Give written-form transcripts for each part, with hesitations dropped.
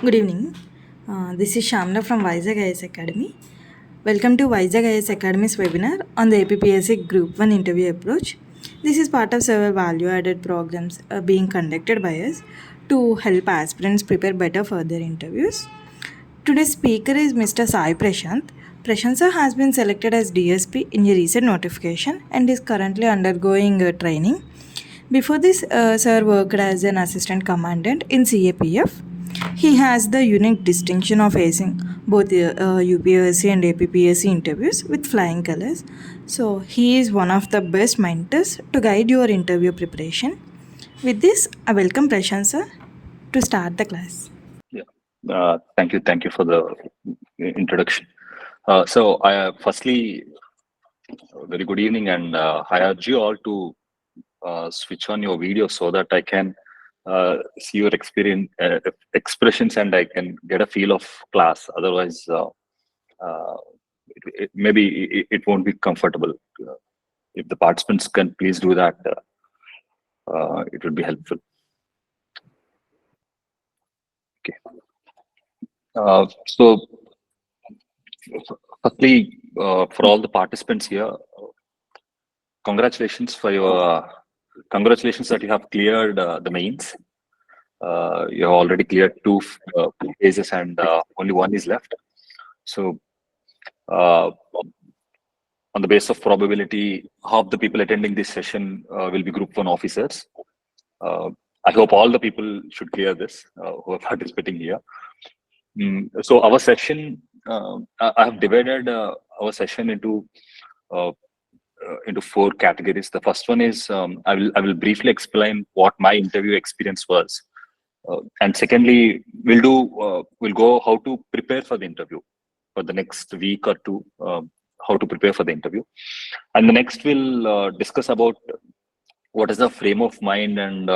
Good evening. This is Shamla from VIZAG IAS Academy. Welcome to VIZAG IAS Academy's webinar on the APPSC Group 1 interview approach. This is part of several value-added programs being conducted by us to help aspirants prepare better for their interviews. Today's speaker is Mr. Sai Prasanth. Prasanth sir has been selected as DSP in a recent notification and is currently undergoing training. Before this, Sir worked as an assistant commandant in CAPF. He has the unique distinction of acing both UPSC and APPSC interviews with flying colors. So, he is one of the best mentors to guide your interview preparation. With this, I welcome Prashant sir to start the class. Yeah. Thank you for the introduction. So, firstly, very good evening, and I urge you all to switch on your video so that I can see your expressions, and I can get a feel of class. Otherwise, maybe it won't be comfortable. If the participants can please do that, it would be helpful. Okay. So, firstly, for all the participants here, congratulations that you have cleared the mains. You have already cleared two phases, and only one is left. So, on the basis of probability, half the people attending this session will be Group 1 officers. I hope all the people should clear this who are participating here. So our session, I have divided our session into 4 categories. The first one is I will briefly explain what my interview experience was, and secondly, we'll go how to prepare for the interview for the next week or two. How to prepare for the interview, and the next we'll discuss about what is the frame of mind and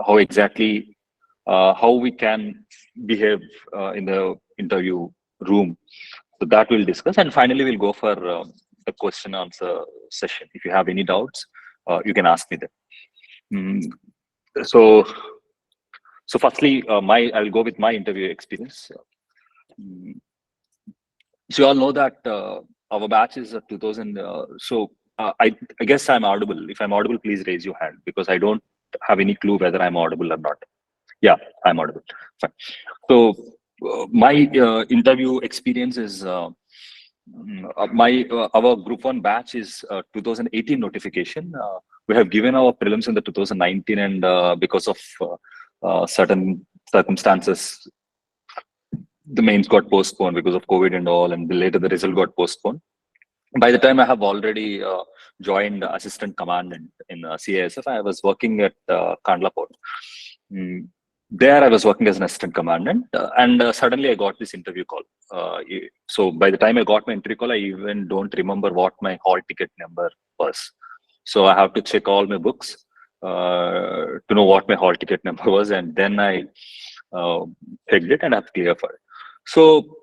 how exactly how we can behave in the interview room. So that we'll discuss, and finally we'll go for the question answer session. If you have any doubts, you can ask me them. So firstly, I'll go with my interview experience. So you all know that our batch is 2000. I guess I'm audible. If I'm audible, please raise your hand, because I don't have any clue whether I'm audible or not. Yeah, I'm audible. Fine. So my interview experience is our Group 1 batch is 2018 notification. We have given our prelims in the 2019, and because of certain circumstances, the mains got postponed because of COVID and all, and later the result got postponed. By the time I have already joined assistant commandant in CASF, I was working at Kandla Port. There I was working as an assistant commandant, and suddenly I got this interview call. So by the time I got my interview call, I even don't remember what my hall ticket number was. So I have to check all my books to know what my hall ticket number was, and then I checked it and I have cleared for it. So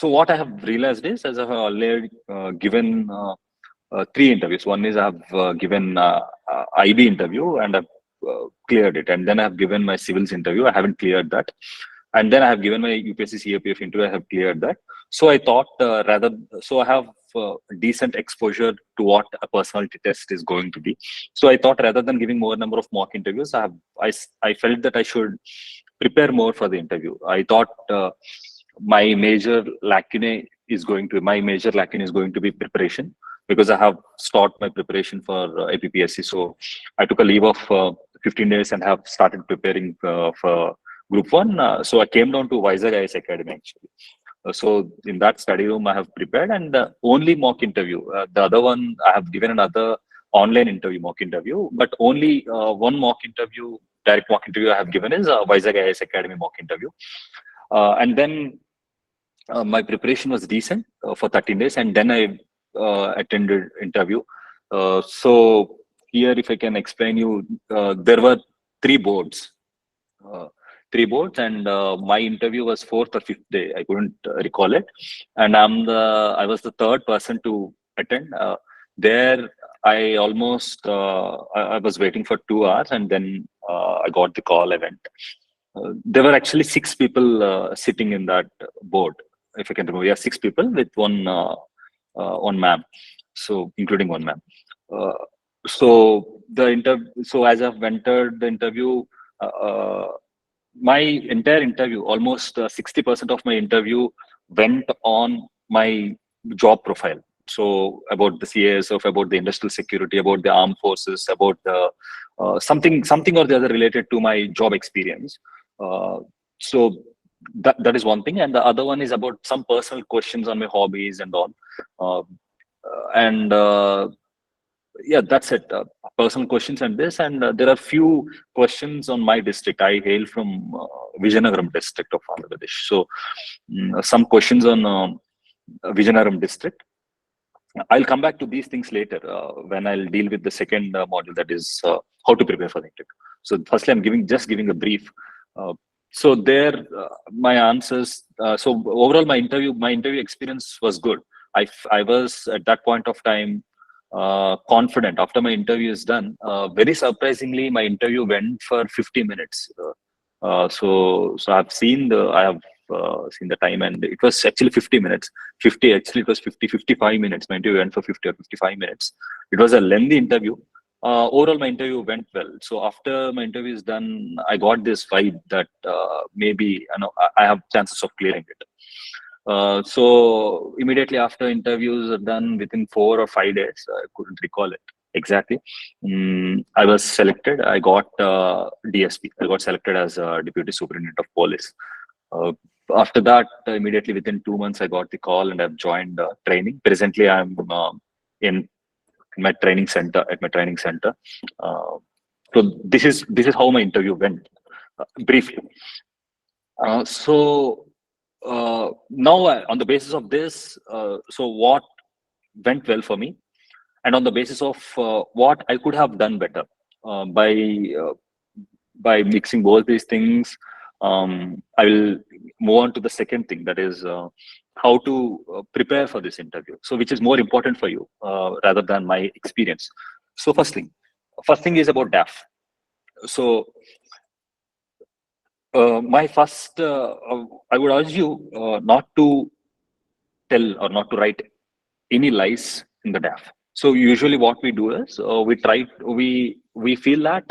what I have realized is, as I have already given 3 interviews. One is I have given IB interview and I've cleared it, and then I have given my civils interview. I haven't cleared that, and then I have given my UPSC CAPF interview. I have cleared that. So I thought I have decent exposure to what a personality test is going to be. So I thought, rather than giving more number of mock interviews, I felt that I should prepare more for the interview. I thought my major lacune is going to be preparation, because I have stopped my preparation for APPSC. So I took a leave of 15 days and have started preparing for Group 1. So I came down to VIZAG IAS Academy actually. So in that study room, I have prepared, and only mock interview. The other one, I have given another online interview, mock interview, but only one mock interview, direct mock interview I have given is VIZAG IAS Academy mock interview. And then my preparation was decent for 13 days, and then I attended interview. So here, if I can explain you, there were 3 boards. And my interview was 4th or 5th day. I couldn't recall it, and I was the 3rd person to attend. There, I almost I was waiting for 2 hours, and then I got the call. I went. there were actually 6 people sitting in that board, if I can remember. Yeah, 6 people with one ma'am, so including one ma'am. So as I've entered the interview, my entire interview, almost 60% of my interview went on my job profile. So about the CAS, about the industrial security, about the armed forces, about the something or the other related to my job experience. So that is one thing, and the other one is about some personal questions on my hobbies and all. And yeah, that's it. Personal questions and this, and there are few questions on my district. I hail from Vizianagaram district of Andhra Pradesh. So some questions on Vizianagaram district. I'll come back to these things later when I'll deal with the second module, that is how to prepare for the interview. So firstly, I'm just giving a brief. So there, my answers. So overall, my interview experience was good. I was at that point of time confident. After my interview is done, very surprisingly, my interview went for 50 minutes. So I have seen the time, and it was actually 50 minutes. 50, actually it was 55 minutes. My interview went for 50 or 55 minutes. It was a lengthy interview. Overall, my interview went well. So after my interview is done, I got this vibe that maybe I have chances of clearing it. So immediately after interviews are done, within 4 or 5 days, I couldn't recall it exactly. I was selected. I got DSP. I got selected as Deputy Superintendent of Police. After that, immediately within 2 months, I got the call and I've joined training. Presently, I'm in my training center. So this is how my interview went briefly. So now on the basis of this, so what went well for me, and on the basis of what I could have done better by mixing both these things, I will move on to the second thing, that is how to prepare for this interview. So which is more important for you rather than my experience. So first thing is about DAF. So my first, I would urge you not to tell or not to write any lies in the DAF. So usually what we do is we feel that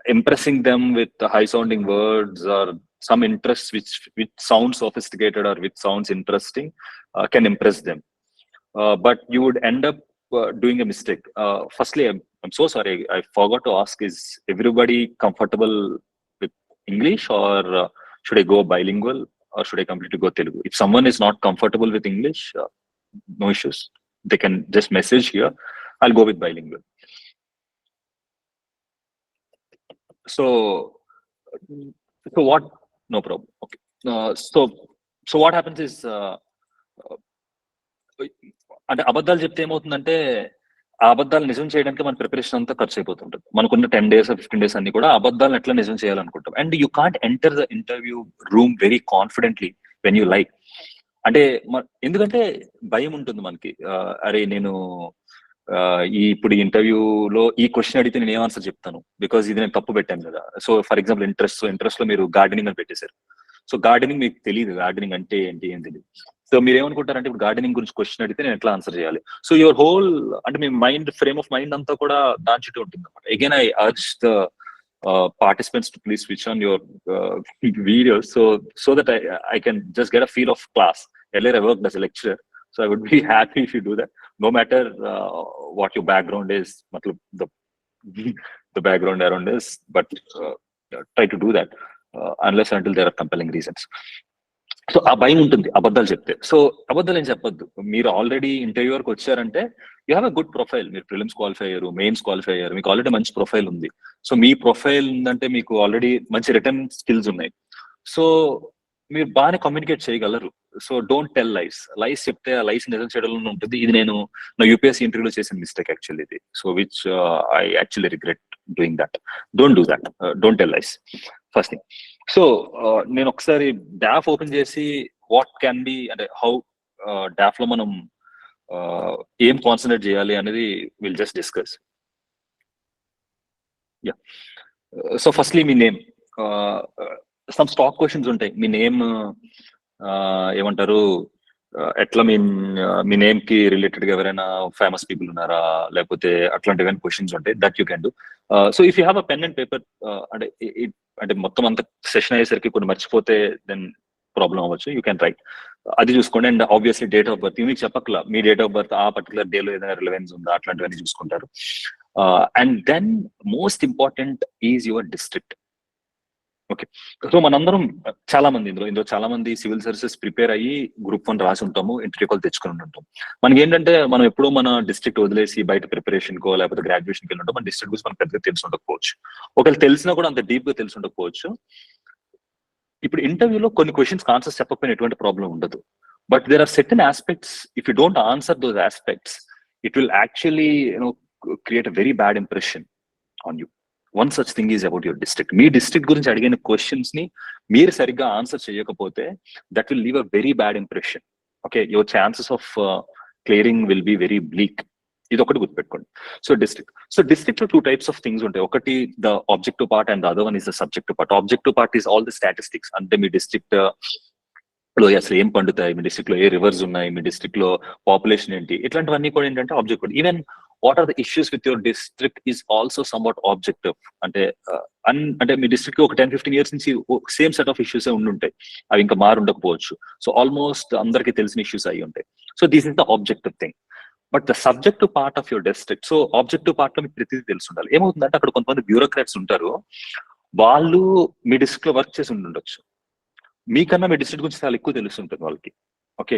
impressing them with the high sounding words or some interests which sounds sophisticated or which sounds interesting can impress them. But you would end up doing a mistake. Firstly, I'm so sorry, I forgot to ask, is everybody comfortable with English, or should I go bilingual, or should I completely go Telugu? If someone is not comfortable with English, no issues. They can just message here. I'll go with bilingual. So what? No problem. Okay. So what happens is, అంటే అబద్ధాలు చెప్తే ఏమవుతుందంటే ఆ అబద్ధాలు నిజం చేయడానికి మన preparation అంతా ఖర్చు అయిపోతుంటుంది. మనకున్న 10 days 15 days అన్ని కూడా అబద్ధాలను ఎట్లా నిజం చేయాలనుకుంటాం. And you can't enter the interview room very confidently when you like. అంటే ఎందుకంటే భయం ఉంటుంది మనకి. అరే నేను ఇప్పుడు ఇంటర్వ్యూలో ఈ క్వశ్చన్ అడిగితే నేను ఏం ఆన్సర్ చెప్తాను, బికాజ్ ఇది నేను తప్పు పెట్టాను కదా. సో ఫర్ ఎగ్జాంపుల్ ఇంట్రెస్ట్ లో మీరు గార్డెనింగ్ అని పెట్టేశారు. సో గార్డెనింగ్ మీకు తెలియదు, గార్డెనింగ్ అంటే ఏంటి ఏం తెలియదు. సో మీరు ఏమనుకుంటారంటే ఇప్పుడు గార్డెనింగ్ గురించి క్వశ్చన్ అడిగితే నేను ఎట్లా ఆన్సర్ చేయాలి. సో యువర్ హోల్, అంటే మీ మైండ్ ఫ్రేమ్ ఆఫ్ మైండ్ అంతా కూడా దాని చుట్టూ ఉంటుంది అనమాట. Again I urge the participants to please switch on your videos so that I can just get a feel of class. Earlier I worked as a lecturer, so I would be happy if you do that, no matter what your background is, the background around is, but try to do that unless until there are compelling reasons. So ఆ భయం ఉంటుంది అబద్ధాలు చెప్తే. So అబద్ధాలు ఏం చెప్పొద్దు. మీరు already ఇంటర్వ్యూవర్కి వచ్చారంటే you have a good profile. మీరు ప్రిలిమ్స్ క్వాలిఫై అయ్యారు, మెయిన్స్ క్వాలిఫై అయ్యారు, మీకు ఆల్రెడీ మంచి ప్రొఫైల్ ఉంది. సో మీ ప్రొఫైల్ ఉందంటే మీకు ఆల్రెడీ మంచి రిటర్న్ స్కిల్స్ ఉన్నాయి. సో మీరు బాగానే కమ్యూనికేట్ చేయగలరు. సో డోంట్ టెల్ లైస్ చెప్తే ఆ లైస్ నిజం చేయడంలో ఉంటుంది. ఇది నేను నా యూపీఎస్సీ ఇంటర్వ్యూలో చేసిన మిస్టేక్ యాక్చువల్లీ ఇది. So which I actually regret doing that. Don't do that. Don't tell lies, first thing. So నేను ఒకసారి డాఫ్ ఓపెన్ చేసి వాట్ క్యాన్ బి, అంటే హౌ డాఫ్ లో మనం ఏం కాన్సన్ట్రేట్ చేయాలి అనేది will just discuss. Yeah. So firstly me name. Some stock questions ఉంటాయి. మీ నేమ్ ఏమంటారు, ఎట్లా మీ నేమ్ కి రిలేటెడ్ గా ఎవరైనా ఫేమస్ పీపుల్ ఉన్నారా, లేకపోతే అట్లాంటివి క్వశ్చన్స్ ఉంటాయి. That you can do. So if you have a pen and paper, అంటే మొత్తం అంత సెషన్ అయ్యేసరికి కొన్ని మర్చిపోతే దెన్ ప్రాబ్లం అవ్వచ్చు. యూ క్యాన్ రైట్, అది చూసుకోండి. And obviously date of birth, మీకు చెప్పకలా మీ డేట్ ఆఫ్ బర్త్ ఆ పర్టికులర్ డేలో ఏదైనా రిలవెన్స్ ఉందా, అట్లాంటివన్నీ చూసుకుంటారు. And then most important is your district. Okay, so మనందరం చాలా మంది ఇందులో చాలా మంది సివిల్ సర్వీసెస్ ప్రిపేర్ అయ్యి Group 1 రాసి ఉంటాము, ఇంటర్వ్యూ కాల్ తెచ్చుకుని ఉంటాం. మనకి ఏంటంటే మనం ఎప్పుడూ మన డిస్ట్రిక్ట్ వదిలేసి బయట ప్రిపరేషన్ కో లేకపోతే గ్రాడ్యుయేషన్కి వెళ్ళి ఉంటాం. మన డిస్ట్రిక్ట్ గురించి మనకు పెద్దగా తెలిసి ఉండకపోవచ్చు, ఒకవేళ తెలిసినా కూడా అంత డీప్ గా తెలిసి ఉండకపోవచ్చు. ఇప్పుడు ఇంటర్వ్యూలో కొన్ని క్వశ్చన్స్ ఆన్సర్స్ చెప్పకపోయినా ఎటువంటి ప్రాబ్లం ఉండదు. But there are certain aspects, if you don't answer those aspects, it will actually create a very bad impression on you. One such thing is about your district. మీ district గురించి అడిగిన questions ని మీరు సరిగ్గా answer చేయకపోతే that will leave a very bad impression. Okay, your chances of clearing will be very bleak. ఇది ఒకటి గుర్తుపెట్టుకోండి. సో డిస్ట్రిక్ట్ లో 2 types ఆఫ్ థింగ్స్ ఉంటాయి. ఒకటి the objective part and the other one is the subjective part. Objective part is all the statistics. అంటే మీ district లో అసలు ఏం పండుతాయి, మీ డిస్ట్రిక్ట్ లో ఏ రివర్స్ ఉన్నాయి, మీ డిస్ట్రిక్ట్ లో పాపులేషన్ ఏంటి, ఇట్లాంటివన్నీ కూడా ఏంటంటే objective. Even what are the issues with your district is also somewhat objective. అంటే అంటే మీ డిస్ట్రిక్ట్ ఒక 10-15 years నుంచి సేమ్ సెట్ ఆఫ్ ఇష్యూస్ ఉండుంటాయి, అవి ఇంకా మారు ఉండకపోవచ్చు. సో ఆల్మోస్ట్ అందరికి తెలిసిన ఇష్యూస్ అయి ఉంటాయి. So this is the objective thing. But the subjective part of your district, so objective part లో మీకు ప్రతిదీ తెలిసి ఉండాలి. ఏమవుతుందంటే అక్కడ కొంతమంది బ్యూరోక్రాట్స్ ఉంటారు, వాళ్ళు మీ డిస్ట్రిక్ట్ లో వర్క్ చేసి ఉండొచ్చు, మీకన్నా మీ డిస్ట్రిక్ట్ గురించి చాలా ఎక్కువ తెలుస్తుంటుంది వాళ్ళకి. ఓకే,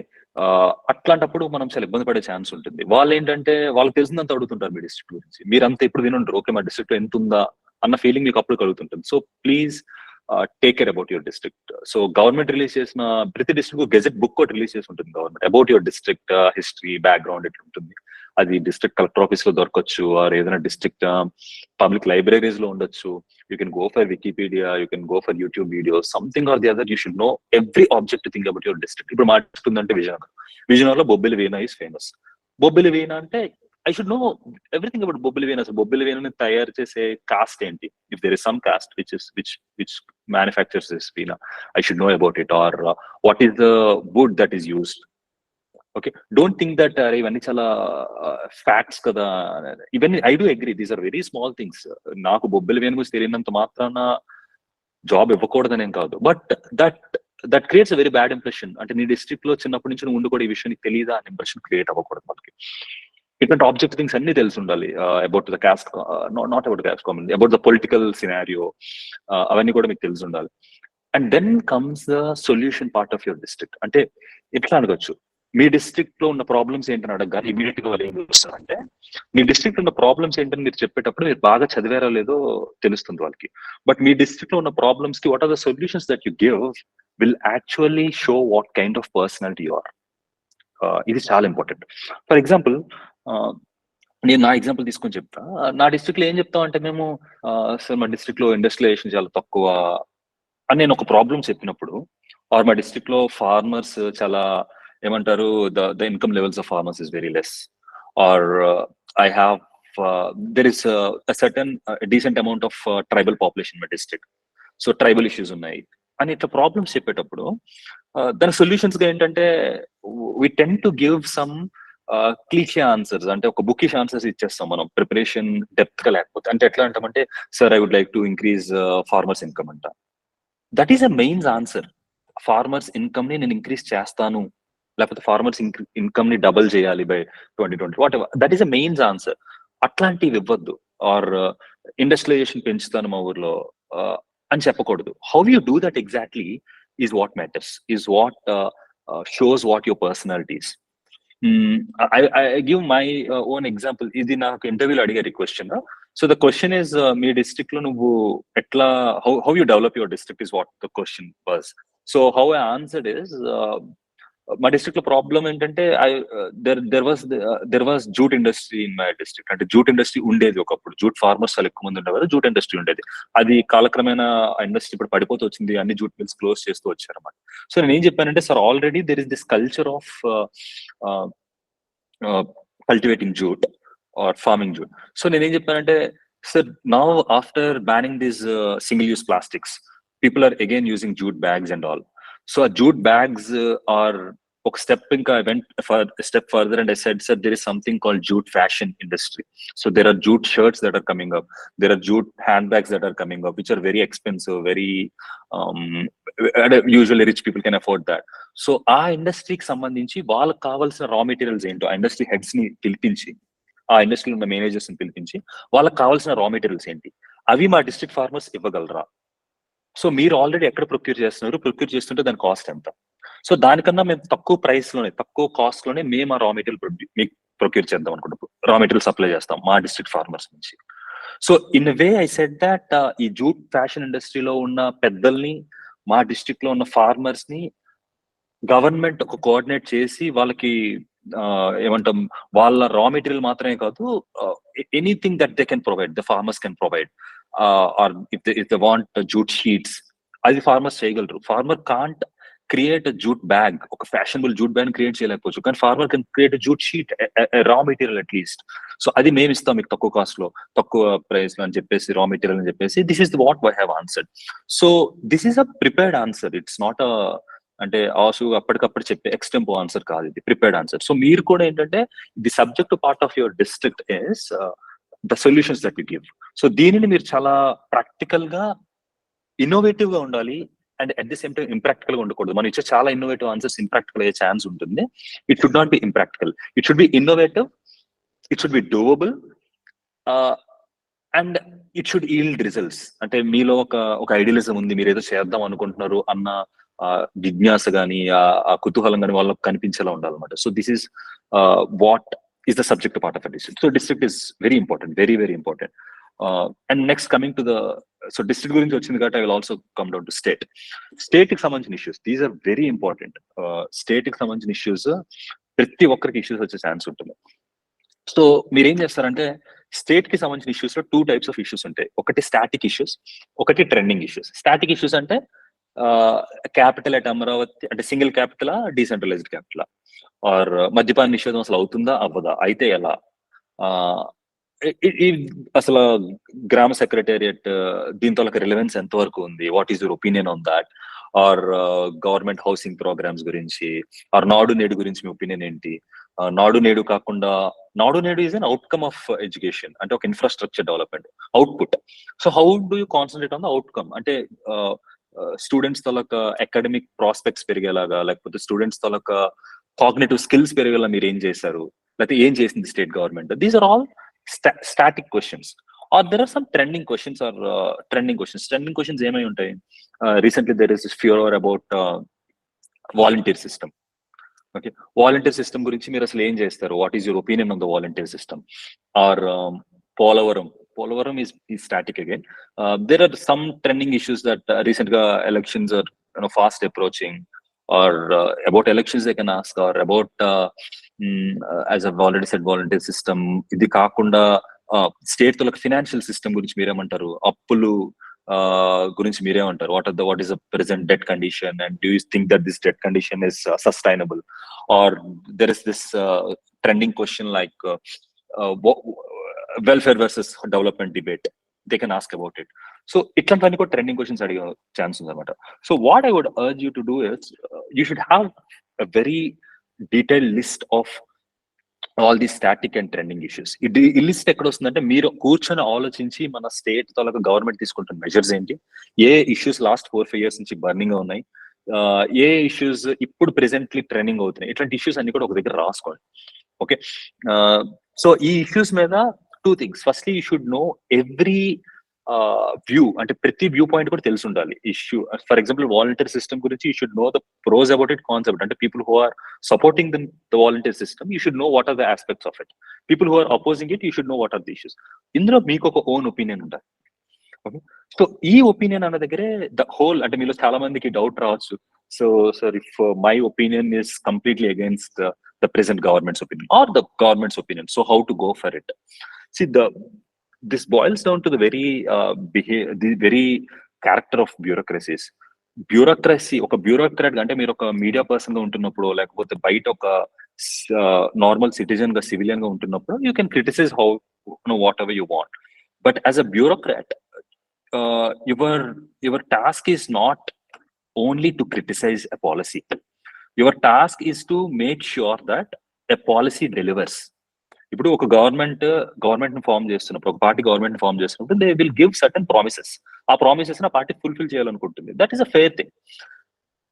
అట్లాంటప్పుడు మనం చాలా ఇబ్బంది పడే ఛాన్స్ ఉంటుంది. వాళ్ళు ఏంటంటే వాళ్ళకి తెలిసినంత అడుగుతుంటారు మీ డిస్ట్రిక్ట్ గురించి, మీరంతా ఎప్పుడు వినుంటారు. ఓకే, మా డిస్ట్రిక్ట్ లో ఎంత ఉందా అన్న ఫీలింగ్ మీకు అప్పుడు కలుగుతుంటుంది. So please take care about your district. So government release చేసిన ప్రతి డిస్ట్రిక్ట్ గెజెట్ బుక్ కూడా రిలీజ్ చేసి ఉంటుంది government about your district history background ఎట్లా ఉంటుంది. అది డిస్ట్రిక్ట్ కలెక్టర్ ఆఫీస్ లో దొరకచ్చు, ఆర్ ఏదైనా డిస్ట్రిక్ట్ పబ్లిక్ లైబ్రరీస్ లో ఉండొచ్చు. You can go for Wikipedia, you can go for YouTube videos, something or the other. You should know every objective thing about your district. ఇప్పుడు మాట్లాడుతుందంటే విజయనగరంలో Bobbili veena is famous. Bobbili veena అంటే I should know everything about Bobbili veena. అసలు బొబ్బిలి వీణని తయారు చేసే caste ఏంటి, if there is some caste which manufactures this veena, I should know about it. Or what is the wood that is used. Okay, don't think that అరే ఇవన్నీ చాలా facts కదా. ఇవన్నీ I do agree, these are very small things. నాకు బొబ్బిలి వేణు గురించి తెలియనంత మాత్రాన జాబ్ ఇవ్వకూడదనేం కాదు. But that creates a very bad impression. అంటే నీ డిస్ట్రిక్ట్ లో చిన్నప్పటి నుంచి ఉండి కూడా ఈ విషయం నీకు తెలియదా అనే ఇంప్రెషన్ క్రియేట్ అవ్వకూడదు మనకి. ఇట్లాంటి ఆబ్జెక్ట్ థింగ్స్ అన్ని తెలిసి ఉండాలి. About the caste, not about caste common, about the political scenario, అవన్నీ కూడా మీకు తెలిసి ఉండాలి. And then comes the solution part of your district. అంటే ఎట్లా అడగచ్చు, మీ డిస్ట్రిక్ట్ లో ఉన్న ప్రాబ్లమ్స్ ఏంటని అడగగానే ఇమీడియట్ గా వాళ్ళు ఏం చూస్తారంటే మీ డిస్ట్రిక్ట్ ఉన్న ప్రాబ్లమ్స్ ఏంటని మీరు చెప్పేటప్పుడు మీరు బాగా చదివారో లేదో తెలుస్తుంది వాళ్ళకి. బట్ మీ డిస్ట్రిక్ట్ లో ఉన్న ప్రాబ్లమ్స్ కి what are the solutions that you give will actually show what kind of personality you are. ఇది చాలా ఇంపార్టెంట్. ఫర్ ఎగ్జాంపుల్, నేను నా ఎగ్జాంపుల్ తీసుకొని చెప్తా. నా డిస్ట్రిక్ట్ లో ఏం చెప్తాం అంటే మేము సార్ మా డిస్ట్రిక్ట్ లో ఇండస్ట్రియలైజేషన్ చాలా తక్కువ అని నేను ఒక ప్రాబ్లమ్ చెప్పినప్పుడు, ఆర్ మా డిస్ట్రిక్ట్ లో ఫార్మర్స్ చాలా ఏమంటారు, the income levels of farmers is very less, or I have there is a certain decent amount of tribal population my district, so tribal issues ఉన్నాయి అని ఇట్లా ప్రాబ్లమ్స్ చెప్పేటప్పుడు దాని సొల్యూషన్స్ గా ఏంటంటే we tend to give some cliche answers. అంటే ఒక bookish answers ఇచ్చేస్తాం మనం, ప్రిపరేషన్ డెప్త్ గా లేకపోతే. అంటే ఎట్లా అంటామంటే sir I would like to increase farmers income అంట. That is a mains answer. Farmers income ని నేను ఇంక్రీజ్ చేస్తాను, లేకపోతే ఫార్మర్స్ ఇన్కమ్ ని డబుల్ చేయాలి by 2020, whatever, that is a mains answer. అట్లాంటివి ఇవ్వద్దు. ఆర్ ఇండస్ట్రియలైజేషన్ పెంచుతాను మా ఊర్లో అని చెప్పకూడదు. How you do that exactly is what matters, is what shows what your personalities. I give my own example. ఇది నాకు ఇంటర్వ్యూలో అడిగారు ఈ question. So the question is me district లో నువ్వు ఎట్లా, how you develop your district is what the question was. So how I answered is, మా district లో ప్రాబ్లం ఏంటంటే there was jute industry in my district. అంటే jute industry ఉండేది ఒకప్పుడు, jute farmers చాలా ఎక్కువ మంది ఉండేవారు, జూట్ ఇండస్ట్రీ ఉండేది. అది కాలక్రమేణా ఇండస్ట్రీ ఇప్పుడు పడిపోతూ వచ్చింది, అన్ని జూట్ మిల్స్ క్లోజ్ చేస్తూ వచ్చారన్నమాట. సో నేను ఏం చెప్పానంటే sir already there is this culture of cultivating jute or farming jute. So నేనేం చెప్పానంటే So now after banning these single-use plastics, people are again using jute bags and all. So jute bags are a step. I went for a step further and I said, sir, there is something called jute fashion industry. So there are jute shirts that are coming up. There are jute handbags that are coming up, which are very expensive, very usually rich people can afford that. So ఆ ఇండస్ట్రీకి సంబంధించి వాళ్ళకి కావాల్సిన రా materials ఏంటో ఆ industry heads ని పిలిపించి ఆ ఇండస్ట్రీలో ఉన్న మేనేజర్స్ ని పిలిపించి వాళ్ళకి కావాల్సిన రా మెటీరియల్స్ ఏంటి అవి మా డిస్ట్రిక్ట్ ఫార్మర్స్ ఇవ్వగలరా. సో మీరు ఆల్రెడీ ఎక్కడ ప్రొక్యూర్ చేస్తున్నారు, ప్రొక్యూర్ చేస్తుంటే దాని కాస్ట్ ఎంత, సో దానికన్నా మేము తక్కువ ప్రైస్ లోనే తక్కువ కాస్ట్ లోనే మేము ఆ రా మెటీరియల్ మీకు ప్రొక్యూర్ చేద్దాం అనుకుంటున్నాం, రా మెటీరియల్ సప్లై చేస్తాం మా డిస్ట్రిక్ట్ ఫార్మర్స్ నుంచి. So in way I said that ఈ జూట్ ఫ్యాషన్ ఇండస్ట్రీలో ఉన్న పెద్దల్ని మా డిస్ట్రిక్ట్ లో ఉన్న ఫార్మర్స్ ని గవర్నమెంట్ ఒక కోఆర్డినేట్ చేసి వాళ్ళకి ఏమంటాం వాళ్ళ రా మెటీరియల్ మాత్రమే కాదు anything that they can provide, the farmers can provide, or if they want jute sheets అది ఫార్మర్స్ చేయగలరు. Farmer can't create jute bag, ఒక ఫ్యాషనబుల్ జూట్ బ్యాగ్ క్రియేట్ చేయలేకపోవచ్చు, కానీ farmer can create jute sheet, raw material at least. So అది మేము ఇస్తాం మీకు తక్కువ కాస్ట్ లో తక్కువ ప్రైస్ లో అని చెప్పేసి, రా మెటీరియల్ అని చెప్పేసి. This is what I have answered. So this is a prepared answer, it's not a అంటే ఆసు అప్పటికప్పుడు చెప్పే ఎక్స్టెంపో ఆన్సర్ కాదు, ఇది ప్రిపేర్డ్ ఆన్సర్. సో మీరు కూడా ఏంటంటే the subject part of your district is the solutions that we give. So దీనిని మీరు చాలా ప్రాక్టికల్ గా ఇన్నోవేటివ్ గా ఉండాలి and at the same time impractical గా ఉండకూడదు. మనం ఇచ్చే చాలా ఇన్నోవేటివ్ ఆన్సర్స్ ఇంప్రాక్టికల్ అయ్యే ఛాన్స్ ఉంటుంది. It should not be impractical, it should be innovative, it should be doable and it should yield results. అంటే మీలో ఒక ఐడియలిజం ఉంది, మీరు ఏదో చేద్దాం అనుకుంటున్నారు అన్న జిజ్ఞాస కానీ ఆ కుతూహలం కానీ వాళ్ళకి కనిపించేలా ఉండాలన్నమాట. So this is what is the subject part of a district. So district is very important, very very important. And next coming to the, so district గురించి వచ్చింది కాబట్టి I will also come down to state. State కి సంబంధించిన issues, these are very important. State కి సంబంధించిన issues ప్రతి ఒక్కరికి issues వచ్చే ఛాన్స్ ఉంటుంది. సో మీరేం చేస్తారంటే స్టేట్ కి సంబంధించిన ఇష్యూస్ లో 2 types ఆఫ్ ఇష్యూస్ ఉంటాయి. ఒకటి స్టాటిక్ ఇష్యూస్, ఒకటి ట్రెండింగ్ ఇష్యూస్. స్టాటిక్ ఇష్యూస్ అంటే క్యాపిటల్ అట్ అమరావతి అంటే సింగిల్ క్యాపిటలా, డీసెంట్రలైజ్డ్ క్యాపిటలా, ఆర్ మద్యపాన నిషేధం అసలు అవుతుందా అవ్వదా, అయితే ఎలా, అసలు గ్రామ సెక్రటేరియట్ దీంతో రిలవెన్స్ ఎంత వరకు ఉంది, what is your opinion on that, or government housing programmes గురించి, ఆర్ నాడు నేడు గురించి మీ ఒపీనియన్ ఏంటి. నాడు నేడు కాకుండా, నాడు నేడు is an outcome of education, అంటే ఒక infrastructure development output. So how do you concentrate on the outcome, అంటే స్టూడెంట్స్ తలక అకాడమిక్ ప్రాస్పెక్ట్స్ పెరిగేలాగా, లేకపోతే స్టూడెంట్స్ తలక కాగ్నేటివ్ స్కిల్స్ పెరిగేలా మీరు ఏం చేశారు, లేకపోతే ఏం చేసింది state government. These are all static questions, or there are some trending questions, or trending questions ఏమై ఉంటాయి. Recently there is this furor about volunteer system. Okay, volunteer system గురించి మీరు అసలు ఏం చేస్తారు, what is your opinion on the volunteer system, or Polavaram is static again. There are some trending issues that recent elections are fast approaching, or about elections they can ask, or about as I've already said volunteer system. ఇది కాకుండా state తో financial system గురించి మీరేమంటారు, అప్పులు గురించి మీరేమంటారు, what is the present debt condition, and do you think that this debt condition is sustainable, or there is this trending question like welfare versus development debate, they can ask about it. So ఇట్లాంటివన్నీ కూడా trending questions అడిగే ఛాన్స్ ఉందన్నమాట. So what I would urge you to do is you should have a very detailed list of all these static and trending issues. ఈ list ఎక్కడ వస్తుందంటే మీరు కూర్చొని ఆలోచించి మన స్టేట్ తాలూకా గవర్నమెంట్ తీసుకుంటున్న మెజర్స్ ఏంటి, ఏ ఇష్యూస్ లాస్ట్ 4-5 years నుంచి బర్నింగ్ గా ఉన్నాయి, ఏ ఇష్యూస్ ఇప్పుడు ప్రెసెంట్లీ ట్రెండింగ్ అవుతున్నాయి, ఇట్లాంటి ఇష్యూస్ అన్ని కూడా ఒక దగ్గర రాసుకోండి. ఓకే, సో ఈ ఇష్యూస్ మీద 2 things. Firstly you should know every view, అంటే ప్రతి వ్యూ పాయింట్ కూడా తెలిసి ఉండాలి issue. For example volunteer system గురించి you should know the pros about it, concept, అంటే people who are supporting the volunteer system you should know what are the aspects of it. People who are opposing it you should know what are the issues. ఇందులో మీకు ఒక own opinion ఉండాలి. Okay, so ఈ opinion అన్న దగ్గరే the whole, అంటే మీలో చాలా మందికి డౌట్ రావచ్చు. So sir, if my opinion is completely against the present government's opinion or the government's opinion, so how to go for it. See, this boils down to the very character of bureaucracies. Bureaucracy, ఒక bureaucrat అంటే మీరు ఒక media person గా ఉంటున్నప్పుడు, లేకపోతే బయట ఒక normal citizen గా సివిలియన్ గా ఉంటున్నప్పుడు, you can criticise how whatever you want. But as a bureaucrat, your task is not only to criticize a policy. Your task is to make sure that a policy delivers. ఇప్పుడు ఒక government ని form చేస్తున్నప్పుడు, ఒక party government ని form చేస్తున్నప్పుడు, they will give certain promises. ఆ promises ఆ party fulfil చేయాలనుకుంటుంది. That is a fair thing.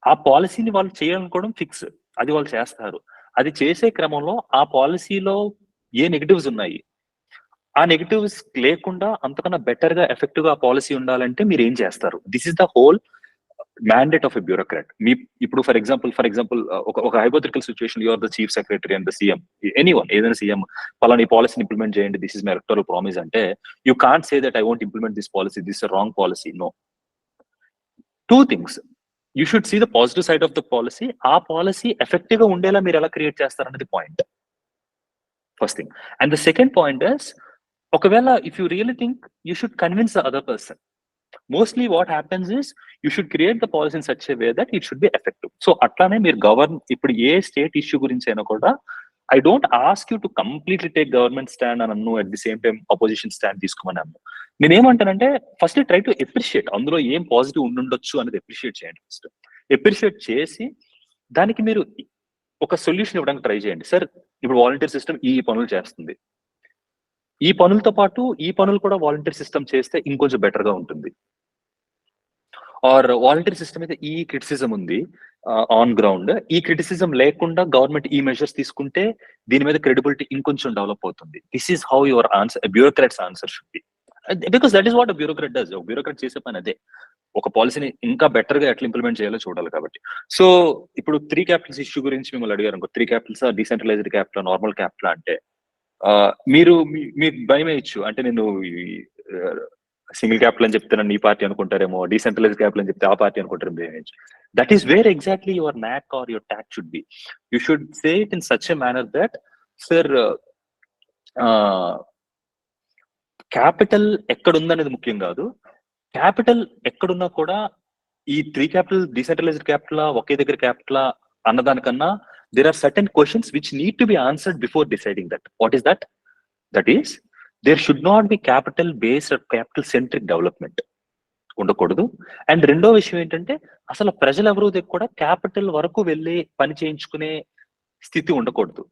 ఆ పాలసీని వాళ్ళు చేయాలనుకోవడం ఫిక్స్, అది వాళ్ళు చేస్తారు. అది చేసే క్రమంలో ఆ పాలసీలో ఏ నెగటివ్స్ ఉన్నాయి, ఆ నెగటివ్స్ లేకుండా అంతకన్నా బెటర్ గా ఎఫెక్టివ్ గా పాలసీ ఉండాలంటే మీరు ఏం చేస్తారు? This is the whole mandate of a bureaucrat. మీ ఇప్పుడు ఫర్ ఎగ్జాంపుల్ ఒక hypothetical situation, you are the chief secretary and the CM, anyone, ఏదైనా సీఎం పలానా ఈ పాలసీని ఇంప్లిమెంట్ చేయండి, this is my electoral promise అంటే, you can't say that I won't implement this policy, this is wrong policy. No. Two things, you should see the positive side of the policy. ఆ policy effective గా ఉండేలా మీరు ఎలా create చేస్తారనేది point, first thing. And the second point is, ఒకవేళ if you really think, you should convince the other person. Mostly what happens is, you should create the policy in such a way that it should be effective. So అట్లానే మీరు ఇప్పుడు ఏ state issue గురించి అయినా కూడా, I don't ask you to completely take government stand అని అన్ను, at the same time opposition stand తీసుకోమని అన్ను. నేనేమంటానంటే, ఫస్ట్ ట్రై టు ఎప్రిషియేట్, అందులో ఏం పాజిటివ్ ఉండుండొచ్చు అనేది ఎప్రిషియేట్ చేయండి. ఫస్ట్ ఎప్రిషియేట్ చేసి దానికి మీరు ఒక సొల్యూషన్ ఇవ్వడానికి ట్రై చేయండి. సార్, ఇప్పుడు వాలంటీర్ సిస్టమ్ ఈ పనులు చేస్తుంది, ఈ పనులతో పాటు ఈ పనులు కూడా వాలంటీర్ సిస్టమ్ చేస్తే ఇంకొంచెం బెటర్ గా ఉంటుంది. ఆర్ వాలంటీర్ సిస్టమ్ మీద ఈ క్రిటిసిజం ఉంది ఆన్ గ్రౌండ్, ఈ క్రిటిసిజం లేకుండా గవర్నమెంట్ ఈ మెజర్స్ తీసుకుంటే దీని మీద క్రెడిబిలిటీ ఇంకొంచెం డెవలప్ అవుతుంది. This is how your answer, bureaucrats answer should be. Because that is what bureaucrat does. Bureaucrat చేసే పని అదే, ఒక పాలసీని ఇంకా బెటర్ గా ఎట్లా ఇంప్లిమెంట్ చేయాలో చూడాలి. కాబట్టి సో ఇప్పుడు 3 క్యాపిటల్స్ ఇష్యూ గురించి మిమ్మల్ని అడిగారు అనుకో, 3 Capitals, decentralised capital, normal capital అంటే, మీరు మీకు భయమే ఇచ్చు అంటే, నేను సింగిల్ క్యాపిటల్ అని చెప్తే నన్ను ఈ పార్టీ అనుకుంటారేమో, డీసెంట్రలైజ్ క్యాపిటల్ అని చెప్తే ఆ పార్టీ అనుకుంటారేమో. That is where exactly your knack or your talk should be. You should say it in such a manner that, sir, capital ఎక్కడుందనేది ముఖ్యం కాదు, క్యాపిటల్ ఎక్కడున్నా కూడా ఈ 3 క్యాపిటల్ డీసెంట్రలైజ్డ్ క్యాపిటల్, ఒకే దగ్గర capital అన్నదానికన్నా, there are certain questions which need to be answered before deciding that. What is that? That is, there should not be capital based or capital centric development ఉండకూడదు. And రెండో విషయం ఏంటంటే, అసలు ప్రజలు ఎవరు కూడా capital వరకు వెళ్ళి పని చేయించుకునే స్థితి ఉండకూడదు.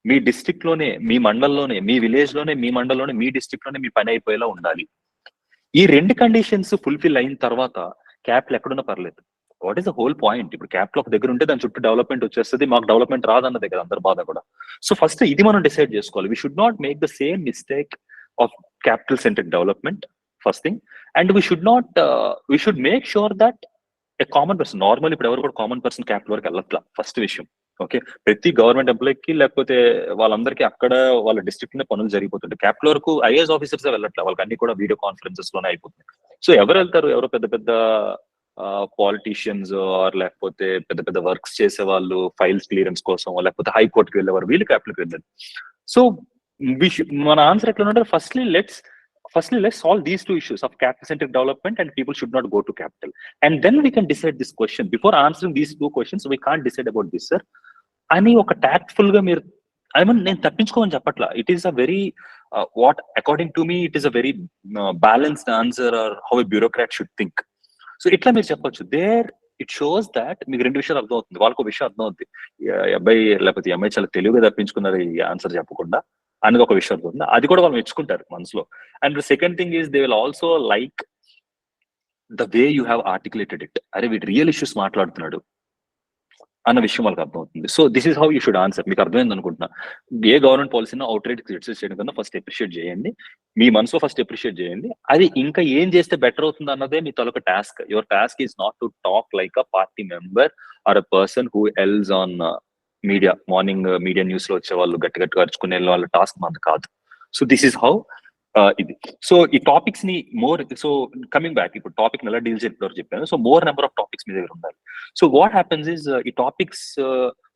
మీ డిస్ట్రిక్ట్ లోనే, మీ మండలంలోనే, మీ విలేజ్ లోనే, మీ మండలంలోనే, మీ డిస్ట్రిక్ట్ లోనే మీ పని అయిపోయేలా ఉండాలి. ఈ 2 కండిషన్స్ ఫుల్ఫిల్ అయిన తర్వాత క్యాపిటల్ ఎక్కడున్నా పర్లేదు. What is the whole point? ఇప్పుడు క్యాపిటల్ ఒక దగ్గర ఉంటే దాని చుట్టూ డెవలప్మెంట్ వచ్చేస్తుంది, మాకు డెవలప్మెంట్ రాదన్నదే కదా అందరి బాధ కూడా. సో ఫస్ట్ ఇది మనం డిసైడ్ చేసుకోవాలి. We should not make the same mistake of capital centric development, first thing. And we should make sure that a common person, normal ఇప్పుడు ఎవరు కూడా కామన్ పర్సన్ క్యాపిటల్ వరకు వెళ్ళట్లా, ఫస్ట్ విషయం. ఓకే, ప్రతి government ఎంప్లాయీకి లేకపోతే వాళ్ళందరికీ అక్కడ వాళ్ళ డిస్ట్రిక్ట్ లోనే పనులు జరిగిపోతుంటాయి. క్యాపిటల్ వరకు ఐఏఎస్ ఆఫీసర్స్ వెళ్ళట్లా, వాళ్ళకి అన్ని కూడా వీడియో కాన్ఫరెన్సెస్ లోనే అయిపోతుంది. సో ఎవరు వెళ్తారు? ఎవరో పెద్ద పెద్ద పాలిటీషియన్స్, ఆర్ లేకపోతే పెద్ద పెద్ద వర్క్స్ చేసే వాళ్ళు, ఫైల్స్ క్లియరెన్స్ కోసం, లేకపోతే హైకోర్టుకి వెళ్ళేవారు, వీళ్ళు క్యాపిటల్కి వెళ్ళారు. సో మన ఆన్సర్ ఎట్లా ఉంటే, firstly let's solve these 2 issues of capital centric development, and people should not go to capital, and then we can decide this question. Before answering these 2 questions, we can't decide about this, sir, అని ఒక tactful గా మీరు, I mean నేను తప్పించుకోమని చెప్పట్లా, it is a very what according to మీ it is a very balanced answer, or how a bureaucrat should think. So ఇట్లా మీరు చెప్పొచ్చు. దేర్ ఇట్ షోస్ దాట్ మీకు 2 విషయాలు అర్థం అవుతుంది, వాళ్ళకు ఒక విషయం అర్థం అవుతుంది, అబ్బాయి లేకపోతే అమ్మాయి చాలా తెలివిగా తప్పించుకున్నారు ఈ ఆన్సర్ చెప్పకుండా అనేది ఒక విషయం అర్థం అవుతుంది. అది కూడా వాళ్ళు మెచ్చుకుంటారు మనసులో. And second thing is they will also like the way you have articulated it. అరే వీటి రియల్ ఇష్యూస్ మాట్లాడుతున్నాడు అన్న విషయం వాళ్ళకి అర్థమవుతుంది. So this is how you should answer. మీకు అర్థమైంది అనుకుంటున్నా. ఏ గవర్నమెంట్ పాలసీని అవుట్ రైట్ క్రిటిసైజ్ చేయడం కన్నా ఫస్ట్ అప్రిషియేట్ చేయండి, మీ మనసులో ఫస్ట్ అప్రిషియేట్ చేయండి. అది ఇంకా ఏం చేస్తే బెటర్ అవుతుంది అన్నదే మీ తలొక task. Your task is not to talk like a party member or a person who yells on media. Morning media news లో వచ్చే వాళ్ళు గట్టి అరుచుకునే వాళ్ళ టాస్క్ మనది కాదు. సో దిస్ ఈస్ హౌ ఇది. సో ఈ టాపిక్స్ ని మోర్, సో కమింగ్ బ్యాక్, ఇప్పుడు టాపిక్ ఎలా డీల్ చేయడం చెప్పాను. So more number of topics మీ దగ్గర ఉండాలి. సో వాట్ హ్యాపెన్స్ ఇస్, ఈ టాపిక్స్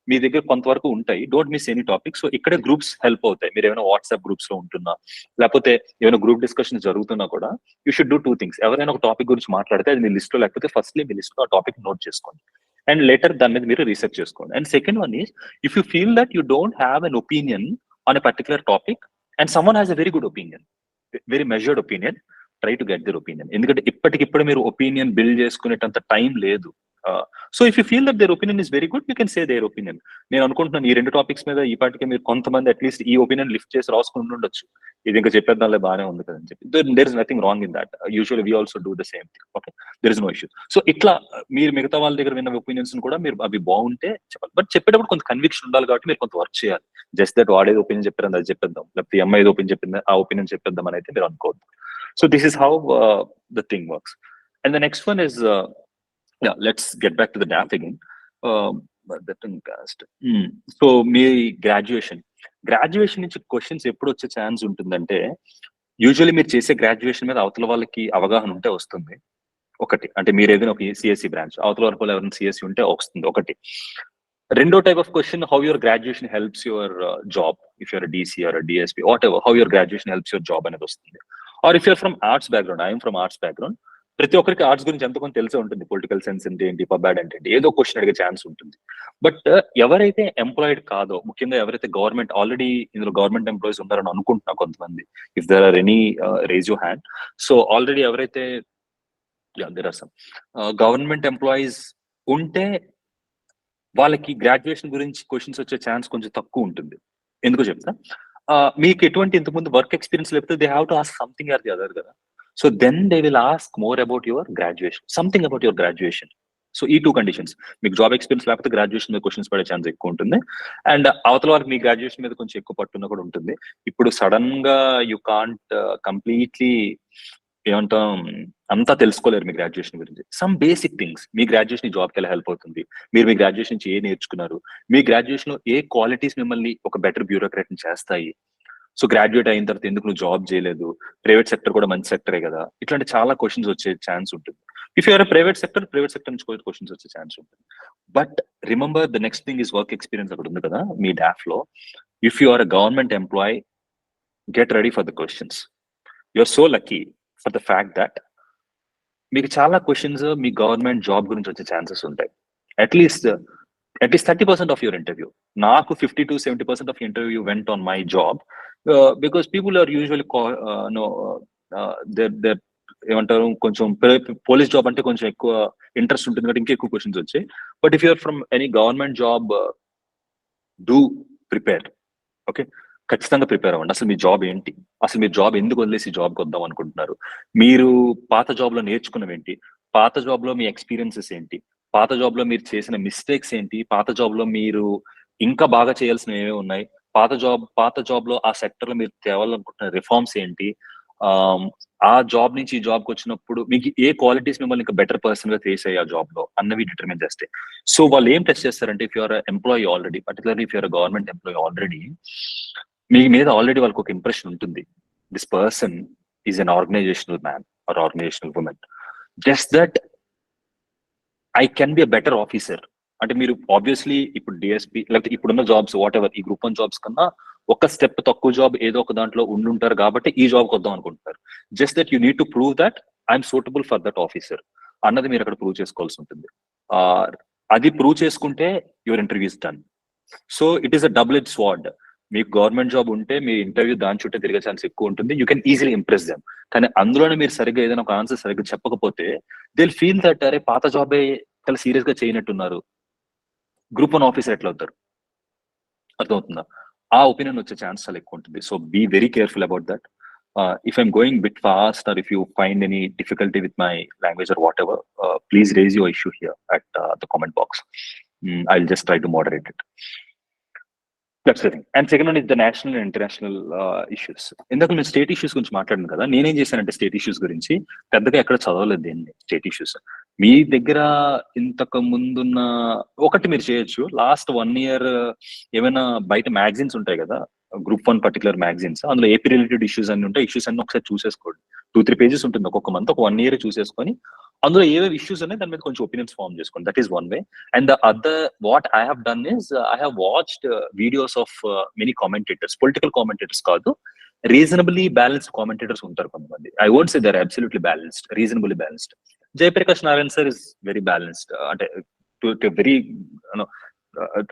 మీ దగ్గర కొంతవరకు ఉంటాయి, don't miss any topic. So ఇక్కడే గ్రూప్స్ హెల్ప్ అవుతాయి. మీరు ఏమైనా వాట్సాప్ గ్రూప్స్ లో ఉంటున్నా, లేకపోతే ఏమైనా గ్రూప్ డిస్కషన్ జరుగుతున్నా కూడా, యూ షుడ్ డూ 2 థింగ్స్. ఎవరైనా ఒక టాపిక్ గురించి మాట్లాడితే అది మీ లిస్ట్ లో, లేకపోతే ఫస్ట్లీ మీ లిస్ట్ లో ఆ టాపిక్ నోట్ చేసుకోండి, అండ్ లేటర్ దాని మీద మీరు రీసెర్చ్ చేసుకోండి. And second one is, if you feel that you don't have an opinion on a particular topic and someone has a very good opinion, very measured opinion, try to get there opinion. ఎందుకంటే ఇప్పటికిప్పుడు మీరు opinion build చేసుకునేటంత time లేదు. So if you feel that their opinion is very good, you can say their opinion. నేను అనుకుంటున్నాను ఈ 2 topics మీద ఈ పాటికి మీరు కొంతమంది అట్లీస్ట్ ఈ ఒపీనియన్ లిఫ్ట్ చేసి రాసుకుని ఉండొచ్చు, ఇది ఇంకా చెప్పేద్దాంలే బాగానే ఉంది కదని చెప్పి. There is nothing wrong in that. Usually we also do the same thing. Okay, there is no issue. So ఇట్లా మీరు మిగతా వాళ్ళ దగ్గర విన్న ఒపీనియన్స్ కూడా మీరు అవి బాగుంటే చెప్పాలి. బట్ చెప్పేటప్పుడు కొంత కన్విక్షన్ ఉండాలి కాబట్టి మీరు కొంత వర్క్ చేయాలి. జస్ట్ దట్ వాడేది ఒపీనియన్ చెప్పారు అది చెప్పేద్దాం, లేకపోతే ఈ అమ్మాయి ఒపీనియన్ చెప్పింది ఆ ఒపీనియన్ చెప్పేద్దాం అని అయితే మీరు అనుకోవద్దు. So this is how the thing works. And the next one is let's get back to the DAF again. So me graduation నుంచి క్వశ్చన్స్ ఎప్పుడు వచ్చే ఛాన్స్ ఉంటుందంటే, యూజువల్లీ మీరు చేసే గ్రాడ్యుయేషన్ మీద అవతల వాళ్ళకి అవగాహన ఉంటే వస్తుంది ఒకటి. అంటే మీరు ఏదైనా ఒక సిఎస్సి బ్రాంచ్, అవతల వరకు ఎవరైనా సిఎస్సి ఉంటే వస్తుంది ఒకటి. రెండో type of question, how your graduation helps your job, if you're DC or DSP whatever, how your graduation helps your job అనేది వస్తుంది. Or if you're from arts background, I'm from arts background, ప్రతి ఒక్కరికి arts గురించి ఎంత కొంత తెలిసే ఉంటుంది. Political science అంటే ఏంటి, పబ్యాడ్ అంటే ఏంటి, ఏదో క్వశ్చన్ అడిగే ఛాన్స్ ఉంటుంది. బట్ ఎవరైతే ఎంప్లాయిడ్ కాదో, ముఖ్యంగా ఎవరైతే గవర్నమెంట్ ఆల్రెడీ ఇందులో గవర్నమెంట్ ఎంప్లాయీస్ ఉన్నారని అనుకుంటున్నా కొంతమంది, if there are any raise your hand. So already ఎవరైతే there are some government employees ఉంటే వాళ్ళకి గ్రాడ్యుయేషన్ గురించి క్వశ్చన్స్ వచ్చే ఛాన్స్ కొంచెం తక్కువ ఉంటుంది. ఎందుకు చెప్తా, మీకు ఎటువంటి ఇంతకుముందు వర్క్ ఎక్స్పీరియన్స్ లేకపోతే they have to ask something or the other కదా. So then they will ask more about your graduation, something about your graduation. So ఈ 2 కండిషన్స్, మీకు జాబ్ ఎక్స్పీరియన్స్ లేకపోతే గ్రాడ్యుయేషన్ మీద క్వశ్చన్స్ పడే ఛాన్స్ ఎక్కువ ఉంటుంది. అండ్ అవతల వారికి మీ గ్రాడ్యుయేషన్ మీద కొంచెం ఎక్కువ పట్టున్న కూడా ఉంటుంది. ఇప్పుడు సడన్ గా యూ కాంట్ కంప్లీట్లీ ఏమంటాం అంతా తెలుసుకోలేరు మీ గ్రాడ్యుయేషన్ గురించి. సమ్ బేసిక్ థింగ్స్, మీ గ్రాడ్యుయేషన్ జాబ్కి ఎలా హెల్ప్ అవుతుంది, మీరు మీ గ్రాడ్యుయేషన్ నుంచి ఏ నేర్చుకున్నారు, మీ గ్రాడ్యుయేషన్ లో ఏ క్వాలిటీస్ మిమ్మల్ని ఒక బెటర్ బ్యూరోక్రాట్ ని చేస్తాయి. సో గ్రాడ్యుయేట్ అయిన తర్వాత ఎందుకు నువ్వు జాబ్ చేయలేదు, ప్రైవేట్ సెక్టర్ కూడా మంచి సెక్టరే కదా, ఇట్లాంటి చాలా క్వశ్చన్స్ వచ్చే ఛాన్స్ ఉంటుంది. ఇఫ్ యూఆర్ ప్రైవేట్ సెక్టర్ నుంచి కూడా క్వశ్చన్స్ వచ్చే ఛాన్స్ ఉంటుంది. But remember the next thing is work experience. అక్కడ ఉంది కదా మీ డాఫ్ లో. If you are a government employee, get ready for the questions. You are so lucky for the fact that మీకు చాలా క్వశ్చన్స్ మీ government job గురించి వచ్చే chances ఉంటాయి. At least 30% of your interview. నాకు 50 to 70% of interview went on my job, because people are usually they're ఏమంటారు, కొంచెం police job అంటే కొంచెం ఎక్కువ ఇంట్రెస్ట్ ఉంటుంది కాబట్టి ఇంకా ఎక్కువ క్వశ్చన్స్ వచ్చాయి. But if you're from any government job, do prepare. Okay, ఖచ్చితంగా ప్రిపేర్ అవ్వండి. అసలు మీ జాబ్ ఏంటి, అసలు మీరు జాబ్ ఎందుకు వదిలేసి జాబ్కి వద్దాం అనుకుంటున్నారు, మీరు పాత జాబ్ లో నేర్చుకున్నవేంటి, పాత జాబ్ లో మీ ఎక్స్పీరియన్సెస్ ఏంటి, పాత జాబ్ లో మీరు చేసిన మిస్టేక్స్ ఏంటి, పాత జాబ్ లో మీరు ఇంకా బాగా చేయాల్సినవి ఏమేమి ఉన్నాయి, పాత జాబ్ లో ఆ సెక్టర్ లో మీరు తేవాలనుకుంటున్న రిఫార్మ్స్ ఏంటి, ఆ జాబ్ నుంచి ఈ జాబ్కి వచ్చినప్పుడు మీకు ఏ క్వాలిటీస్ మిమ్మల్ని ఇంకా బెటర్ పర్సన్ గా ఫేస్ అయ్యి ఆ జాబ్ లో అన్నవి డిటర్మిన్ చేస్తాయి. సో వాళ్ళు ఏం టెస్ట్ చేస్తారంటే, if you're employee already, particularly if you're government employee already, మీ మీద ఆల్రెడీ వాళ్ళకి ఒక ఇంప్రెషన్ ఉంటుంది. This person is an organisational man or organisational women. Just that I can be a better officer. అంటే మీరు ఆబ్వియస్లీ ఇప్పుడు DSP లేకపోతే ఇప్పుడున్న జాబ్స్ వాట్ ఎవర్, ఈ గ్రూప్ 1 జాబ్స్ కన్నా ఒక స్టెప్ తక్కువ జాబ్ ఏదో ఒక దాంట్లో ఉండుంటారు కాబట్టి ఈ జాబ్కి వద్దాం అనుకుంటున్నారు. Just that you need to prove that I'm suitable for that officer అన్నది మీరు అక్కడ ప్రూవ్ చేసుకోవాల్సి ఉంటుంది. అది ప్రూవ్ చేసుకుంటే your interview is done. So it is a double edge sword. మీకు గవర్నమెంట్ జాబ్ ఉంటే మీ ఇంటర్వ్యూ దాని చుట్టే తిరిగే ఛాన్స్ ఎక్కువ ఉంటుంది. You can easily impress them. కానీ అందులోనే మీరు సరిగ్గా ఏదైనా ఒక ఆన్సర్ సరిగ్గా చెప్పకపోతే దే విల్ ఫీల్ దట్ అరే పాత జాబే చాలా సీరియస్ గా చేయనట్టున్నారు, గ్రూప్ 1 ఆఫీసర్ ఎట్లా అవుతారు, అర్థమవుతుందా? ఆ ఒపీనియన్ వచ్చే ఛాన్స్ చాలా ఎక్కువ ఉంటుంది. So be very careful about that. If I'm going a bit fast, or if you find any difficulty with my language or whatever, please raise your issue here at the comment box. I'll just try to moderate it. That's the thing. And second one is the national and international issues. ఇందాక నేను state issues గురించి మాట్లాడాను కదా, నేనేం చేశానంటే state issues గురించి పెద్దగా ఎక్కడ చదవలేదు దీన్ని. స్టేట్ ఇష్యూస్ మీ దగ్గర ఇంతకు ముందున్న ఒకటి మీరు చేయొచ్చు. లాస్ట్ 1 year ఏమైనా బయట మ్యాగజైన్స్ ఉంటాయి కదా, గ్రూప్ 1 పర్టికులర్ మ్యాగజైన్స్, అందులో ఏపీ రిలేటెడ్ ఇష్యూస్ అన్ని ఉంటాయి. ఇష్యూస్ అన్ని ఒకసారి చూసేసుకోండి. 2-3 pages ఉంటుంది ఒక్కొక్క మంత్, ఒక 1 year చూసేసుకొని అందులో ఏవేవి ఇష్యూస్ ఉన్నాయి దాని మీద కొంచెం ఒపీనియన్స్ ఫార్మ్ చేసుకోండి. That is one way. And the other what I have done is I have watched videos of many commentators, political commentators కాదు, రీజనబుల్లీ బ్యాలెన్స్డ్ కామెంటేటర్స్ ఉంటారు కొంతమంది. I won't say they are absolutely balanced, reasonably balanced. Jayaprakash Narayan sir is very balanced, అంటే to very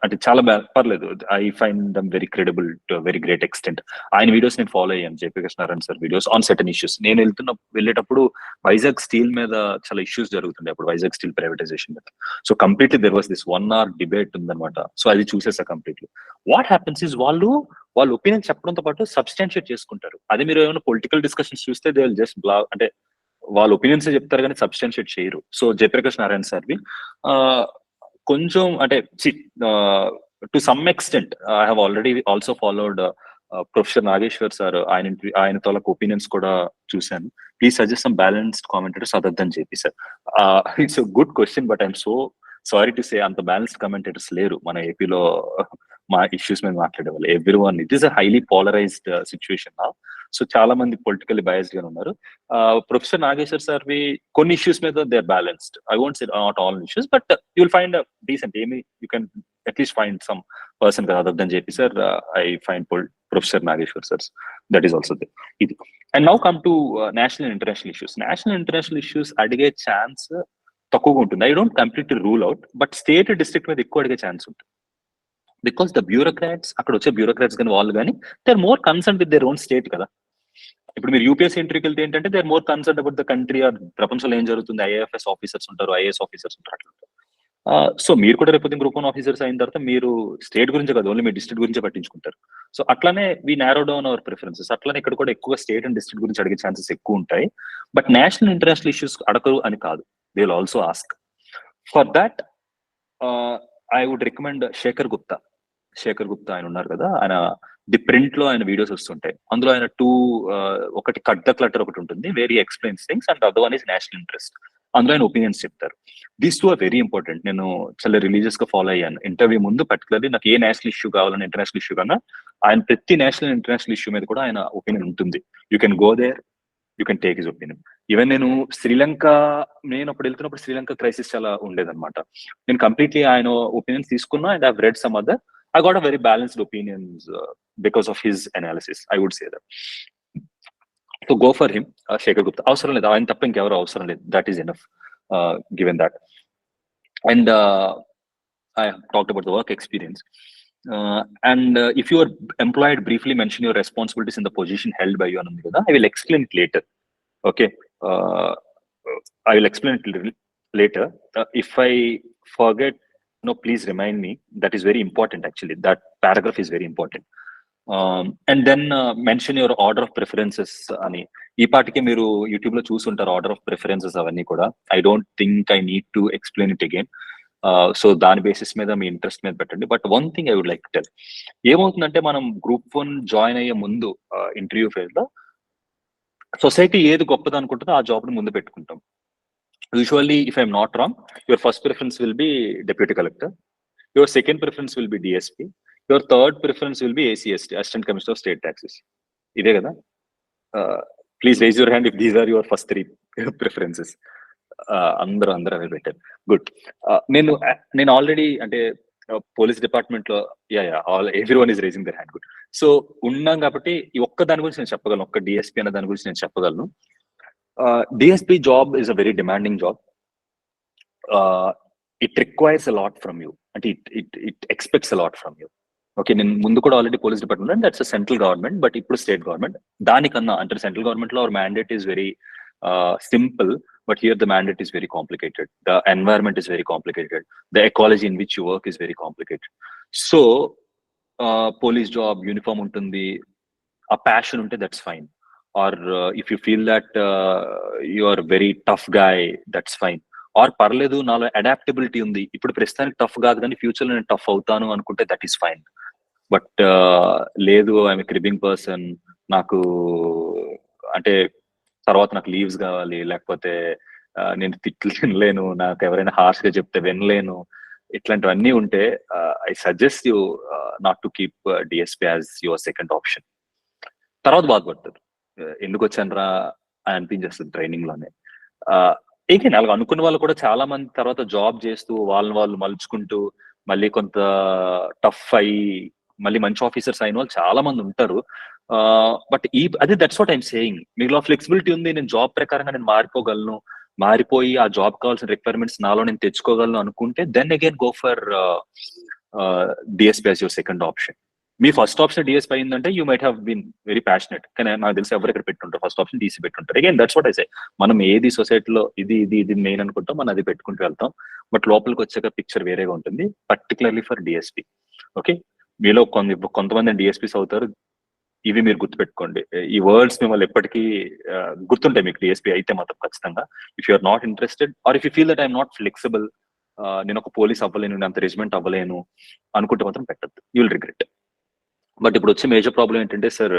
అంటే చాలా పర్లేదు. I find them very credible to very great extent. ఆయన videos నేను follow అయ్యాను, JP Krishnarayana sir videos on certain issues. నేను వెళ్ళేటప్పుడు Vizag steel మీద చాలా ఇష్యూస్ జరుగుతుండే అప్పుడు, వైజాగ్ స్టీల్ ప్రైవేటైజేషన్ మీద. So completely there was this 1 hour debate ఉందన్నమాట. సో అది చూసేసా కంప్లీట్లీ. వాట్ హ్యాపెన్స్ ఇస్ వాళ్ళ ఒపీనియన్ చెప్పడంతో పాటు సబ్స్టాన్షియేట్ చేసుకుంటారు. అదే మీరు ఏమైనా పొలిటికల్ డిస్కషన్స్ చూస్తే దే విల్ జస్ట్ అంటే వాళ్ళ ఒపీనియన్స్ చెప్తారు కానీ సబ్స్టాన్షియేట్ చేయరు. సో జయప్రకాష్ నారాయణ సార్వి కొంచెం అంటే to some extent I have already also followed professor Nageshwar sir, ఆయన తోలకు ఒపీనియన్స్ కూడా చూశాను. Please suggest some balanced commentators other than JP sir. It's a good question, but I'm so sorry to say అంత balanced commentators లేరు మన ఏపీలో మా issues మీద మాట్లాడే వాళ్ళు. Every one, it is a highly polarised situation నా. సో చాలా మంది పొలిటికల్లీ బయాస్డ్ గా ఉన్నారు. ప్రొఫెసర్ నాగేశ్వర్ సార్వి కొన్ని ఇష్యూస్ మీద they are balanced. I won't say not all issues, but you will find decent you can at least find some person కదా other than JP sir. I find professor Nageshwar sirs, that is also they. ఇది. And now come to national international issues. National international issues అడిగే chance తక్కువగా ఉంటుంది. I don't completely rule out, but state district మీద ఎక్కువ అడిగే chance ఉంటుంది. Because the bureaucrats, అక్కడ వచ్చే బ్యూరోక్రాట్స్ కానీ వాళ్ళు కానీ they are more concern with their own state కదా. ఇప్పుడు మీరు యూపీఎస్సీ ఇంటర్వ్యూకి వెళ్తే ఏంటంటే they are more concern about the country or ప్రపంచంలో ఏం జరుగుతుంది. ఐఏఎఫ్ఎస్ ఆఫీసర్స్ ఉంటారు, ఐఏఎస్ ఆఫీసర్స్ ఉంటారు, అట్లా ఉంటారు. సో మీరు కూడా రేపు గ్రూప్ 1 ఆఫీసర్స్ అయిన తర్వాత మీరు స్టేట్ గురించి కాదు, ఓన్లీ మీ డిస్ట్రిక్ట్ గురించి పట్టించుకుంటారు. సో అట్లానే వి నారో డౌన్ అవర్ ప్రిఫరెన్సెస్. అట్లానే ఇక్కడ కూడా ఎక్కువ స్టేట్ అండ్ డిస్ట్రిక్ట్ గురించి అడిగే ఛాన్సెస్ ఎక్కువ ఉంటాయి. బట్ నేషనల్ ఇంటర్నేషనల్ ఇష్యూస్ అడగరు అని కాదు, they will also ask. For that I would recommend Shekhar Gupta ఆయన ఉన్నారు కదా, ఆయన ది ప్రింట్ లో ఆయన వీడియోస్ వస్తుంటాయి. అందులో ఆయన ఒకటి కట్ ద క్లటర్ ఒకటి ఉంటుంది, very explains things, and other one is national interest. అందులో ఆయన ఒపీనియన్స్ చెప్తారు. These 2 are very important. నేను చాలా రిలీజియస్ గా ఫాలో అయ్యాను. ఇంటర్వ్యూ ముందు పర్టికులర్లీ నాకు ఏ నేషనల్ ఇష్యూ కావాలని, ఇంటర్నేషనల్ ఇష్యూ కన్నా ఆయన ప్రతి నేషనల్ ఇంటర్నేషనల్ ఇష్యూ మీద కూడా ఆయన ఒపీనియన్ ఉంటుంది. You can go there, you can take his opinion. Even నేను అప్పుడు వెళ్తున్నప్పుడు శ్రీలంక క్రైసిస్ చాలా ఉండేదన్నమాట. నేను కంప్లీట్లీ ఆయన ఒపీనియన్స్ తీసుకున్నా and I read some other. I got a very balanced opinions because of his analysis, I would say that. So go for him, Shekhar Gupta. Avsaram ledhu, ayana tappa inkevaru avsaram ledhu. That is enough, given that. And I talked about the work experience. And if you are employed, briefly mention your responsibilities in the position held by you. I will explain it later. Okay. I will explain it later. If I forget, no, please remind me. That is very important, actually. That paragraph is very important. And then mention your order of preferences ani. Ee paatiki meeru YouTube lo chusuntaru order of preferences avanni kuda. I don't think I need to explain it again. So దాని basis మీద మీ interest మీద పెట్టండి. But one thing I would like tell, ఏమవుతుందంటే మనం group 1 join అయ్యే ముందు interview phase లో సొసైటీ ఏది గొప్పది అనుకుంటుందో ఆ జాబ్ ని ముందు పెట్టుకుంటాం. Usually, if I'm not wrong, your first preference will be deputy collector, your second preference will be DSP, your third preference will be ACST, Assistant Commissioner of State Taxes. Ide kada? Please raise your hand if these are your first 3 preferences. Andra ave better. Good. నేను already అంటే police department లో everyone is raising their hand. Good. So ఉన్నాం కాబట్టి ఈ ఒక్క దాని గురించి నేను చెప్పగలను, ఒక్క డిఎస్పీ అనే దాని గురించి నేను చెప్పగలను. DSP job is a very demanding job. It requires a lot from you, and it expects a lot from you. Okay, నేను ముందు కూడా already police department and that's central government, but ఇప్పుడు స్టేట్ గవర్నమెంట్. దానికన్నా అంటే central government లో our mandate is very simple, but here the mandate is very complicated. The environment is very complicated. The ecology in which you work is very complicated. So police job uniform untundi, a passion unte, that's fine. Or if you feel that you are very tough guy, that's fine. Or parledu nalo adaptability undi, ippudu presthaniki tough gaadu gaani future lo nenu tough avutanu anukunte, that is fine. But ledu, I'm a cribbing person, నాకు అంటే తర్వాత నాకు leaves కావాలి, లేకపోతే నేను తిట్లు తినలేను, నాకు ఎవరైనా హార్ష్ గా చెప్తే వినలేను, ఇట్లాంటివన్నీ ఉంటే I suggest you not to keep DSP as your second option. తర్వాత బాధపడతారు, ఎందుకు వచ్చానరా అని అనిపించేస్తుంది ట్రైనింగ్ లోనే. ఏకే అలాగ అనుకున్న వాళ్ళు కూడా చాలా మంది తర్వాత జాబ్ చేస్తూ వాళ్ళు మలుచుకుంటూ మళ్ళీ కొంత టఫ్ అయ్యి మళ్ళీ మంచి ఆఫీసర్స్ అయిన వాళ్ళు చాలా మంది ఉంటారు. బట్ అదే దట్స్ వాట్ ఐమ్ సేయింగ్, మీలో ఫ్లెక్సిబిలిటీ ఉంది, నేను జాబ్ ప్రకారంగా నేను మారిపోయి ఆ జాబ్ కావాల్సిన రిక్వైర్మెంట్స్ నాలో నేను తెచ్చుకోగలను అనుకుంటే, then again go for DSP as your second option. మీ ఫస్ట్ ఆప్షన్ డిఎస్పీ అయిందంటే you might have been very passionate, కానీ నాకు తెలిసి ఎవరు ఇక్కడ పెట్టుంటారు ఫస్ట్ ఆప్షన్ డీసీ పెట్టుంటారు. Again that's what I say, మనం ఏది సొసైటీలో ఇది మెయిన్ అనుకుంటాం, మనం అది పెట్టుకుంటూ వెళ్తాం. బట్ లోపలికి వచ్చాక పిక్చర్ వేరేగా ఉంటుంది, పర్టికులర్లీ ఫర్ డిఎస్పీ. ఓకే, మీలో కొంతమంది డిఎస్పీస్ అవుతారు. ఇవి మీరు గుర్తుపెట్టుకోండి, ఈ వర్డ్స్ మిమ్మల్ని ఎప్పటికీ గుర్తుంటాయి మీకు డిఎస్పీ అయితే మాత్రం ఖచ్చితంగా. If you're not interested or if you feel that I'm not flexible, నేను ఒక పోలీస్ అవ్వలేను, నేను అంత రెజిమెంట్ అవ్వలేను అనుకుంటే మాత్రం పెట్టద్దు, యూ విల్ రిగ్రెట్. బట్ ఇప్పుడు వచ్చే మేజర్ ప్రాబ్లం ఏంటంటే సార్,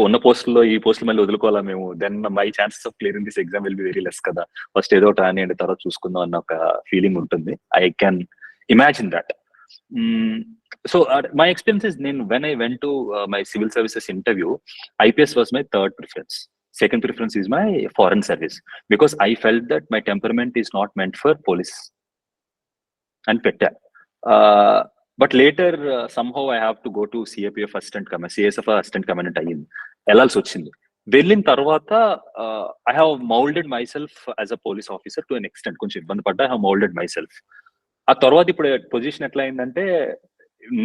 ఉన్న పోస్టుల్లో ఈ పోస్టులు మళ్ళీ వదులుకోవాలా మేము, then my chances of clearing this exam will be very less కదా, ఫస్ట్ ఏదో ఒకటి రానియండి తర్వాత చూసుకుందాం అన్న ఒక ఫీలింగ్ ఉంటుంది. I can imagine that. So my experience is, when I went to my civil services interview, IPS was my third preference. Second preference is my foreign service, because I felt that my temperament is not meant for police and petta. But later somehow I have to go to CAPF assistant command, CSF assistant commandant అయ్యింది, వెళ్ళాల్సి వచ్చింది. వెళ్ళిన తర్వాత I have molded myself as a police officer to an extent. కొంచెం ఇబ్బంది పడ్డా, I have molded myself. ఆ తర్వాత ఇప్పుడు పొజిషన్ ఎట్లా అయిందంటే,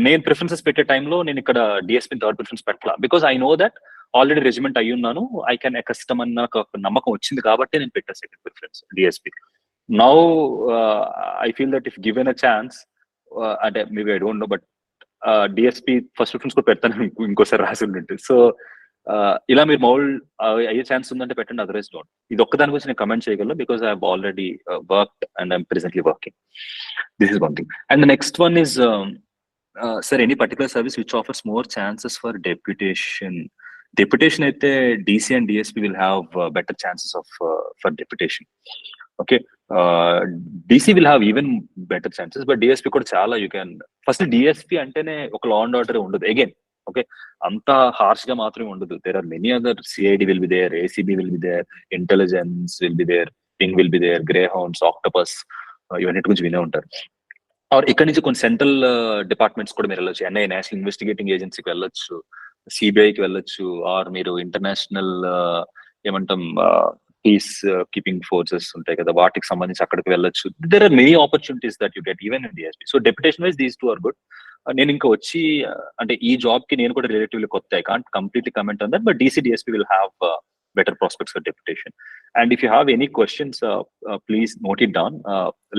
నేను ప్రిఫరెన్సెస్ పెట్టే టైంలో నేను ఇక్కడ డిఎస్పీ థర్డ్ ప్రిఫరెన్స్ పెట్టాల, because I know that already regiment అయ్యి ఉన్నాను, ఐ కెన్ అకస్టమ్ అన్న ఒక నమ్మకం వచ్చింది కాబట్టి నేను పెట్టా second preference DSP. Now I feel that if given a chance, అంటే maybe I don't know, but DSP first preference కూడా పెడతాను ఇంకోసారి రాసి ఉంటుంది. సో ఇలా మీరు మౌల్డ్ అయ్యే ఛాన్స్ ఉందంటే పెట్టండి, అదర్వైజ్ డోంట్. ఇది ఒక్కదాని గురించి నేను కమెంట్ చేయగలను, because I have already worked and I'm presently working. This is one thing. And the next one is, sir, any particular service which offers more chances for deputation? Deputation అయితే DC and DSP will have better chances of for deputation. Okay, DC will have even better chances, but DSP కూడా చాలా, you can first DSP అంటేనే ఒక law and order ఉండదు again. Okay, అంత harsh గా మాత్రమే ఉండదు. There are many other, CID will be there, ACB will be there, intelligence will be there, Ping will be there, Greyhounds, Octopus, ఇవన్నీ గురించి వినే ఉంటారు. ఆర్ ఇక్కడ నుంచి కొన్ని సెంట్రల్ డిపార్ట్మెంట్స్ కూడా మీరు వెళ్ళొచ్చు, NIA నేషనల్ ఇన్వెస్టిగేటింగ్ ఏజెన్సీకి వెళ్ళొచ్చు, సిబిఐకి వెళ్ళొచ్చు, ఆర్ మీరు ఇంటర్నేషనల్ ఏమంటాం పీస్ కీపింగ్ ఫోర్సెస్ ఉంటాయి కదా, వాటికి సంబంధించి అక్కడికి వెళ్ళొచ్చు. There are many opportunities that you get even in DSP. So deputation wise these two are good. నేను ఇంకా వచ్చి, అంటే ఈ జాబ్ కి నేను కూడా రిలేటివ్లీ కొత్త, I can't completely comment on that, but DC DSP will have better prospects for deputation. And if you have any questions, please note it down.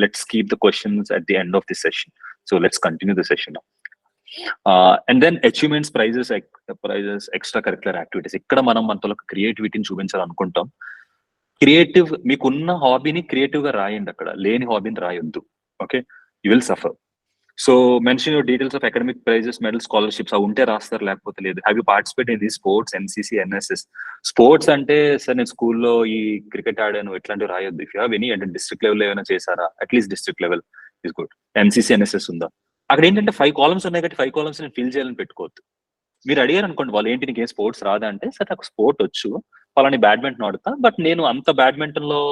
Let's keep the questions at the end of the session. So let's continue the session now. And then achievements, prizes, extracurricular activities. ఇక్కడ మనం మనతో క్రియేటివిటీని చూపించాలనుకుంటాం. Creative, మీకున్న హాబీని creative గా రాయండి, అక్కడ లేని హాబీని రాయొద్దు. Okay, you will suffer. So mention your details of academic prizes, medal, scholarships. అవి ఉంటే రాస్తారు, లేకపోతే లేదు. Have you participate in the sports, NCC, NSS? Sports అంటే సార్ నేను స్కూల్లో ఈ క్రికెట్ ఆడాను ఇట్లాంటివి రాయొద్దు. ఇఫ్ యూ హ్యావ్ ఎనీ, అంటే డిస్ట్రిక్ట్ లెవెల్ ఏమైనా చేశారా, at least district level is good. NCC, NSS ఉందా? అక్కడ ఏంటంటే 5 కాలమ్స్ ఉన్నాయి కాబట్టి 5 కాలమ్స్ నేను ఫిల్ చేయాలని పెట్టుకోవద్దు. మీరు అడిగారు అనుకోండి, వాళ్ళు ఏంటి నీకు ఏం స్పోర్ట్స్ రాదా అంటే, సార్ నాకు స్పోర్ట్ వచ్చు, వాళ్ళని బ్యాడ్మింటన్ ఆడుతా, బట్ నేను అంత బ్యాడ్మింటన్ లో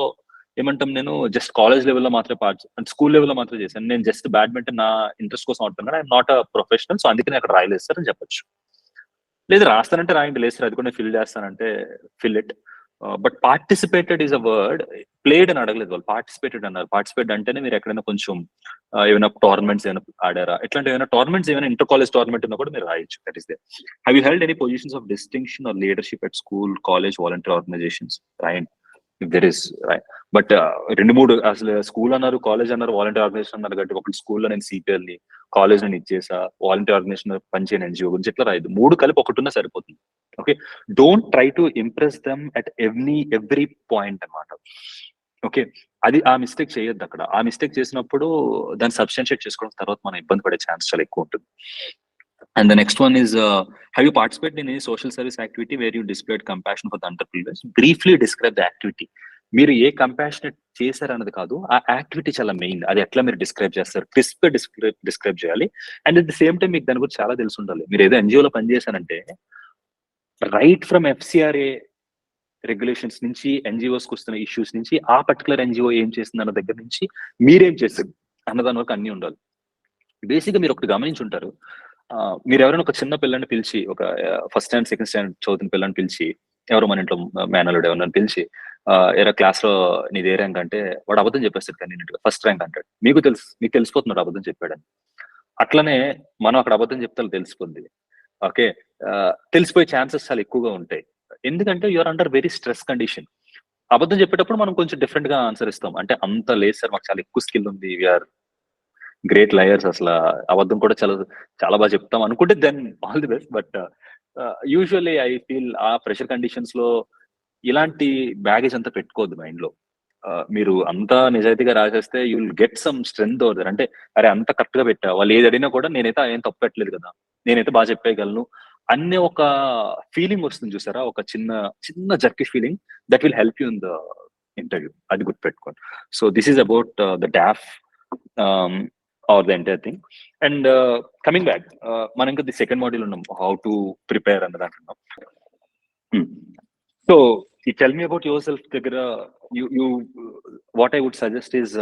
ఏమంటాం, నేను జస్ట్ కాలేజ్ లెవెల్లో మాత్రమే అంటే స్కూల్ లెవెల్లో మాత్రమే చేశాను, నేను జస్ట్ బ్యాడ్మింటన్ నా ఇంట్రెస్ట్ కోసం ఆడుతున్నాను, I'm not a professional, so అందుకని అక్కడ రాయలేదు సార్ అని చెప్పొచ్చు. లేదు రాస్తానంటే రాయండి, లేదు సార్ అది కూడా ఫిల్ చేస్తానంటే fill it. But participated is a word, played అని అడగలేదు వాళ్ళు, పార్టిసిపేటెడ్ అన్నారు. పార్టిసిపేట్ అంటేనే మీరు ఎక్కడైనా కొంచెం ఏమైనా టోర్నమెంట్స్ ఏమైనా ఆడారా, ఇట్లాంటి ఏమైనా టోర్నమెంట్స్, ఏమైనా ఇంటర్ కాలేజ్ టోర్నమెంట్ ఉన్నా కూడా మీరు రాయొచ్చు. That is they. Have you held any positions of distinction or leadership at school, college, volunteer organisations? రాయండి ఇఫ్ దెర్ ఇస్. బట్ 2-3 అసలు స్కూల్ అన్నారు, కాలేజ్ అన్నారు, వాలంటీర్ ఆర్గనైజేషన్ అన్నారు కాబట్టి, ఒకటి స్కూల్లో నేను CPL ని, కాలేజ్ నేను ఇచ్చేసా, వాలంటీర్ ఆర్గనైజేషన్ పనిచేయని NGO గురించి ఎట్లా రాయదు. 3 కలిపి ఒకటి ఉన్నా సరిపోతుంది. Okay, don't try to impress them at every point అన్నమాట. ఓకే, అది ఆ మిస్టేక్ చేయొద్దు. అక్కడ ఆ మిస్టేక్ చేసినప్పుడు దాన్ని సబ్స్టాన్షియేట్ చేసుకోవడం తర్వాత మనం ఇబ్బంది పడే ఛాన్స్ చాలా ఎక్కువ ఉంటుంది. And the next one is, have you participated in any social service activity where you displayed compassion for the underprivileged? Briefly describe the activity. మీరు ఏ కంపాషనేట్ చేశారు అన్నది కాదు, ఆ యాక్టివిటీ చాలా మెయిన్. అది ఎట్లా మీరు డిస్క్రైబ్ చేస్తారు, క్రిస్ప్ డిస్క్రైబ్ చేయాలి. And at the same time మీకు దాని గురించి చాలా తెలిసి ఉండాలి. మీరు ఏదో NGOలో పనిచేశారంటే, రైట్ ఫ్రమ్ FCRA రెగ్యులేషన్స్ నుంచి, NGOస్కి వస్తున్న ఇష్యూస్ నుంచి, ఆ పర్టికులర్ NGO ఏం చేస్తుంది అన్న దగ్గర నుంచి, మీరేం చేస్తారు అన్నదాని వరకు అన్ని ఉండాలి. బేసిక్గా మీరు ఒకటి గమనించి ఉంటారు, మీరు ఎవరైనా ఒక చిన్న పిల్లని పిలిచి, ఒక ఫస్ట్ స్టాండర్డ్ సెకండ్ స్టాండర్డ్ చదువుతున్న పిల్లని పిలిచి, ఎవరో మన ఇంట్లో మేనలుడు ఎవరైనా పిలిచి, ఏరా క్లాస్ లో నీది ఏ ర్యాంక్ అంటే, వాడు అబద్ధం చెప్పేస్తాడు, కానీ ఫస్ట్ ర్యాంక్ అంటాడు. మీకు తెలిసిపోతున్నాడు అబద్ధం చెప్పాడని. అట్లనే మనం అక్కడ అబద్ధం చెప్తే తెలిసిపోద్ది. ఓకే. తెలిసిపోయే ఛాన్సెస్ చాలా ఎక్కువగా ఉంటాయి. ఎందుకంటే you are under very stress condition. అబద్ధం చెప్పేటప్పుడు మనం కొంచెం డిఫరెంట్ గా ఆన్సర్ ఇస్తాం. అంటే అంత లేదు సార్, మాకు చాలా ఎక్కువ స్కిల్ ఉంది, వీఆర్ గ్రేట్ లయర్స్, అసలు అబద్ధం కూడా చాలా చాలా బాగా చెప్తాం అనుకుంటే then all the best. But usually I feel ఆ ప్రెషర్ కండిషన్స్ లో ఇలాంటి బ్యాగేజ్ అంతా పెట్టుకోవద్దు మైండ్ లో. మీరు అంతా నిజాయితీగా రాసేస్తే you will get some strength over there. అంటే అరే అంత కరెక్ట్ గా పెట్టా, వాళ్ళు ఏది అడిగినా కూడా నేనైతే ఏం తప్పు పెట్టలేదు కదా, నేనైతే బాగా చెప్పేయగలను అనే ఒక ఫీలింగ్ వస్తుంది చూసారా, ఒక చిన్న చిన్న జర్కిష్ feeling that will help you in the interview. అది గుర్తుపెట్టుకోండి. So this is about the DAF or the entire thing. And coming back, మనం ఇంకా ది సెకండ్ మాడ్యూల్ ఉన్నాం, హౌ టు ప్రిపేర్ అన్న దాంట్లో. So you tell me about yourself, Tigara. You what I would suggest is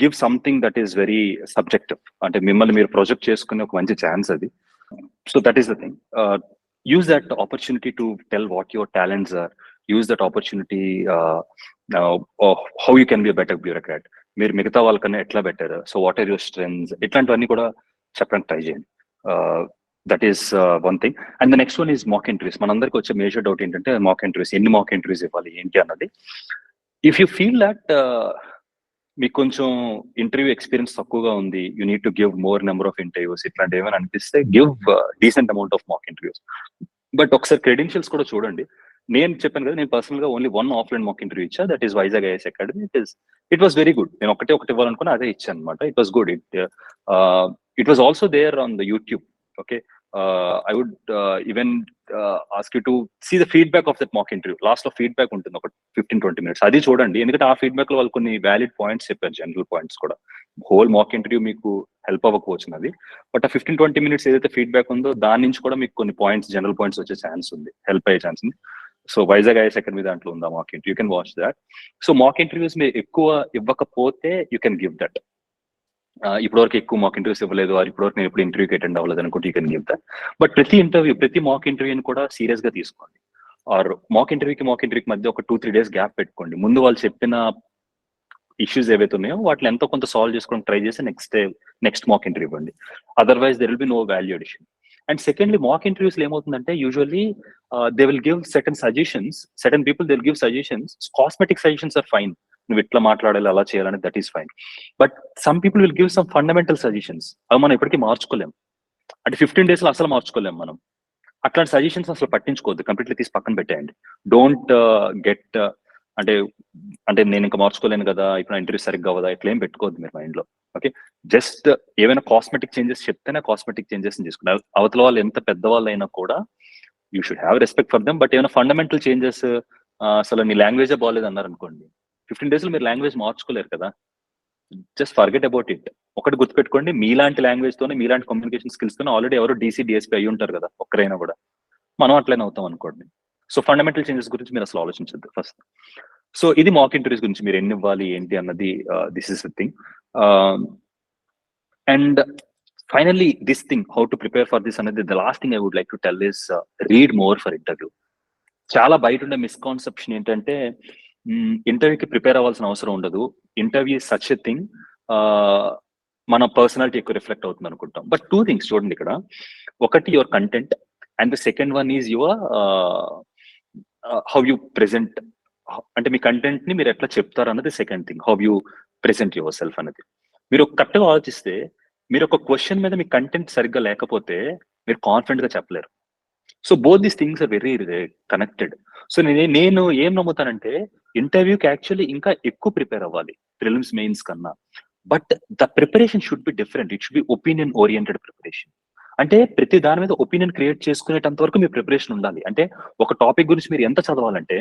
give something that is very subjective. అంటే మిమ్మల్ని మీరు project చేసుకునే ఒక మంచి ఛాన్స్ అది. So that is the thing. Use that opportunity to tell what your talents are. Use that opportunity how you can be a better bureaucrat. మీరు మిగతా వాళ్ళకన్నా ఎట్లా better, so what are your strengths, ఇట్లాంటివన్నీ కూడా చెప్పడానికి try చేయండి. That is one thing. And the next one is mock interviews. మనందరికి వచ్చే మేజర్ డౌట్ ఏంటంటే మాక్ ఇంటర్వ్యూస్, ఎన్ని మాక్ ఇంటర్వ్యూస్ ఇవ్వాలి ఏంటి అన్నది. ఇఫ్ యూ ఫీల్ దట్ మీకు కొంచెం ఇంటర్వ్యూ ఎక్స్పీరియన్స్ తక్కువగా ఉంది, you need to give more number of interviews, ఇట్లాంటి ఏమైనా అనిపిస్తే give decent amount of mock interviews. But ఒకసారి క్రెడెన్షియల్స్ కూడా చూడండి. నేను చెప్పాను కదా, నేను పర్సనల్ గా only one offline mock interview ఇచ్చా, that is Vizag IAS academy. It was very good. నేను ఒకటి ఇవ్వాలనుకున్నా, అదే ఇచ్చాను అనమాట. It was good. It was also there on the YouTube. Okay. I would even ask you to see the feedback of that mock interview. Last లో feedback ఉంటుంది ఒక 15-20 minutes, అది చూడండి. ఎందుకంటే ఆ ఫీడ్బ్యాక్ లో వాళ్ళు కొన్ని వ్యాలిడ్ పాయింట్స్ చెప్పారు, జనరల్ పాయింట్స్ కూడా. హోల్ మాక్ ఇంటర్వ్యూ మీకు హెల్ప్ అవ్వకపోవచ్చు అది, బట్ ఆ 15-20 minutes ఏదైతే ఫీడ్బ్యాక్ ఉందో దాని నుంచి కూడా మీకు కొన్ని పాయింట్స్, జనరల్ పాయింట్స్ వచ్చే ఛాన్స్ ఉంది, హెల్ప్ అయ్యే ఛాన్స్ ఉంది. సో వైజాగ్ ఐఏఎస్ అకాడమీ దాంట్లో ఉందా mock interview, you can watch that. So mock interviews మీరు ఎక్కువ ఇవ్వకపోతే యూ కెన్ గివ్ దట్. ఇప్పటివరకు ఎక్కువ మాక్ ఇంటర్వ్యూస్ ఇవ్వలేదు, ఇప్పటివరకు నేను ఇప్పుడు ఇంటర్వ్యూకి అటెండ్ అవ్వలేదు అనుకుంటే you can give that. But ప్రతి మాక్ ఇంటర్వ్యూని కూడా సీరియస్ గా తీసుకోండి. ఆర్ మాక్ ఇంటర్వ్యూకి మధ్య ఒక 2-3 days గ్యాప్ పెట్టుకోండి. ముందు వాళ్ళు చెప్పిన ఇష్యూస్ ఏవైతే ఉన్నాయో వాటిని ఎంతో కొంత సాల్వ్ చేసుకోవడానికి ట్రై చేసి నెక్స్ట్ మాక్ ఇంటర్వ్యూ ఇవ్వండి. Otherwise there will be no value addition. And secondly, mock interviews లో ఏమవుతుందంటే usually they will give certain suggestions, certain people they will give suggestions. Cosmetic suggestions are fine, నువ్వు ఇట్లా మాట్లాడాలి, అలా చేయాలని, that is fine. But some people will give some fundamental suggestions, అవి మనం ఇప్పటికీ మార్చుకోలేం. అంటే 15 days లో అసలు మార్చుకోలేం మనం. అట్లాంటి సజెషన్స్ అసలు పట్టించుకోవద్దు, కంప్లీట్లీ తీసి పక్కన పెట్టేయండి. డోంట్ గెట్ అంటే నేను ఇంకా మార్చుకోలేను కదా, ఇప్పుడు ఇంటర్వ్యూ సరిగ్గా అవ్వదా, ఇట్లా ఏం పెట్టుకోవద్దు మీరు మైండ్ లో. ఓకే. జస్ట్ ఏమైనా కాస్మెటిక్ చేంజెస్ చెప్తేనే కాస్మెటిక్ చేంజెస్ తీసుకున్నారు. అవతల వాళ్ళు ఎంత పెద్దవాళ్ళు అయినా కూడా you should have respect for them. But ఏమైనా ఫండమెంటల్ చేంజెస్, అసలు నీ లాంగ్వేజే బాగాలేదు అన్నారు అనుకోండి, 15 days లో మీరు లాంగ్వేజ్ మార్చుకోలేరు కదా. Just forget about it. ఒకటి గుర్తుపెట్టుకోండి, మీలాంటి లాంగ్వేజ్ తోనే, మీలాంటి కమ్యూనికేషన్ స్కిల్స్ తోనే ఆల్రెడీ ఎవరో డీసీ డిఎస్పీ అయ్యి ఉంటారు కదా, ఒక్కరైనా కూడా. మనం అట్లనే అవుతాం అనుకోండి. సో ఫండమెంటల్ చేంజెస్ గురించి మీరు అసలు ఆలోచించద్దు ఫస్ట్. సో ఇది మాక్ ఇంటర్వ్యూస్ గురించి, మీరు ఎన్ని ఇవ్వాలి ఏంటి అన్నది, this is the thing. And finally this thing, how to prepare for this అనేది, the last thing I would like to tell is read more for interview. చాలా బయట ఉండే మిస్కాన్సెప్షన్ ఏంటంటే ఇంటర్వ్యూకి ప్రిపేర్ అవ్వాల్సిన అవసరం ఉండదు, ఇంటర్వ్యూ సచ్ ఎ థింగ్, మన పర్సనాలిటీ ఎక్కువ రిఫ్లెక్ట్ అవుతుంది అనుకుంటాం. బట్ 2 things చూడండి ఇక్కడ. ఒకటి your content, and the second one is your how you present. అంటే మీ కంటెంట్ ని మీరు ఎట్లా చెప్తారు అన్నది second thing, how you present your self అనేది. మీరు కరెక్ట్ గా ఆలోచిస్తే, మీరు ఒక క్వశ్చన్ మీద మీ కంటెంట్ సరిగ్గా లేకపోతే మీరు కాన్ఫిడెంట్ గా చెప్పలేరు. So both these things are very connected. So నేను ఏం నమ్ముతానంటే, ఇంటర్వ్యూకి యాక్చువల్లీ ఇంకా ఎక్కువ ప్రిపేర్ అవ్వాలి ప్రిలిమ్స్ మెయిన్స్ కన్నా. But the preparation should be different. It should be opinion oriented preparation. అంటే ప్రతి దాని మీద ఒపీనియన్ క్రియేట్ చేసుకునేటంత వరకు మీ ప్రిపరేషన్ ఉండాలి. అంటే ఒక టాపిక్ గురించి మీరు ఎంత చదవాలంటే,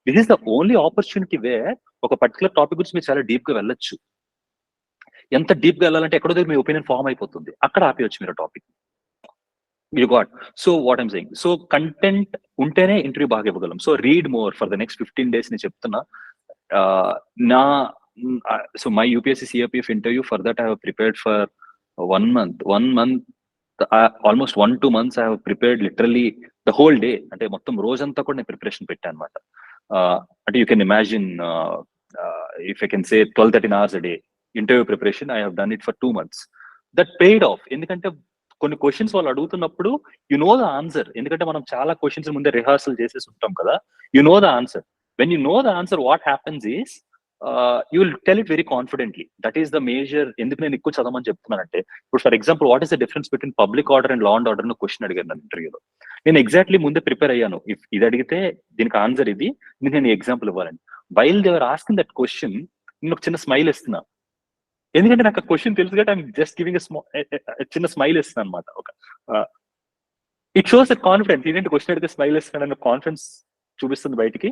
this is the only opportunity wear ఒక పర్టికులర్ టాపిక్ గురించి మీరు చాలా డీప్ గా వెళ్ళొచ్చు. ఎంత డీప్ గా వెళ్ళాలంటే ఎక్కడో దగ్గర మీ ఒపీనియన్ ఫామ్ అయిపోతుంది, అక్కడ ఆపేయచ్చు మీరు topic. You got. So what I'm saying, so content ఉంటేనే ఇంటర్వ్యూ బాగా ఇవ్వగలం. So read more for the next 15 days నేను చెప్తున్నా. నా so my UPSC CRPF interview, for that I have prepared for 1 month, almost 1-2 months I have prepared literally the whole day. అంటే మొత్తం రోజంతా కూడా నేను ప్రిపరేషన్ పెట్టాను అనమాట. అంటే you can imagine, if I can say 12-13 hours a day interview preparation, I have done it for 2 months. That paid of. ఎందుకంటే కొన్ని క్వశ్చన్స్ వాళ్ళు అడుగుతున్నప్పుడు యు నో ద ఆన్సర్. ఎందుకంటే మనం చాలా క్వశ్చన్స్ ముందే రిహార్సల్ చేసేసి ఉంటాం కదా. You know the answer. When you know the answer, what happens is you will tell it very confidently. That is the major. ఎందుకు నేను ఎక్కువ చదవమని చెప్తున్నానంటే, ఇప్పుడు for example what is the difference between public order and law and order question అడిగాను నన్ను ఇంటర్వ్యూలో. నేను ఎగ్జాక్ట్లీ ముందే ప్రిపేర్ అయ్యాను. ఇఫ్ ఇది అడిగితే దీనికి ఆన్సర్ ఇది, నేను ఎగ్జాంపుల్ ఇవ్వాలని. While they are asking that question, నేను ఒక చిన్న స్మైల్ ఇస్తున్నా. ఎందుకంటే నాకు ఆ క్వశ్చన్ తెలుసు కాబట్టి ఐఎమ్ జస్ట్ గివింగ్ చిన్న స్మైల్ ఇస్తున్నాను అనమాట. ఒక ఇట్ షోస్ దట్ కాన్ఫిడెన్స్. ఏంటంటే క్వశ్చన్ అడిగితే స్మైల్ ఇస్తున్నాను, కాన్ఫిడెన్స్ చూపిస్తుంది బయటికి.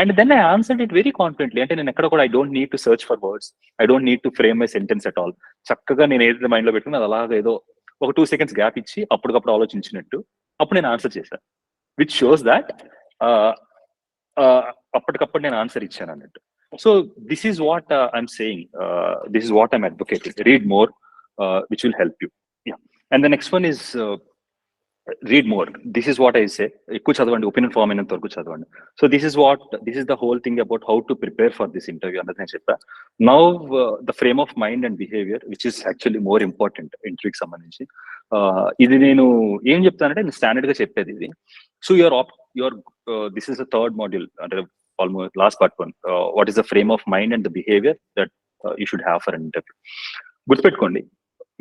And then I answered it very confidently. అంటే నేను ఎక్కడ కూడా I don't need to search for words, I don't need to frame my sentence at all. చక్కగా నేను ఏదైతే మైండ్ లో పెట్టుకుని అది అలాగా ఏదో ఒక 2 seconds గ్యాప్ ఇచ్చి అప్పటికప్పుడు ఆలోచించినట్టు అప్పుడు నేను ఆన్సర్ చేశాను. విచ్ షోస్ దాట్ అప్పటికప్పుడు నేను ఆన్సర్ ఇచ్చాను అన్నట్టు. So this is what I'm saying, this is what I'm advocating. Read more, which will help you. And the next one is read more. This is what I సే. ఎక్కువ చదవండి, opinion form అయినంత వరకు చదవండి. So this is the whole thing about how to prepare for this interview అన్నది నేను చెప్పా. Now the frame of mind and behaviour which is actually more important ఇంటర్వ్యూకి సంబంధించి. ఇది నేను ఏం చెప్తానంటే నేను స్టాండర్డ్ గా చెప్పేది ఇది. So your this is the third module, అంటే almost last part one. What is the frame of mind and the behaviour that you should have for an interview. గుర్తుపెట్టుకోండి,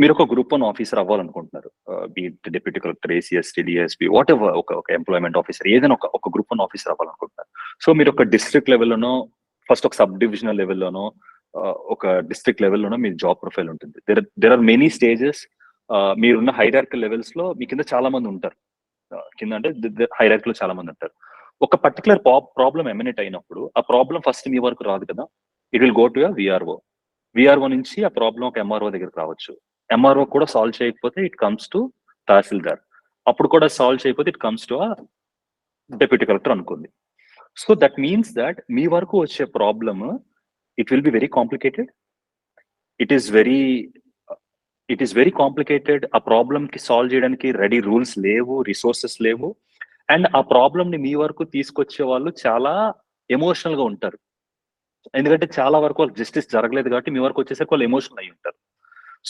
మీరు ఒక గ్రూప్ 1 ఆఫీసర్ అవ్వాలనుకుంటున్నారు. Be it deputy collector, ACS, DSP, whatever, ఒక employment officer, ఏదైనా ఒక group 1 officer అవ్వాలనుకుంటున్నారు. So మీరు ఒక డిస్ట్రిక్ట్ లెవెల్లోనో, ఫస్ట్ ఒక సబ్ డివిజనల్ లెవెల్లోనో, ఒక డిస్ట్రిక్ట్ లెవెల్లోనో మీ జాబ్ ప్రొఫైల్ ఉంటుంది. There are many stages. మీరున్న హైరార్కల్ లెవెల్స్ లో మీ కింద చాలా మంది ఉంటారు. కింద అంటే హైరార్కల్ లో చాలా మంది ఉంటారు. ఒక పర్టికులర్ ప్రాబ్లం ఎమినేట్ అయినప్పుడు ఆ ప్రాబ్లం ఫస్ట్ మీ వరకు రాదు కదా. It will go to VRO నుంచి ఆ ప్రాబ్లం ఒక ఎంఆర్ఓ దగ్గరికి రావచ్చు. ఎంఆర్ఓ కూడా సాల్వ్ చేయకపోతే ఇట్ కమ్స్ టు తహసీల్దార్. అప్పుడు కూడా సాల్వ్ చేయకపోతే it comes to deputy collector అనుకుంది. సో దట్ మీన్స్ దట్ మీ వరకు వచ్చే problem it will be very complicated. It is very complicated. ఆ ప్రాబ్లమ్ కి సాల్వ్ చేయడానికి రెడీ రూల్స్ లేవు, రిసోర్సెస్ లేవు. అండ్ ఆ ప్రాబ్లమ్ ని మీ వరకు తీసుకొచ్చే వాళ్ళు చాలా ఎమోషనల్ గా ఉంటారు. ఎందుకంటే చాలా వరకు వాళ్ళకి జస్టిస్ జరగలేదు కాబట్టి మీ వరకు వచ్చేసరికి వాళ్ళు ఎమోషనల్ అయి ఉంటారు.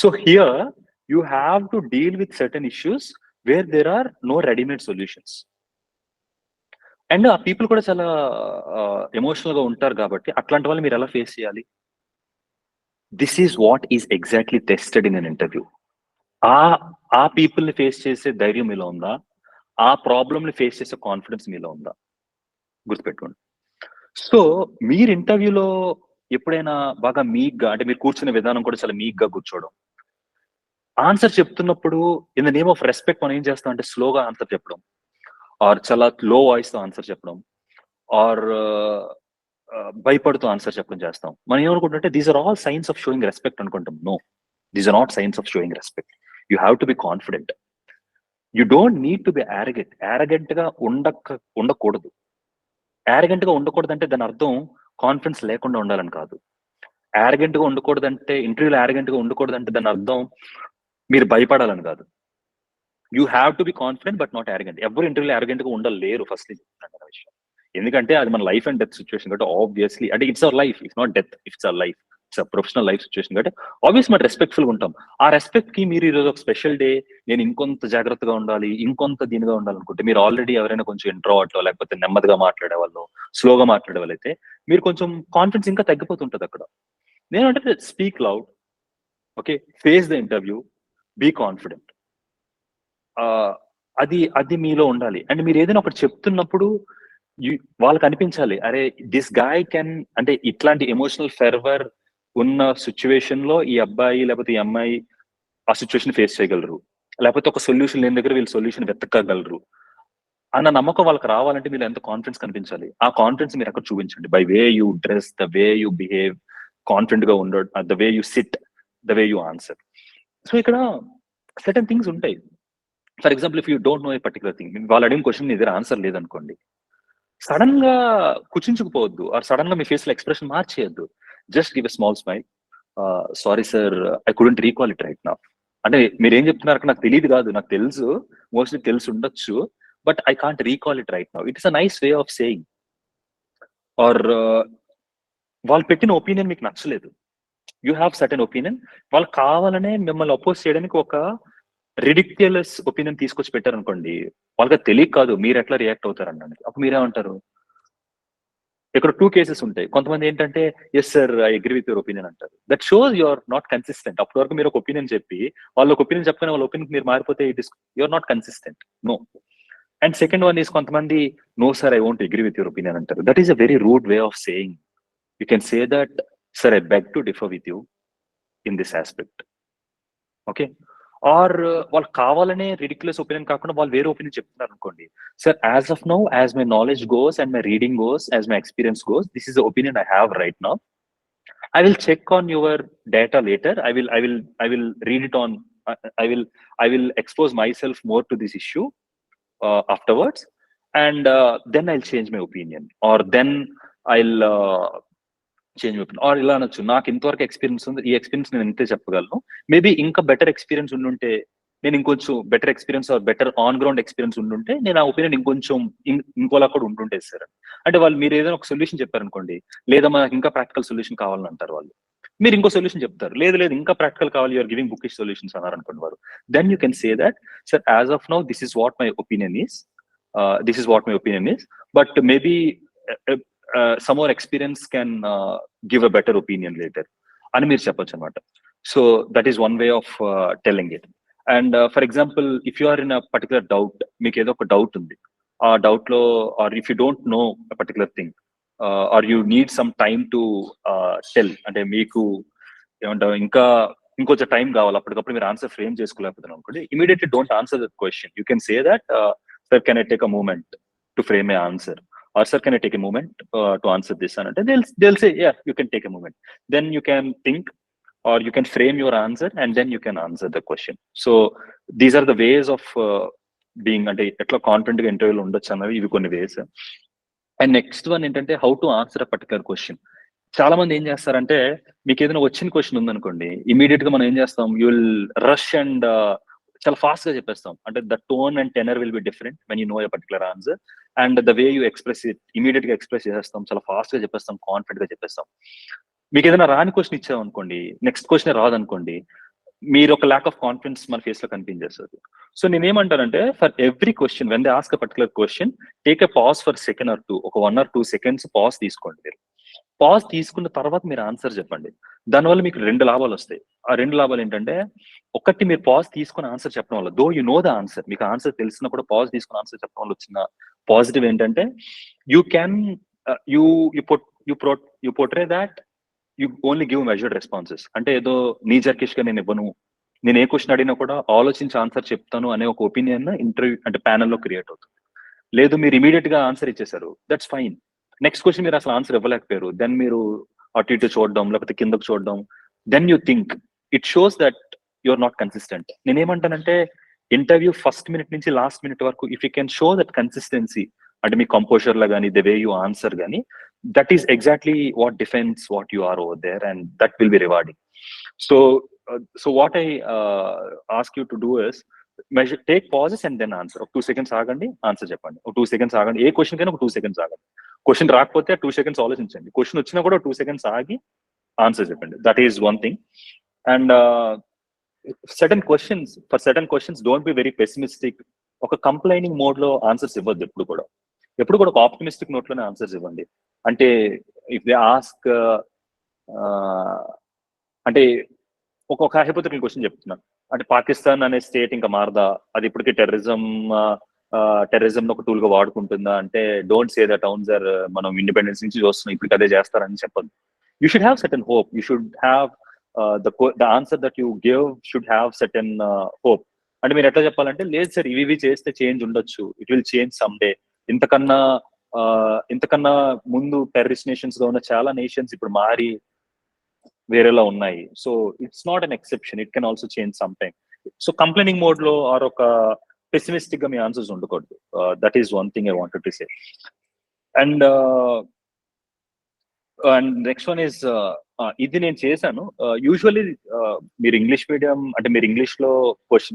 So here you have to deal with certain issues where there are no readymade solutions. And ఆ పీపుల్ కూడా చాలా ఎమోషనల్ గా ఉంటారు కాబట్టి అట్లాంటి వాళ్ళు మీరు ఎలా ఫేస్ చేయాలి? This is what is exactly tested in an interview. ఆ పీపుల్ ని ఫేస్ చేసే ధైర్యం మీలో ఉందా? ఆ ప్రాబ్లమ్ ని ఫేస్ చేసే కాన్ఫిడెన్స్ మీలో ఉందా? గుర్తుపెట్టుకోండి. సో మీరు ఇంటర్వ్యూలో ఎప్పుడైనా బాగా మీగ్గా, అంటే మీరు కూర్చునే విధానం కూడా చాలా మీగ్గా కూర్చోవడం, ఆన్సర్ చెప్తున్నప్పుడు in the name of respect మనం ఏం చేస్తాం అంటే స్లోగా ఆన్సర్ చెప్పడం, ఆర్ చాలా లో వాయిస్ తో ఆన్సర్ చెప్పడం, ఆర్ భయపడుతూ ఆన్సర్ చెప్పడం చేస్తాం. మనం ఏమనుకుంటుంటే these are all signs of showing respect అనుకుంటాం. No, these are not signs of showing respect. You have to be confident. You don't need to be arrogant. Arrogant గా ఉండకూడదు. యారగెంట్ గా ఉండకూడదంటే దాని అర్థం కాన్ఫిడెన్స్ లేకుండా ఉండాలని కాదు. యారగెంట్ గా ఉండకూడదంటే, ఇంటర్వ్యూలో యారగెంట్ గా ఉండకూడదంటే దాని అర్థం మీరు భయపడాలని కాదు. You have to be confident but not arrogant. ఎవరు ఇంటర్వ్యూలో యారగెంట్ గా ఉండలేరు ఫస్ట్ విషయం. ఎందుకంటే అది మన లైఫ్ అండ్ డెత్ సిచ్యువేషన్ కాబట్టి ఆబ్వియస్లీ, అంటే it's our life, it's not death, it's our life, it's a professional life situation కాబట్టి ఆబ్వియస్ మనం రెస్పెక్ట్ఫుల్ గా ఉంటాం. ఆ రెస్పెక్ట్ కి మీరు ఈరోజు ఒక స్పెషల్ డే, నేను ఇంకొంత జాగ్రత్తగా ఉండాలి, ఇంకొంత దీనిగా ఉండాలనుకుంటే, మీరు ఆల్రెడీ ఎవరైనా కొంచెం ఇంట్రోవర్ట్ లేకపోతే నెమ్మదిగా మాట్లాడే వాళ్ళు, స్లోగా మాట్లాడే వాళ్ళు అయితే మీరు కొంచెం కాన్ఫిడెన్స్ ఇంకా తగ్గిపోతుంటది అక్కడ. నేనంటే speak loud, okay, face the interview, be confident. అది మీలో ఉండాలి. అండ్ మీరు ఏదైనా ఒకటి చెప్తున్నప్పుడు వాళ్ళకి అనిపించాలి, అరే దిస్ గాయ్ కెన్, అంటే ఇట్లాంటి ఎమోషనల్ ఫెర్వర్ ఉన్న సిచ్యువేషన్ లో ఈ అబ్బాయి లేకపోతే ఈ అమ్మాయి ఆ సిచ్యువేషన్ ఫేస్ చేయగలరు, లేకపోతే ఒక సొల్యూషన్ లేని దగ్గర వీళ్ళు సొల్యూషన్ వెతకగలరు అన్న నమ్మకం వాళ్ళకి రావాలంటే మీరు ఎంత కాన్ఫిడెన్స్ కనిపించాలి. ఆ కాన్ఫిడెన్స్ మీరు అక్కడ చూపించండి. By way you dress, the way you behave, confident గా ఉండడం, the way you SIT, the way you answer. So ఇక్కడ సర్టన్ థింగ్స్ ఉంటాయి. For example, if you don't no A particular thing, వాళ్ళు అడిగిన క్వశ్చన్ మీ దగ్గర ఆన్సర్ లేదనుకోండి, sudden గా కుచించుకుపోవద్దు, or sudden గా మీ ఫేస్ లో ఎక్స్ప్రెషన్ మార్చేయద్దు. Just give a small smile. Sorry sir, I couldn't recall it right now. అంటే మీరు ఏం చెప్తున్నారు నాకు తెలియదు కాదు, నాకు తెలుసు, మోస్ట్లీ తెలిసి ఉండొచ్చు, but I can't recall it right now. It is a nice way of saying. Or వాళ్ళు పెట్టిన ఒపీనియన్ మీకు నచ్చలేదు, యూ హ్యావ్ సర్టెన్ ఒపీనియన్. వాళ్ళు కావాలనే మిమ్మల్ని అపోజ్ చేయడానికి ఒక రిడిక్యులస్ ఒపీనియన్ తీసుకొచ్చి పెట్టారనుకోండి, వాళ్ళకి తెలియక కాదు, మీరు ఎట్లా రియాక్ట్ అవుతారు అన్నానికి. అప్పుడు మీరేమంటారు? ఇక్కడ 2 కేసెస్ ఉంటాయి. కొంతమంది ఏంటంటే yes sir I agree with your opinion అంటారు. That shows you are not consistent. అప్పటి వరకు మీరు ఒక ఒపీనియన్ చెప్పి వాళ్ళ ఒపీనియన్ చెప్పగానే వాళ్ళ ఒపీనియన్ మీరు మారిపోతే it is you are not consistent. No. And second one is కొంతమంది no sir I won't agree with your opinion అంటారు. That is a very rude way of saying. You can say that sir I beg to differ with you in this aspect. Okay. Or వాళ్ళు కావాలనే ridiculous opinion కాకుండా వాళ్ళు వేరే opinion చెప్తున్నారు అనుకోండి. Sir as of now, as my knowledge goes and my reading goes, as my experience goes, this is the opinion I have right now. I will check on your data later. I will read it on. I will expose myself more to this issue afterwards, and then I'll change my opinion, or then I'll change opinion. Or ఇలా అనొచ్చు, నాకు ఇంతవరకు experience ఉంది, ఈ experience నేను ఇంతే చెప్పగలను. Maybe ఇంకా బెటర్ ఎక్స్పీరియన్స్ ఉండుంటే, నేను ఇంకొంచెం better experience or better on ground experience ఉండుంటే నేను ఆ ఒపీనియన్ ఇంకొంచెం ఇంకోలా కూడా ఉంటుంటే సార్. అంటే వాళ్ళు మీరు ఏదైనా ఒక సొల్యూషన్ చెప్పారనుకోండి, లేదా మనకు ఇంకా ప్రాక్టికల్ సొల్యూషన్ కావాలని అంటారు వాళ్ళు, మీరు ఇంకో సొల్యూషన్ చెప్తారు, లేదు లేదు ఇంకా ప్రాక్టికల్ కావాలి, యూఆర్ గివింగ్ బుకిష్ సొల్యూషన్స్ అన్నారు అనుకోండి వారు. Then you can say that sir as of now this is what my opinion is, but maybe some more experience can give a better opinion later అని మీరు చెప్పొచ్చు అనమాట. So that is one way of telling it. And for example if you are in a particular doubt, మీకు ఏదో ఒక doubt ఉంది, ఆ doubt లో or if you don't know a particular thing or you need some time to tell, అంటే మీకు ఏమంటారు ఇంకా ఇంకొంచెం టైం కావాలి, అప్పటికప్పుడు మీరు ఆన్సర్ ఫ్రేమ్ చేసుకోలేకపోతున్నారు అనుకోండి, immediately don't answer that question. You can say that sir can I take a moment to frame a answer, or sir can I take a moment to answer this, and they'll say yeah you can take a moment. Then you can think, or you can frame your answer, and then you can answer the question. So these are the ways of being ante etla confident ga interview lo undochu annavi ivi konni ways. And next one ఏంటంటే how to answer a particular question. చాలా మంది ఏం చేస్తారంటే, మీకు ఏదైనా వచ్చిన question ఉందనుకోండి, immediate గా మనం ఏం చేస్తాం, యూ విల్ రష్ అండ్ చాలా ఫాస్ట్ గా చెప్పేస్తాం. అంటే the tone and tenor will be different when you no a particular answer, and the way you express it immediate గా ఎక్స్ప్రెస్ చేసేస్తాం, చాలా ఫాస్ట్ గా చెప్పేస్తాం, కాన్ఫిడెంట్ గా చెప్పేస్తాం. మీకు ఏదైనా రాని క్వశ్చన్ ఇచ్చాం అనుకోండి, నెక్స్ట్ క్వశ్చన్ రాదనుకోండి, మీరు ఒక ల్యాక్ ఆఫ్ కాన్ఫిడెన్స్ మన ఫేస్ లో కనిపించేస్తుంది. సో నేనేమంటానంటే, for every question when they ask a particular question, take a pause for second are two, ఒక 1 or 2 seconds పాజ్ తీసుకోండి. మీరు పాజ్ తీసుకున్న తర్వాత మీరు ఆన్సర్ చెప్పండి. దానివల్ల మీకు 2 లాభాలు వస్తాయి. ఆ 2 లాభాలు ఏంటంటే, ఒకటి మీరు పాజ్ తీసుకుని ఆన్సర్ చెప్పడం వల్ల, though you know the answer, మీకు ఆన్సర్ తెలిసినా కూడా పాజ్ తీసుకుని ఆన్సర్ చెప్పడం వల్ల వచ్చిన పాజిటివ్ ఏంటంటే, you can you portray that you only give measured responses. అంటే ఏదో నీ జర్కిష్ గా నేను ఇవ్వను, నేను ఏ క్వశ్చన్ అడిగినా కూడా ఆలోచించి ఆన్సర్ చెప్తాను అనే ఒక ఒపీనియన్ ఇంటర్వ్యూ అంటే ప్యానల్లో క్రియేట్ అవుతుంది. లేదు మీరు ఇమీడియట్ గా ఆన్సర్ ఇచ్చేసారు, దట్స్ ఫైన్. నెక్స్ట్ క్వశ్చన్ మీరు అసలు ఆన్సర్ ఇవ్వలేకపోయారు, దెన్ మీరు అటు ఇటు చూడడం, లేకపోతే కిందకు చూడడం, then you think, it shows that you're not consistent. నేనేమంటానంటే, ఇంటర్వ్యూ ఫస్ట్ మినిట్ నుంచి లాస్ట్ మినిట్ వరకు if you can show that consistency, అంటే మీ కంపోజర్ లో కానీ ద వే యూ ఆన్సర్ కానీ, that is exactly what defence what you are over there, and that will be rewarding. So what I ask you to do is measure, take pauses and then answer. ఒక 2 seconds ఆగండి, answer చెప్పండి. ఒక 2 seconds ఆగండి, ఏ question కైనా ఒక 2 seconds ఆగండి. Question రాకపోతే 2 seconds ఆలోచించండి, క్వశ్చన్ వచ్చినా కూడా 2 seconds ఆగి ఆన్సర్ చెప్పండి. That is one thing. And certain questions don't be very pessimistic. ఒక కంప్లైనింగ్ మోడ్ లో ఆన్సర్స్ ఇవ్వద్దు. ఎప్పుడు కూడా ఒక ఆప్టిమిస్టిక్ నోట్ లోనే ఆన్సర్స్ ఇవ్వండి. అంటే ఇఫ్ దే ఆస్క్, అంటే ఒక హైపోథెటికల్ క్వశ్చన్ చెప్తున్నా, అంటే పాకిస్తాన్ అనే స్టేట్ ఇంకా మారదా, అది ఇప్పటికీ టెర్రరిజం ఒక టూల్ గా వాడుకుంటుందా అంటే, డోంట్ సే దట్ అవును సార్ మనం ఇండిపెండెన్స్ నుంచి చూస్తున్నాం ఇప్పటికి అదే చేస్తారని చెప్పదు. You should have certain hope, you should have the answer that you give should have certain hope. అంటే మీరు ఎట్లా చెప్పాలంటే, లేదు సార్ ఇవి చేస్తే చేంజ్ ఉండొచ్చు, it will change some day, ఇంతకన్నా ముందు టెర్రరిస్ట్ నేషన్స్ గా ఉన్న చాలా నేషన్స్ ఇప్పుడు మారి వేరేలా ఉన్నాయి. So it's not an exception, it can also change some time. So complaining mode లో ఆర్ ఒక పెసిమిస్టిక్ గా మీ ఆన్సర్స్ ఉండకూడదు. That is one thing I wanted to say. And next one is, ఇది నేను చేశాను. యూజువల్లీ మీరు ఇంగ్లీష్ మీడియం, అంటే మీరు ఇంగ్లీష్ లో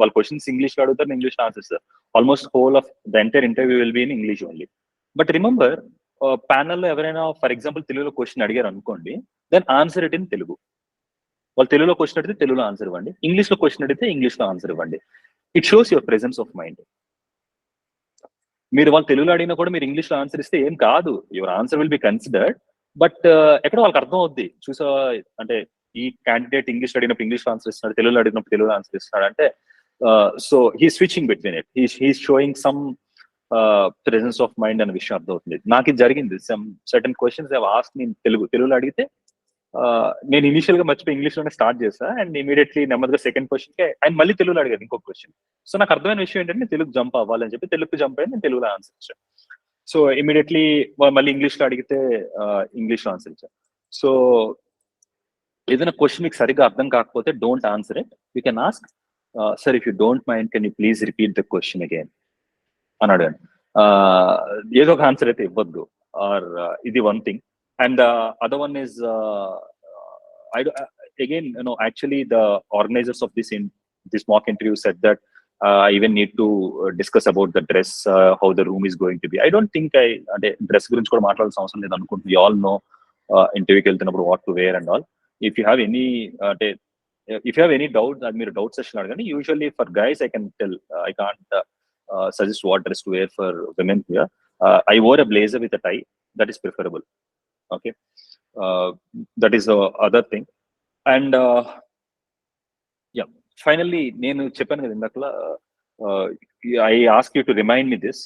వాళ్ళ క్వశ్చన్స్ ఇంగ్లీష్ లో అడుగుతారు, ఇంగ్లీష్ లో answers. Almost whole of the entire interview will be in English only. But remember, ప్యానల్లో ఎవరైనా ఫర్ ఎగ్జాంపుల్ తెలుగులో క్వశ్చన్ అడిగారు అనుకోండి, then answer it in Telugu. వాళ్ళు తెలుగులో క్వశ్చన్ అడిగితే తెలుగులో ఆన్సర్ ఇవ్వండి, ఇంగ్లీష్లో క్వశ్చన్ అడిగితే ఇంగ్లీష్లో ఆన్సర్ ఇవ్వండి. It shows your presence of mind. మీరు వాళ్ళు తెలుగులో అడిగినా కూడా మీరు ఇంగ్లీష్లో ఆన్సర్ ఇస్తే ఏం కాదు, your answer will be considered. But ఎక్కడ వాళ్ళకి అర్థం అవుద్ది, చూసా అంటే ఈ క్యాండిడేట్ ఇంగ్లీష్ అడిగినప్పుడు ఇంగ్లీష్ ఆన్సర్ ఇస్తున్నాడు, తెలుగులో అడిగినప్పుడు తెలుగులో ఆన్సర్ ఇస్తున్నాడు అంటే, so he switching between it, he showing some presence of mind అనే విషయం అర్థం అవుతుంది. నాకు ఇది జరిగింది. సమ్ సర్టన్ క్వశ్చన్స్ ఆస్క్ నేను తెలుగులో అడిగితే నేను ఇనిషియల్ గా మర్చిపోయి ఇంగ్లీష్ లోనే స్టార్ట్ చేసా, అండ్ ఇమీడియట్లీ నెమ్మదిగా సెకండ్ క్వశ్చన్ కి ఆయన మళ్ళీ తెలుగులో అడిగారు ఇంకొక క్వశ్చన్. సో నాకు అర్థమైన విషయం ఏంటంటే నేను తెలుగు జంప్ అవ్వాలని చెప్పి తెలుగు జంప్ అయ్యి నేను తెలుగులో ఆన్సర్ ఇచ్చాను. సో ఇమీడియట్లీ మళ్ళీ ఇంగ్లీష్ లో అడిగితే ఇంగ్లీష్ లో ఆన్సర్ ఇచ్చాను. సో ఏదైనా క్వశ్చన్ మీకు సరిగ్గా అర్థం కాకపోతే don't answer it, you can ask sir if you don't mind can you please repeat the question again అని అడగండి. ఏదో ఒక ఆన్సర్ అయితే ఇవ్వద్దు, ఆర్ ఇది one thing. And the other one is, again, actually the organizers of this mock interview said that I even need to discuss about the dress, how the room is going to be. I don't think dress gurinchi kuda maatladalsina avasaram ledu anukuntu. We all know interview ki veltunappudu what to wear and all. If you have any doubt, meer doubt session adagani. Usually for guys I can tell, I can't suggest what dress to wear. For women here, I wore a blazer with a tie, that is preferable. Okay, that is the other thing. And yeah, finally nenu cheppanu kada indakala, I ask you to remind me this,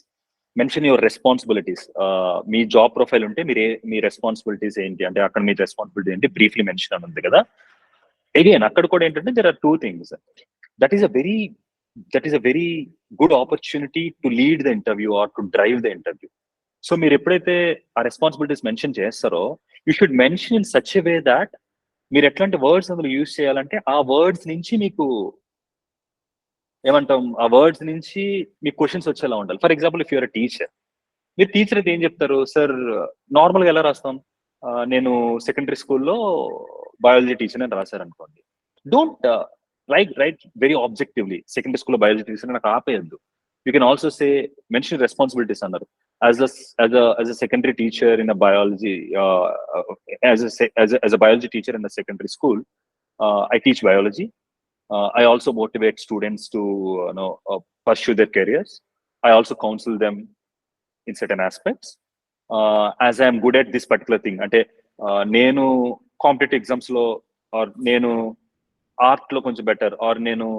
mention your responsibilities. Me job profile ఉంటే మీ responsibilities ఏంటి అంటే అక్కడ మీ responsibility ఏంటి briefly mention అని ఉంది కదా. Again అక్కడ కూడా ఏంటంటే there are two things. that is a very good opportunity to lead the interview or to drive the interview. So మీరు ఎప్పుడైతే ఆ రెస్పాన్సిబిలిటీస్ మెన్షన్ చేస్తారో, you should mention in such a way that మీరు ఎట్లాంటి words అందులో use చేయాలంటే ఆ words నుంచి మీకు ఏమంటాం, ఆ వర్డ్స్ నుంచి మీకు క్వశ్చన్స్ వచ్చేలా ఉండాలి. For example if you're teacher, మీరు టీచర్ అయితే ఏం చెప్తారు, సార్ నార్మల్గా ఎలా రాస్తాం, నేను సెకండరీ స్కూల్లో బయాలజీ టీచర్ అని రాశారు అనుకోండి. Don't write very objectively secondary స్కూల్లో బయాలజీ టీచర్ నాకు ఆపేయద్దు. You can also say mention responsibilities అన్నారు. As a secondary teacher in a biology, as a biology teacher in a secondary school, I teach biology. I also motivate students to pursue their careers. I also counsel them in certain aspects. As I am good at this particular thing, ante nenu competitive exams lo or nenu art lo konచెం better, or nenu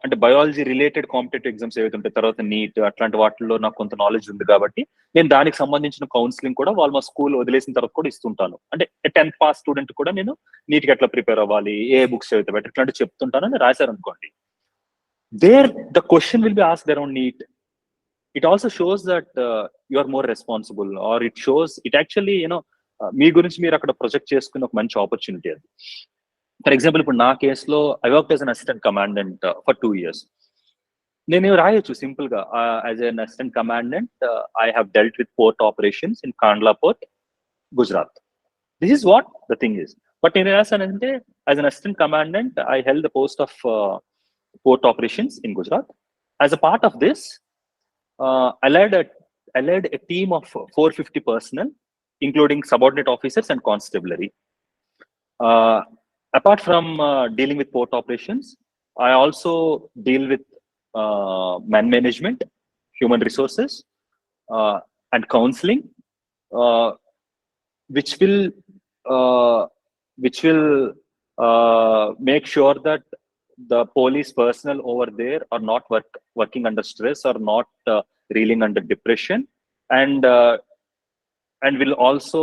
అంటే biology related competitive exams ఏవైతే ఉంటాయి, తర్వాత neat అట్లాంటి వాటిల్లో నాకు కొంత knowledge ఉంది కాబట్టి నేను దానికి సంబంధించిన కౌన్సిలింగ్ కూడా వాళ్ళు మా స్కూల్ వదిలేసిన తర్వాత కూడా ఇస్తుంటాను. అంటే 10th పాస్ స్టూడెంట్ కూడా నేను నీట్ కి ఎట్లా ప్రిపేర్ అవ్వాలి, ఏ బుక్స్ చదివితే బెటర్, ఇట్లాంటివి చెప్తుంటాను అని రాశారు అనుకోండి. There the question will be asked around NEET. It also shows that you are more responsible, or it shows it actually మీ గురించి మీరు అక్కడ ప్రొజెక్ట్ చేసుకునే ఒక మంచి ఆపర్చునిటీ అది. ఫర్ ఎగ్జాంపుల్ ఇప్పుడు నా కేసులో I work as an assistant commandant for 2 years. నేను రాయొచ్చు సింపుల్ గా, as an assistant commandant I have dealt with port operations in Kandla port, Gujarat. This is what the thing is. But నేను రాసానంటే as an assistant commandant I held the post of port operations in Gujarat. As a part of this I led a team of 450 personnel, including subordinate officers and constabulary. Apart from dealing with port operations, I also deal with man management, human resources, and counseling, which will make sure that the police personnel over there are not working under stress, or not reeling under depression, and will also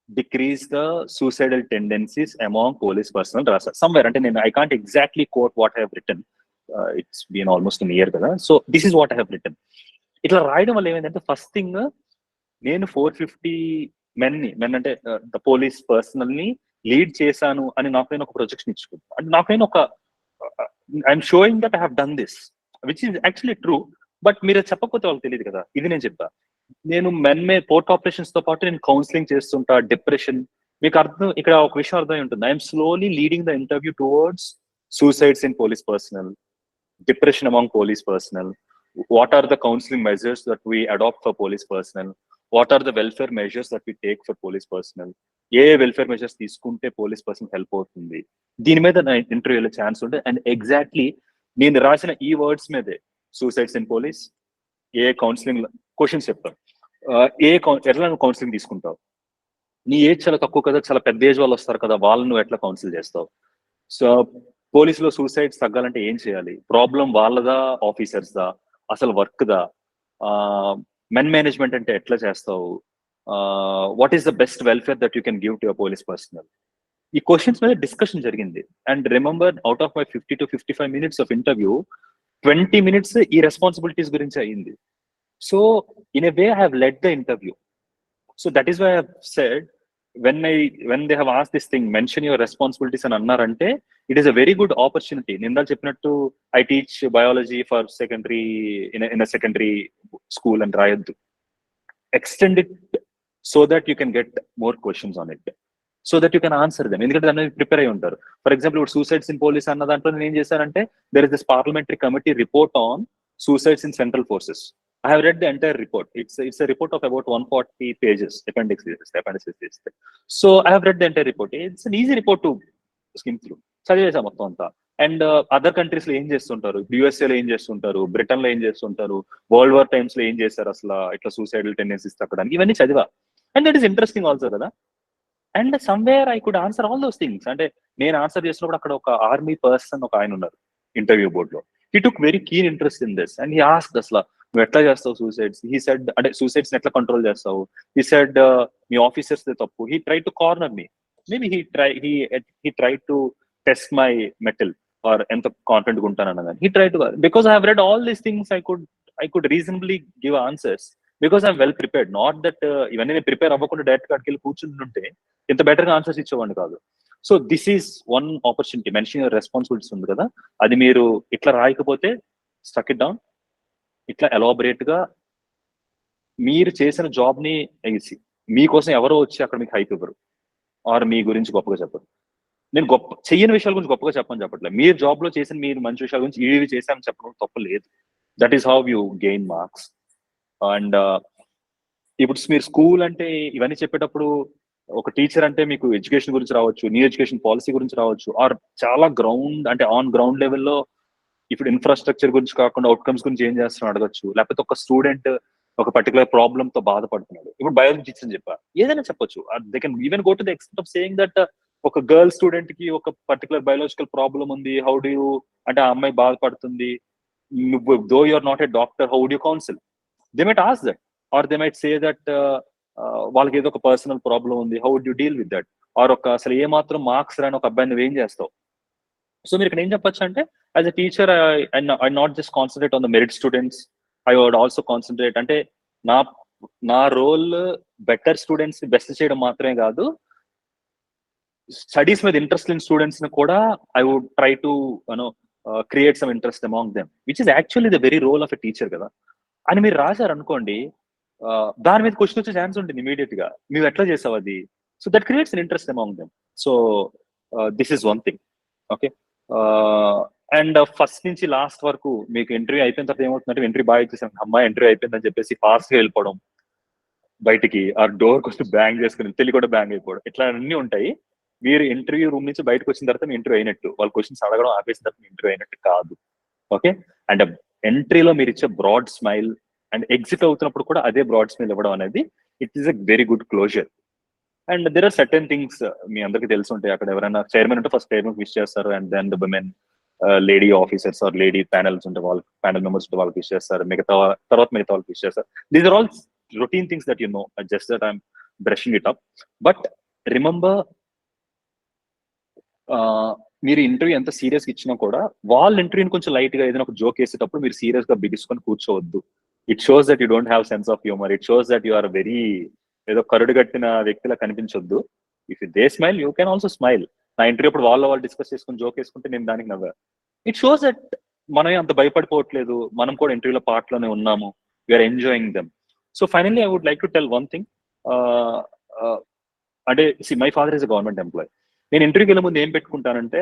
decrease the suicidal tendencies among police personnel. Somewhere, I can't exactly quote what I have written. It's been almost a year kada. So this is what I have written. Itla రాయడం వల్ల ఏమైందంటే, first thing నేను 450 men అంటే the police personnel ని lead చేశాను అని నాకైనా ఒక ప్రొజెక్షన్ ఇచ్చుకుంటాను. అంటే నాకైనా ఒక I'm showing that I have done this, which is actually true. But మీరు చెప్పకపోతే వాళ్ళకి తెలియదు కదా. ఇది నేను చెప్పా, నేను పోర్ట్ ఆపరేషన్స్ తో పాటు నేను కౌన్సిలింగ్ చేస్తుంటా, డిప్రెషన్. మీకు అర్థం, ఇక్కడ ఒక విషయం అర్థమై ఉంటుంది. I'm slowly leading the interview towards suicides in police personnel, depression among police personnel. What are the counseling measures that we adopt for police personnel? What are the welfare measures that we take for police personnel? A welfare measures తీసుకుంటే police person help అవుతుంది, దీని మీద నా ఇంటర్వ్యూలో chance ఉంటుంది. And exactly నేను రాసిన ఈ వర్డ్స్ మీదే suicides in police, A counselling questions చెప్తాను. ఎట్లా నువ్వు కౌన్సిలింగ్ తీసుకుంటావు, నీ ఏజ్ చాలా తక్కువ కదా, చాలా పెద్ద ఏజ్ వాళ్ళు వస్తారు కదా, వాళ్ళని నువ్వు ఎట్లా కౌన్సిల్ చేస్తావు, సో పోలీసులో సూసైడ్స్ తగ్గాలంటే ఏం చేయాలి, ప్రాబ్లం వాళ్ళదా ఆఫీసర్స్ దా, అసలు వర్క్ దా, మెన్ మేనేజ్మెంట్ అంటే ఎట్లా చేస్తావు, what is the best welfare that you can give to your police personnel, ఈ క్వశ్చన్స్ మీద డిస్కషన్ జరిగింది. And remember, out of my 50 to 55 minutes of interview, 20 minutes ఈ రెస్పాన్సిబిలిటీస్ గురించి అయింది. So in a way I have led the interview. So that is why I have said, when they have asked this thing, mention your responsibilities అని అన్నారంటే it is a very good opportunity. నిందా చెప్పినట్టు I teach biology for secondary in a secondary school అని రాయొద్దు. Extend it so that you can get more questions on it, so that you can answer them. ఎందుకంటే దాన్ని prepare అయి ఉంటారు. For example ఇప్పుడు suicides in police అన్న దాంట్లో నేను ఏం చేశానంటే, there is this parliamentary committee report on suicides in central forces. I have read the entire report. It's a report of about 140 pages, appendices. So I have read the entire report. It's an easy report to skim through. చదివేసా మొత్తం అంతా. And other countries లో ఏం చేస్తుంటారు, USA లో ఏం చేస్తుంటారు, Britain లో ఏం చేస్తుంటారు, వరల్డ్ వార్ టైమ్స్ లో ఏం చేస్తారు, అసలు ఇట్లా సూసైడల్ టెండెన్సీస్ తగ్గడానికి, ఇవన్నీ చదివా. And that is interesting also కదా. And somewhere I could answer all those things. అంటే నేను ఆన్సర్ చేసినప్పుడు అక్కడ ఒక ఆర్మీ పర్సన్ ఒక ఆయన ఉన్నారు ఇంటర్వ్యూ బోర్డ్ లో. He took very keen interest in this and he asked అసలు నువ్వు ఎట్లా చేస్తావు సూసైడ్స్, హీ సెడ్, అంటే సూసైడ్స్ ఎట్లా కంట్రోల్ చేస్తావు, హీ సెడ్ మీ ఆఫీసర్స్ తప్పు. He try to corner me, maybe he try to test my metal are ఎంత confident గా ఉంటాను అన్నదాన్ని. He try to, because I have read all these things, I could reasonably give answers because I'm well prepared. Not that ఇవన్నీ నేను prepare అవ్వకుండా direct గా అక్కడికి కూర్చుంటుంటే ఇంత బెటర్ గా ఆన్సర్స్ ఇచ్చేవాడిని కాదు. So this is one opportunity. Mention your responsibilities ఉంది కదా, అది మీరు ఇట్లా రాయకపోతే స్టక్ ఇట్ డౌన్, ఇట్లా ఎలాబరేట్ గా మీరు చేసిన జాబ్ ని వేసి మీకోసం ఎవరో వచ్చి అక్కడ మీకు హైప్ ఇవ్వరు ఆర్ మీ గురించి గొప్పగా చెప్పరు. నేను గొప్ప చెయ్యని విషయాల గురించి గొప్పగా చెప్పట్లేదు. మీరు జాబ్ లో చేసిన మీరు మంచి విషయాల గురించి ఇవి చేశామని చెప్పడం తప్పు లేదు. That is how you gain marks. And ఇప్పుడు మీరు స్కూల్ అంటే ఇవన్నీ చెప్పేటప్పుడు ఒక టీచర్ అంటే మీకు ఎడ్యుకేషన్ గురించి రావచ్చు, న్యూ ఎడ్యుకేషన్ పాలసీ గురించి రావచ్చు, ఆర్ చాలా గ్రౌండ్ అంటే ఆన్ గ్రౌండ్ లెవెల్లో ఇప్పుడు ఇన్ఫ్రాస్ట్రక్చర్ గురించి కాకుండా అవుట్కమ్స్ గురించి ఏం చేస్తున్నాడు అడగచ్చు. లేకపోతే ఒక స్టూడెంట్ ఒక పర్టికులర్ ప్రాబ్లమ్ తో బాధపడుతున్నాడు, ఇప్పుడు బయాలజీ టీచర్ అని చెప్పా, ఏదైనా చెప్పొచ్చు. They can even go to the extent of saying that ఒక గర్ల్ స్టూడెంట్ కి ఒక పర్టికులర్ బయాలజికల్ ప్రాబ్లమ్ ఉంది, హౌ డు యూ, అంటే ఆ అమ్మాయి బాధపడుతుంది, though you are not a doctor, how would you counsel. They might ask that, or they might say that వాళ్ళకి ఏదో ఒక పర్సనల్ ప్రాబ్లం ఉంది, how would you deal with that. Or ఒక అసలు ఏ మాత్రం మార్క్స్ రాని ఒక అబ్బాయి నువ్వు ఏం చేస్తావు. సో మీరు ఇక్కడ ఏం చెప్పొచ్చు అంటే, as a teacher I not just concentrate on the merit students, I would also concentrate, అంటే నా రోల్ బెటర్ స్టూడెంట్స్ ని బెస్ట్ చేయడం మాత్రమే కాదు, స్టడీస్ మీద ఇంట్రెస్ట్ లేని స్టూడెంట్స్ ని కూడా I would try to create some interest among them, which is actually the very role of a teacher కదా అని మీరు రాశారు అనుకోండి. దాని మీద క్వశ్చన్ వచ్చే ఛాన్స్ ఉంటుంది ఇమీడియట్ గా, మీరు ఎట్లా చేసావు అది. So that creates an interest among them. So this is one thing. Okay. And first నుంచి లాస్ట్ వరకు మీకు ఇంటర్వ్యూ అయిపోయిన తర్వాత ఏమవుతుందంటే, ఇంటర్వ్యూ బాగా ఇచ్చేసాను, అమ్మాయి ఇంటర్వ్యూ అయిపోయిందని చెప్పేసి ఫాస్ట్ గా వెళ్ళిపోవడం బయటికి, ఆ డోర్ కొంచెం బ్యాంగ్ చేసుకుని తెలియ కూడా బ్యాంగ్ అయిపోవడం, ఇట్లా అన్ని ఉంటాయి. మీరు ఇంటర్వ్యూ రూమ్ నుంచి బయటకు వచ్చిన తర్వాత మీ ఇంటర్వ్యూ అయినట్టు, వాళ్ళ క్వశ్చన్స్ అడగడం ఆపేసిన తర్వాత మీ ఇంటర్వ్యూ అయినట్టు కాదు. ఓకే. అండ్ ఎంట్రీలో మీరు ఇచ్చే బ్రాడ్ స్మైల్ అండ్ ఎగ్జిట్ అవుతున్నప్పుడు కూడా అదే బ్రాడ్ స్మైల్ ఇవ్వడం అనేది it is a very good closure. And there are certain things మీ అందరికి తెలిసి ఉంటాయి. అక్కడ ఎవరైనా చైర్మన్ ఉంటే ఫస్ట్ చైర్మన్ విష్ చేస్తారు, and then the women lady officers or lady panels ఉంటే వాళ్ళ ప్యానల్ మెంబర్స్ ఉంటే వాళ్ళకి విష్ చేస్తారు, మిగతా వాళ్ళకి విష్ చేస్తారు. These are all routine things that you know, just that I'm brushing it up. But remember, మీరు ఇంటర్వ్యూ ఎంత సీరియస్ గా ఇచ్చినా కూడా వాళ్ళ ఇంటర్వ్యూని కొంచెం లైట్ గా ఏదైనా ఒక జోక్ వేసేటప్పుడు మీరు సీరియస్ గా బిగించుకొని కూర్చోవద్దు. It shows that you don't have sense of humour. It shows that you are very ఏదో కరుడు కట్టిన వ్యక్తిలా కనిపించొద్దు. If they smile you can also smile. నా ఇంటర్వ్యూ అప్పుడు వాళ్ళు డిస్కస్ చేసుకుని జోక్ వేసుకుంటే నేను దానికి నవ్వా. ఇట్ షోస్ దట్ మనమే అంత భయపడిపోవట్లేదు, మనం కూడా ఇంటర్వ్యూలో పార్ట్ లోనే ఉన్నాము, we are enjoying them. So finally I would like to tell one thing. అంటే my father is a government employee. నేను ఇంటర్వ్యూకి వెళ్ళే ముందు ఏం పెట్టుకుంటానంటే,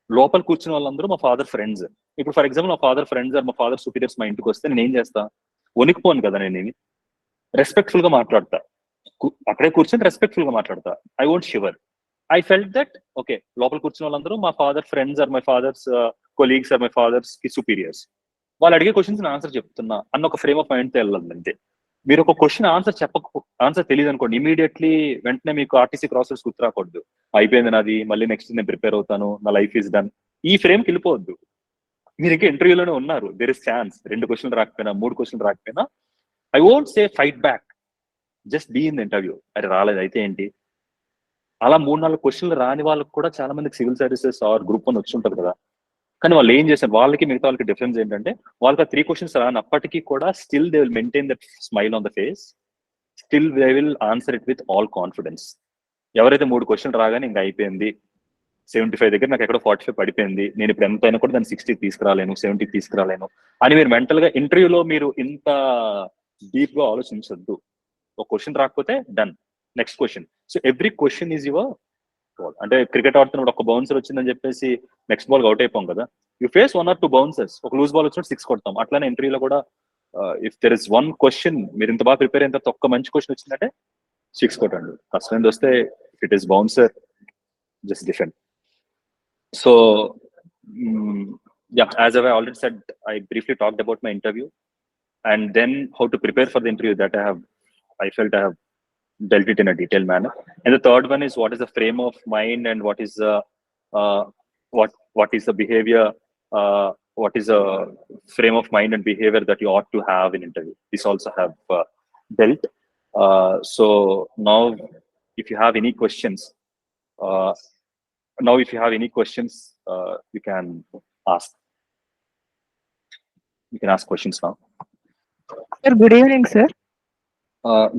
లోపల కూర్చున్న వాళ్ళందరూ మా ఫాదర్ ఫ్రెండ్స్. ఇప్పుడు ఫర్ ఎగ్జాంపుల్ మా ఫాదర్ ఫ్రెండ్స్ ఆర్ మా ఫాదర్ సుపీరియర్స్ మా ఇంటికి వస్తే నేను ఏం చేస్తా, వణికిపోను కదా, నేను రెస్పెక్ట్ఫుల్ గా మాట్లాడతా. అక్కడే కూర్చొని రెస్పెక్ట్ఫుల్ గా మాట్లాడతా. I won't shiver. I felt that okay, లోపల కూర్చున్న వాళ్ళందరూ మా father friends or my father's colleagues or my father's కి సుపీరియర్స్. వాళ్ళు అడిగే క్వశ్చన్స్ ఆన్సర్ చెప్తున్నా అన్న ఒక ఫ్రేమ్ ఆఫ్ మైండ్ తో వెళ్ళాలి అంతే. మీరు ఒక క్వశ్చన్ ఆన్సర్ తెలియదు అనుకోండి, ఇమీడియట్లీ వెంటనే మీకు ఆర్టీసీ క్రాసెస్ గుర్తు రాకూడదు. అయిపోయింది నాది, మళ్ళీ నెక్స్ట్ నేను ప్రిపేర్ అవుతాను, నా లైఫ్ ఈజ్ డన్, ఈ ఫ్రేమ్కి వెళ్ళిపోవద్దు. మీరు ఇంకా ఇంటర్వ్యూలోనే ఉన్నారు, దెర్ ఇస్ ఛాన్స్. 2 క్వశ్చన్లు రాకపోయినా, 3 క్వశ్చన్లు రాకపోయినా, I won't say fight back, just be in the interview. అరే రాలేదు అయితే ఏంటి. అలా 3-4 క్వశ్చన్లు రాని వాళ్ళకి కూడా చాలా మందికి సివిల్ సర్వీసెస్ ఆర్ గ్రూప్ 1 వచ్చి ఉంటుంది కదా. కానీ వాళ్ళు ఏం చేశారు, వాళ్ళకి మిగతా వాళ్ళకి డిఫరెన్స్ ఏంటంటే, వాళ్ళకి ఆ 3 క్వశ్చన్స్ రానప్పటికీ కూడా still they will maintain that smile on the face, still they will answer it with all confidence. ఎవరైతే 3 క్వశ్చన్లు రాగానే ఇంకా అయిపోయింది, 75 దగ్గర నాకు ఎక్కడో 45 పడిపోయింది, నేను ఇప్పుడు ఎంత అయినా కూడా దాన్ని 60 తీసుకురాలేను, 70 తీసుకురాలేను అని మీరు మెంటల్ గా ఇంటర్వ్యూలో మీరు ఇంత డీప్ గా ఆలోచించద్దు. ఒక క్వశ్చన్ రాకపోతే done, next question. So every question is your ball. అంటే క్రికెట్ ఆడుతున్నప్పుడు ఒక బౌన్సర్ వచ్చిందని చెప్పేసి నెక్స్ట్ బాల్ అవుట్ అయిపోం కదా. You face 1 or 2 bouncers. ఒక లూజ్ బాల్ వచ్చినప్పుడు 6 కొడతాం. అట్లానే ఇంటర్వ్యూలో కూడా ఇఫ్ దెర్ ఇస్ 1 క్వశ్చన్, మీరు ఇంత బాగా ప్రిపేర్ అయిన తర్వాత ఒక్క మంచి క్వశ్చన్ వచ్చిందంటే 6 కొట్టండి. కష్టమైంది వస్తే it is bouncer, just defend. So yeah, as I already said, I briefly talked about my interview and then how to prepare for the interview. That I felt I have dealt it in a detailed manner. And the third one is what is the frame of mind and what is the behavior, what is the frame of mind and behavior that you ought to have in interview. This also have dealt. So now if you have any questions, you can ask. You can ask questions now. Sir, good evening, sir.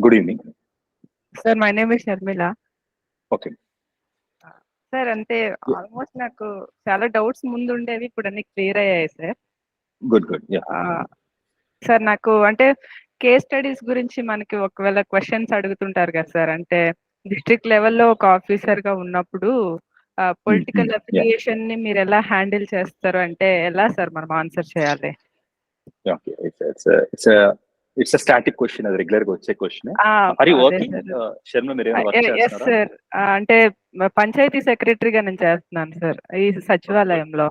Good evening. Sir, my name is Sharmila. Okay. Sir అంటే almost నాకు చాలా doubts ముందు ఉండేవి, ఇప్పుడు అన్ని clear అయ్యాయి sir. Good. Sir నాకు అంటే కేస్ స్టడీస్ గురించి మనకి ఒకవేళ క్వశ్చన్స్ అడుగుతుంటారు కదా సార్, అంటే డిస్ట్రిక్ట్ లెవెల్లో ఒక ఆఫీసర్ గా ఉన్నప్పుడు పొలిటికల్ అఫిలియేషన్ ని మీరు ఎలా హ్యాండిల్ చేస్తారు, అంటే ఎలా సార్ మనం ఆన్సర్ చేయాలి? Okay, it's a static question, అది రెగ్యులర్ గా వచ్చే question. Are you working Sharma? మీరు ఏమైనా వర్క్ చేస్తున్నారా? సార్ అంటే పంచాయతీ సెక్రటరీగా నేను చేస్తున్నాను సార్ ఈ సచివాలయంలో.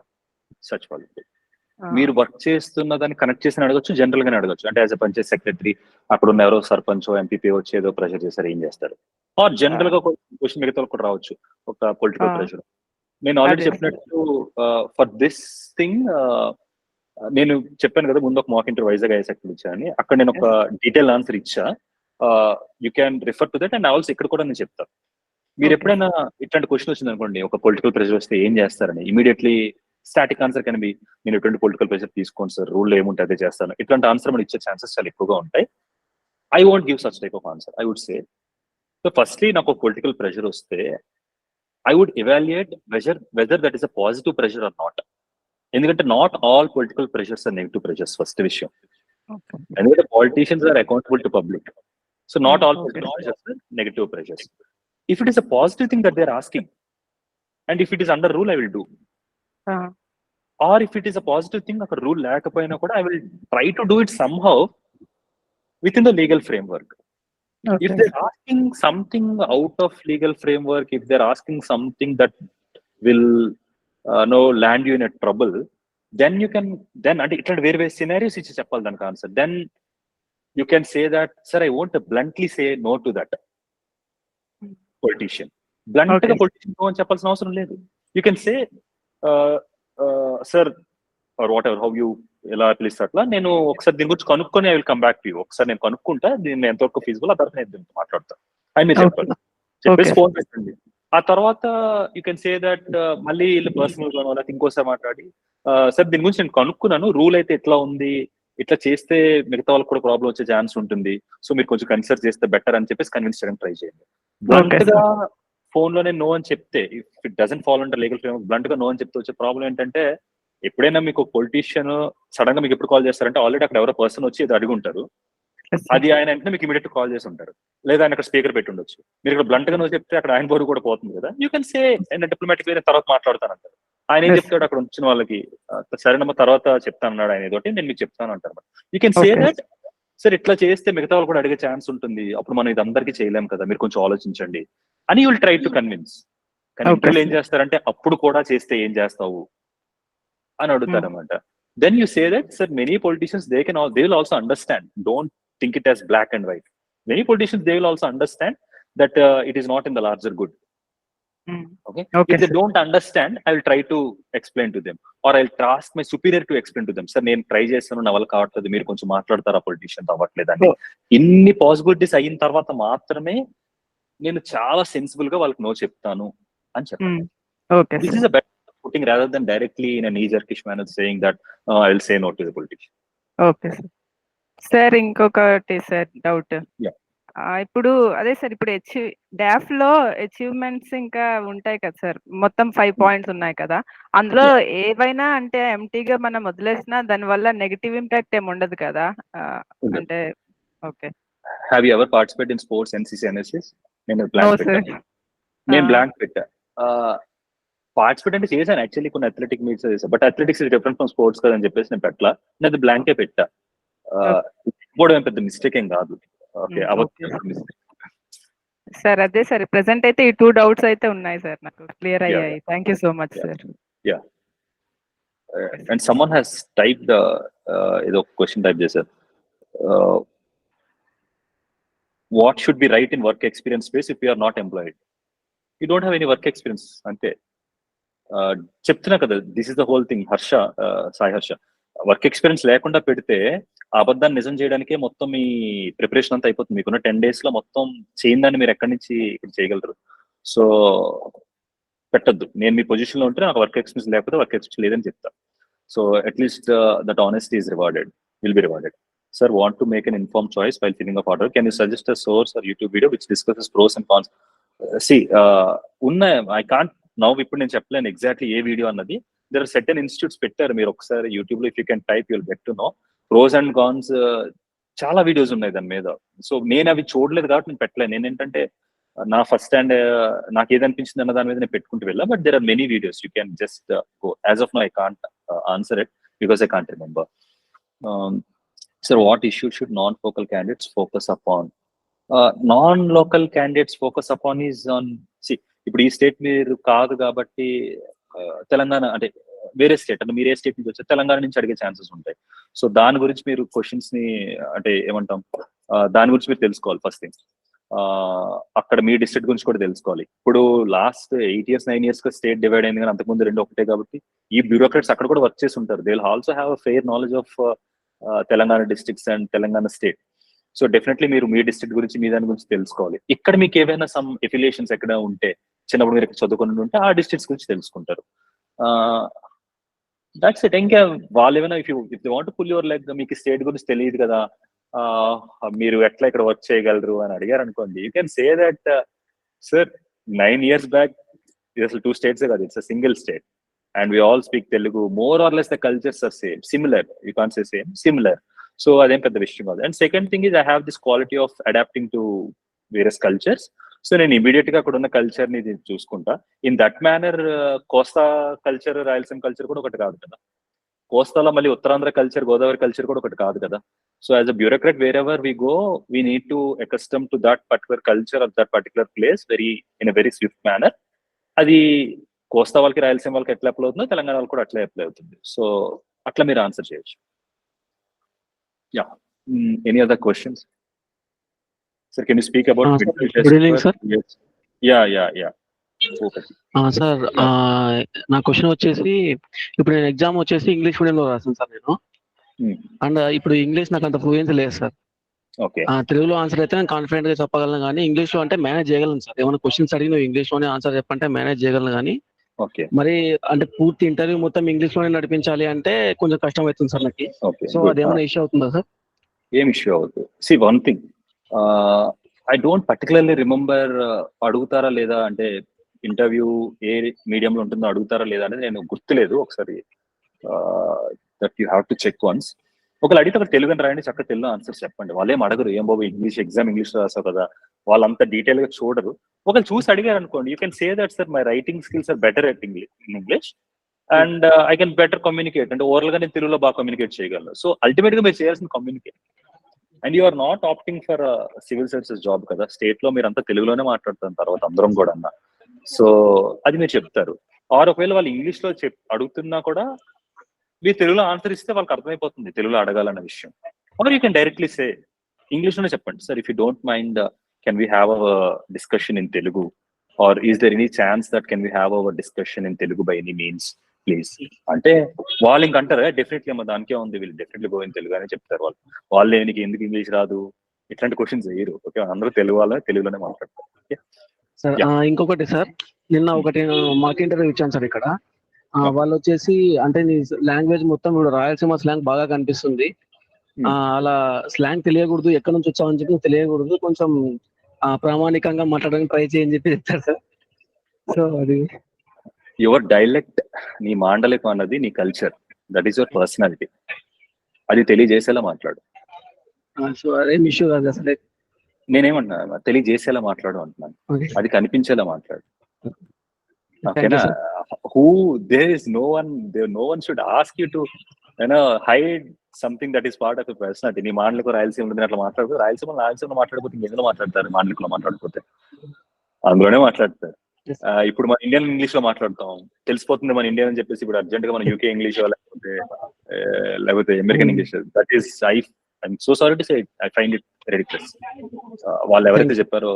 మీరు వర్క్ చేస్తున్న దాన్ని కనెక్ట్ చేసి అడగచ్చు, జనరల్ గానే అడగచ్చు. అంటే యాజ్ ఎ పంచాయత్ సెక్రటరీ అక్కడ ఉన్న ఎవరో సర్పంచ్ ఎంపీపీ వచ్చి ఏదో ప్రెషర్ చేస్తారు, ఏం చేస్తారు? ఆర్ జనరల్ గా క్వశ్చన్ మిగతా కూడా రావచ్చు, ఒక పొలిటికల్ ప్రెషర్. నేను ఆల్రెడీ చెప్పినట్టు ఫర్ దిస్ థింగ్ నేను చెప్పాను కదా ముందు, ఒక మాక్ ఇంటర్వ్యూ వైజాగ్ ఐఏఎస్ ఇచ్చాను. అక్కడ నేను ఒక డీటెయిల్ ఆన్సర్ ఇచ్చా. You can refer to that. And also ఇక్కడ కూడా నేను చెప్తాను, మీరు ఎప్పుడైనా ఇట్లాంటి క్వశ్చన్ వచ్చింది అనుకోండి, ఒక పొలిటికల్ ప్రెషర్ వస్తే ఏం చేస్తారని, immediately static answer can be నేను ఎటువంటి పొలిటికల్ ప్రెషర్ తీసుకోండి సార్, రూల్ ఏముంటే అదే చేస్తాను. ఇట్లాంటి ఆన్సర్ మనం ఇచ్చే ఛాన్సెస్ చాలా ఎక్కువగా ఉంటాయి. I won't give such type of answer. I would say, so firstly నాకు ఒక పొలిటికల్ ప్రెషర్ వస్తే I would evaluate whether that is a positive pressure or not. ఎందుకంటే not all political pressures are negative pressures, first విషయం. ఎందుకంటే politicians are accountable to public. So not all political pressures are negative pressures. If it is a positive thing that they are asking, and if it is under rule, I will do. Or if it is a positive thing, a rule lekapoyina kuda I will try to do it somehow within the legal framework. Okay. If they are asking something out of legal framework, if they are asking something that will land you in a trouble, then you can అంటే ఇట్లా వేరే scenarios ఇచ్చి చెప్పాలి దానికి answer. Then you can say that, sir, I won't bluntly say no to that politician. Blunt గా politician అని చెప్పాల్సిన అవసరం లేదు. You can say sir or whatever how you ఎలా పిలుస్తారు అట్లా, నేను ఒకసారి దీని గురించి కనుక్కొని I will come back to you. ఒకసారి నేను కనుక్కుంటా దీన్ని ఎంతవరకు ఫీజిబుల్, ఆ తర్వాత నేను దీంతో మాట్లాడతాను అని మీరు చెప్పాలి. చెప్పేసి ఫోన్ పెట్టండి. ఆ తర్వాత యూ కెన్ సే దట్ మళ్ళీ వీళ్ళు పర్సనల్ గా లేకపోతే ఇంకోసారి మాట్లాడి, సార్ దీని గురించి నేను కనుక్కున్నాను, రూల్ అయితే ఎట్లా ఉంది, ఇట్లా చేస్తే మిగతా వాళ్ళకి కూడా ప్రాబ్లం వచ్చే ఛాన్స్ ఉంటుంది, సో మీరు కొంచెం కన్సిడర్ చేస్తే బెటర్ అని చెప్పేసి కన్విన్స్ చేయడానికి ట్రై చేయండి. బ్లంట్ గా ఫోన్ లోనే నో అని చెప్తే, if it doesn't follow under legal frame, blunt గా నో అని చెప్తే వచ్చే ప్రాబ్లం ఏంటంటే, ఎప్పుడైనా మీకు పొలిటీషియన్ సడన్ గా మీకు ఎప్పుడు కాల్ చేస్తారంటే ఆల్రెడీ అక్కడ ఎవరో పర్సన్ వచ్చి ఏదో అడుగుంటారు, అది ఆయన వెంటనే మీకు ఇమీడియట్ కాల్ చేసి ఉంటారు, లేదా ఆయన అక్కడ స్పీకర్ పెట్టి ఉండొచ్చు. మీరు ఇక్కడ బ్లంట్ గా నో చెప్తే అక్కడ ఆయన బోర్డు కూడా పోతుంది కదా. యూ కెన్ సే డిప్లొమాటిక్ వే, తర్వాత మాట్లాడతానంటారు. ఆయన ఏం చెప్తాడు అక్కడ వచ్చిన వాళ్ళకి, సరేనమ్మా తర్వాత చెప్తానన్నాడు ఆయన ఏదోటి, నేను మీకు చెప్తాను అంటారు. You can say that sir ఇట్లా చేస్తే మిగతా వాళ్ళు కూడా అడిగే ఛాన్స్ ఉంటుంది, అప్పుడు మనం ఇది అందరికీ చేయలేం కదా, మీరు కొంచెం ఆలోచించండి అని విల్ ట్రై టు కన్విన్స్. కానీ ఇంటర్వ్యూలో ఏం చేస్తారంటే అప్పుడు కూడా చేస్తే ఏం చేస్తావు అని అడుగుతారన్నమాట. Then you say that sir many politicians they will also understand, don't think it as black and white. Many politicians they will also understand that it is not in the larger good. Okay. If they don't understand, I will try to explain to them, or I'll ask my superior to explain to them. Sir, నేను try చేస్తాను, నా వల్ల కావట్లేదు, మీరు కొంచెం మాట్లాడతారా politician అవ్వట్లేదని. ఇన్ని possibilities అయిన తర్వాత మాత్రమే నేను చాలా సెన్సిబుల్ గా వాళ్ళకి నో చెప్తాను అని చెప్పాను. This is a better putting rather than directly in a knee-jerkish manner saying that I will say no to the politician. Okay sir. ఇంకొకటి సార్ డౌట్. ఇప్పుడు అదే సార్, ఇప్పుడు డాఫ్ లో అచీవ్మెంట్స్ ఇంకా ఉంటాయి కదా సార్, మొత్తం 5 పాయింట్స్ ఉన్నాయి కదా, అందులో ఏవైనా అంటే ఎంటీగా మనం వదిలేసినా దాని వల్ల నెగటివ్ ఇంపాక్ట్ ఏమి ఉండదు కదా అంటే? Okay. Have you ever participated in sports, NCC, NSS? నేను బ్లాంక్ పెట్టా. పార్టిసిపేట్ అంటే చేశాను యాక్చువల్లీ, కొన్ని అథ్లెటిక్ మీట్స్ చేశాను, but athletics is different from sports కదా అని చెప్పేసి నేను పెట్టలా, నేను బ్లాంకే పెట్టా. కూడా పెద్ద మిస్టేక్ ఏం కాదు. సార్ అదే సార్, ప్రెసెంట్ అయితే ఈ 2 డౌట్స్ అయితే ఉన్నాయి సార్, నాకు క్లియర్ అయ్యాయి. Thank you so much sir. Yeah, and someone has typed ఏదో క్వశ్చన్ టైప్ చేశారు, what should be write in work experience space if you are not employed? You don't have any work experience అంతే. చెప్తున్నా కదా, this is the whole thing. Sai Harsha, work experience లేకుండా పెడితే అబద్ధాన్ని నిజం చేయడానికే మొత్తం మీ ప్రిపరేషన్ అంతా అయిపోతుంది. మీకున్న 10 days లో మొత్తం చేయిందని మీరు ఎక్కడి నుంచి ఇక్కడ చేయగలరు? సో పెట్టద్దు. నేను మీ పొజిషన్ లో ఉంటే నాకు వర్క్ ఎక్స్పీరియన్స్ లేకపోతే వర్క్ ఎక్స్పీరియన్స్ లేదని చెప్తా. So at least that honesty is will be rewarded. Sir, want to make an informed choice while filling of order. Can you suggest a source or YouTube video which discusses pros and cons? See, I can't now ఇప్పుడు నేను చెప్పలేను exactly ఏ video అన్నది. There are certain institutes పెట్టారు, మీరు ఒకసారి YouTube లో if you can type you'll get to know pros and cons. చాలా videos ఉన్నాయి దాని మీద. సో నేను అవి చూడలేదు కాబట్టి నేను పెట్టలేను. నేనేంటంటే నా ఫస్ట్ హ్యాండ్ నాకు ఏదనిపించింది అన్న దాని మీద నేను పెట్టుకుంటూ వెళ్ళా. But there are many videos you can just go. As of now I can't answer it because I can't remember. Sir, what issue should non-local candidates focus upon? Non-local candidates focus upon is on, see, ఇప్పుడు ఈ state మీరు కాదు కాబట్టి తెలంగాణ అంటే వేరే state అంటే మీరు ఏ state నుంచి వచ్చారు, తెలంగాణ నుంచి అడిగే ఛాన్సెస్ ఉంటాయి. సో దాని గురించి మీరు క్వశ్చన్స్ ని అంటే ఏమంటాం, దాని గురించి మీరు తెలుసుకోవాలి ఫస్ట్ థింగ్. అక్కడ మీ డిస్ట్రిక్ట్ గురించి కూడా తెలుసుకోవాలి. ఇప్పుడు లాస్ట్ 8 years 9 years గా స్టేట్ డివైడ్ అయింది, కానీ అంతకుముందు 2 ఒకటే కాబట్టి ఈ బ్యూరోక్రాట్స్ అక్కడ కూడా వర్క్ చేసి ఉంటారు. They will also have a fair knowledge of Telangana districts and Telangana state. So definitely మీరు మీ డిస్ట్రిక్ట్ గురించి మీ దాని గురించి తెలుసుకోవాలి. ఇక్కడ మీకు ఏవైనా సమ్ ఎఫిలియేషన్స్ ఎక్కడ ఉంటే, చిన్నప్పుడు మీరు చదువుకుని ఉంటే ఆ డిస్ట్రిక్ట్స్ గురించి తెలుసుకుంటారు. That's it. ఇంకా వాళ్ళు ఏమైనా if they want to pull your leg, మీకు స్టేట్ గురించి తెలియదు కదా, మీరు ఎట్లా ఇక్కడ వర్క్ చేయగలరు అని అడిగారు అనుకోండి, you can say that sir 9 years back ఇది అసలు 2 states కాదు, it's a single state and we all speak Telugu. More or less the cultures are similar. You can't say same, similar. So adem pedda vishayam kaadu. And second thing is I have this quality of adapting to various cultures. So నేను immediate గా అక్కడ ఉన్న culture ని చూసుకుంటా. In that manner Kosta culture, Rayalaseema culture కూడా ఒకటి కాదు కదా. కోస్తాలో మళ్ళీ ఉత్తరాంధ్ర కల్చర్, గోదావరి కల్చర్ కూడా ఒకటి కాదు కదా. So as a bureaucrat wherever we go, we need to accustom to that particular culture of that particular place in a very swift manner. అది కోస్తా వాళ్ళకి రాయలసీమ వాళ్ళకి ఎట్లా అప్లై అవుతుందో తెలంగాణ వాళ్ళకి కూడా అట్లా అప్లై అవుతుంది. సో అట్లా మీరు ఆన్సర్ చేయొచ్చు. Yeah, any other questions? Sir can you speak about good evening sir. Yeah sir, నా క్వశ్చన్ వచ్చేసి, ఇప్పుడు నేను ఎగ్జామ్ వచ్చేసి ఇంగ్లీష్ మీడియంలో రాసాను సార్ నేను. అండ్ ఇప్పుడు ఇంగ్లీష్ నాకు అంత ఫ్లూయెన్సీ లేదు సార్. తెలుగులో ఆన్సర్ అయితే నేను కాన్ఫిడెంట్ గా చెప్పగలను, కానీ ఇంగ్లీష్ లో అంటే మేనేజ్ చేయగలను సార్. ఏమైనా క్వశ్చన్స్ అడిగి ఇంగ్లీష్ లోనే ఆన్సర్ చెప్పంటే మేనేజ్ చేయగలను, కానీ మరి అంటే పూర్తి ఇంటర్వ్యూ మొత్తం ఇంగ్లీష్ లోనే నడిపించాలి అంటే కొంచెం కష్టం అవుతుంది సార్ నాకు. సో అది ఏమైనా ఇష్యూ అవుతుందా సార్? ఏం ఇష్యూ అవుతుంది? See one thing, I don't particularly remember అడుగుతారా లేదా అంటే ఇంటర్వ్యూ ఏ మీడియంలో ఉంటుందో అడుగుతారా లేదా అనేది నేను గుర్తులేదు. ఒకసారి that you have to check once. ఒకళ్ళు అడిగితే ఒక తెలుగు రాయండి, చక్కగా తెలుగు ఆన్సర్స్ చెప్పండి. వాళ్ళేం అడగరు, ఏం బాబు ఇంగ్లీష్ ఎగ్జామ్ ఇంగ్లీష్ లో రాసావు కదా, వాళ్ళంతా డీటెయిల్ గా చూడరు. ఒకళ్ళు చూసి అడిగారు అనుకోండి, you can say that sir my writing skills are better in English and I can better communicate. అంటే ఓవరాల్ గా నేను తెలుగులో బాగా కమ్యూనికేట్ చేయగలను. సో అల్టిమేట్ గా మీరు చేయాల్సిన communicate. And you are not opting for civil services job కదా, స్టేట్ లో మీరు అంతా తెలుగులోనే మాట్లాడుతున్న తర్వాత అందరం కూడా అన్న. సో అది మీరు చెప్తారు. ఆర్ ఒకవేళ వాళ్ళు ఇంగ్లీష్ లో అడుగుతున్నా కూడా మీరు తెలుగులో ఆన్సర్ ఇస్తే వాళ్ళకి అర్థమైపోతుంది తెలుగులో అడగాలన్న విషయం. Or you can directly say English లోనే చెప్పండి, sir if you don't mind can we have our discussion in Telugu, or is there any chance that can we have our discussion in Telugu by any means please అంటే వాళ్ళు ఇంకంటారు definitely అమ్మ దానికే ఉంది, వీళ్ళు definitely go in Telugu అని చెప్తారు. వాళ్ళు నీకు ఎందుకు ఇంగ్లీష్ రాదు ఇట్లాంటి క్వశ్చన్స్ వేయరు. ఓకే, అందరూ తెలుగు వాళ్ళ తెలుగులోనే మాట్లాడతారు. సార్ ఇంకొకటి సార్, నిన్న ఒకటి మాకు ఇంటర్వ్యూ ఇచ్చాను సార్ ఇక్కడ. వాళ్ళు వచ్చేసి అంటే నీ లాంగ్వేజ్ మొత్తం ఇప్పుడు రాయలసీమ స్లాంగ్ బాగా కనిపిస్తుంది, అలా స్లాంగ్ తెలియకూడదు, ఎక్కడి నుంచి వచ్చామని చెప్పి తెలియకూడదు, కొంచెం ప్రామాణికంగా మాట్లాడడానికి ట్రై చేయని చెప్పి చెప్తారు సార్. సో అది యువర్ డైలెక్ట్, నీ మాండలికం అన్నది నీ culture, that is your personality, అది తెలియజేసేలా మాట్లాడు. సో అదేం ఇష్యూ కాదు అసలు. నేనేమంటున్నా తెలియజేసేలా మాట్లాడు అంటున్నాను, అది కనిపించేలా మాట్లాడు. ఓకేనా? Who there is no one should ask you to hide something that is part of your personality. నీ మాండలికం రాయలసీమ ఉంటుంది అట్లా మాట్లాడుతూ రాయలసీమలో మాట్లాడకపోతే ఎందులో మాట్లాడతారు? మాండలికంలో మాట్లాడకపోతే అందులోనే మాట్లాడతారు. ఇప్పుడు మన ఇండియన్ ఇంగ్లీష్ లో మాట్లాడతాం, తెలిసిపోతుంది మన ఇండియన్ అని చెప్పేసి ఇప్పుడు అర్జెంట్ గా మన యూకే ఇంగ్లీష్ లేకపోతే American English. That is I'm so sorry to say I find it ridiculous. వాళ్ళు ఎవరైతే చెప్పారో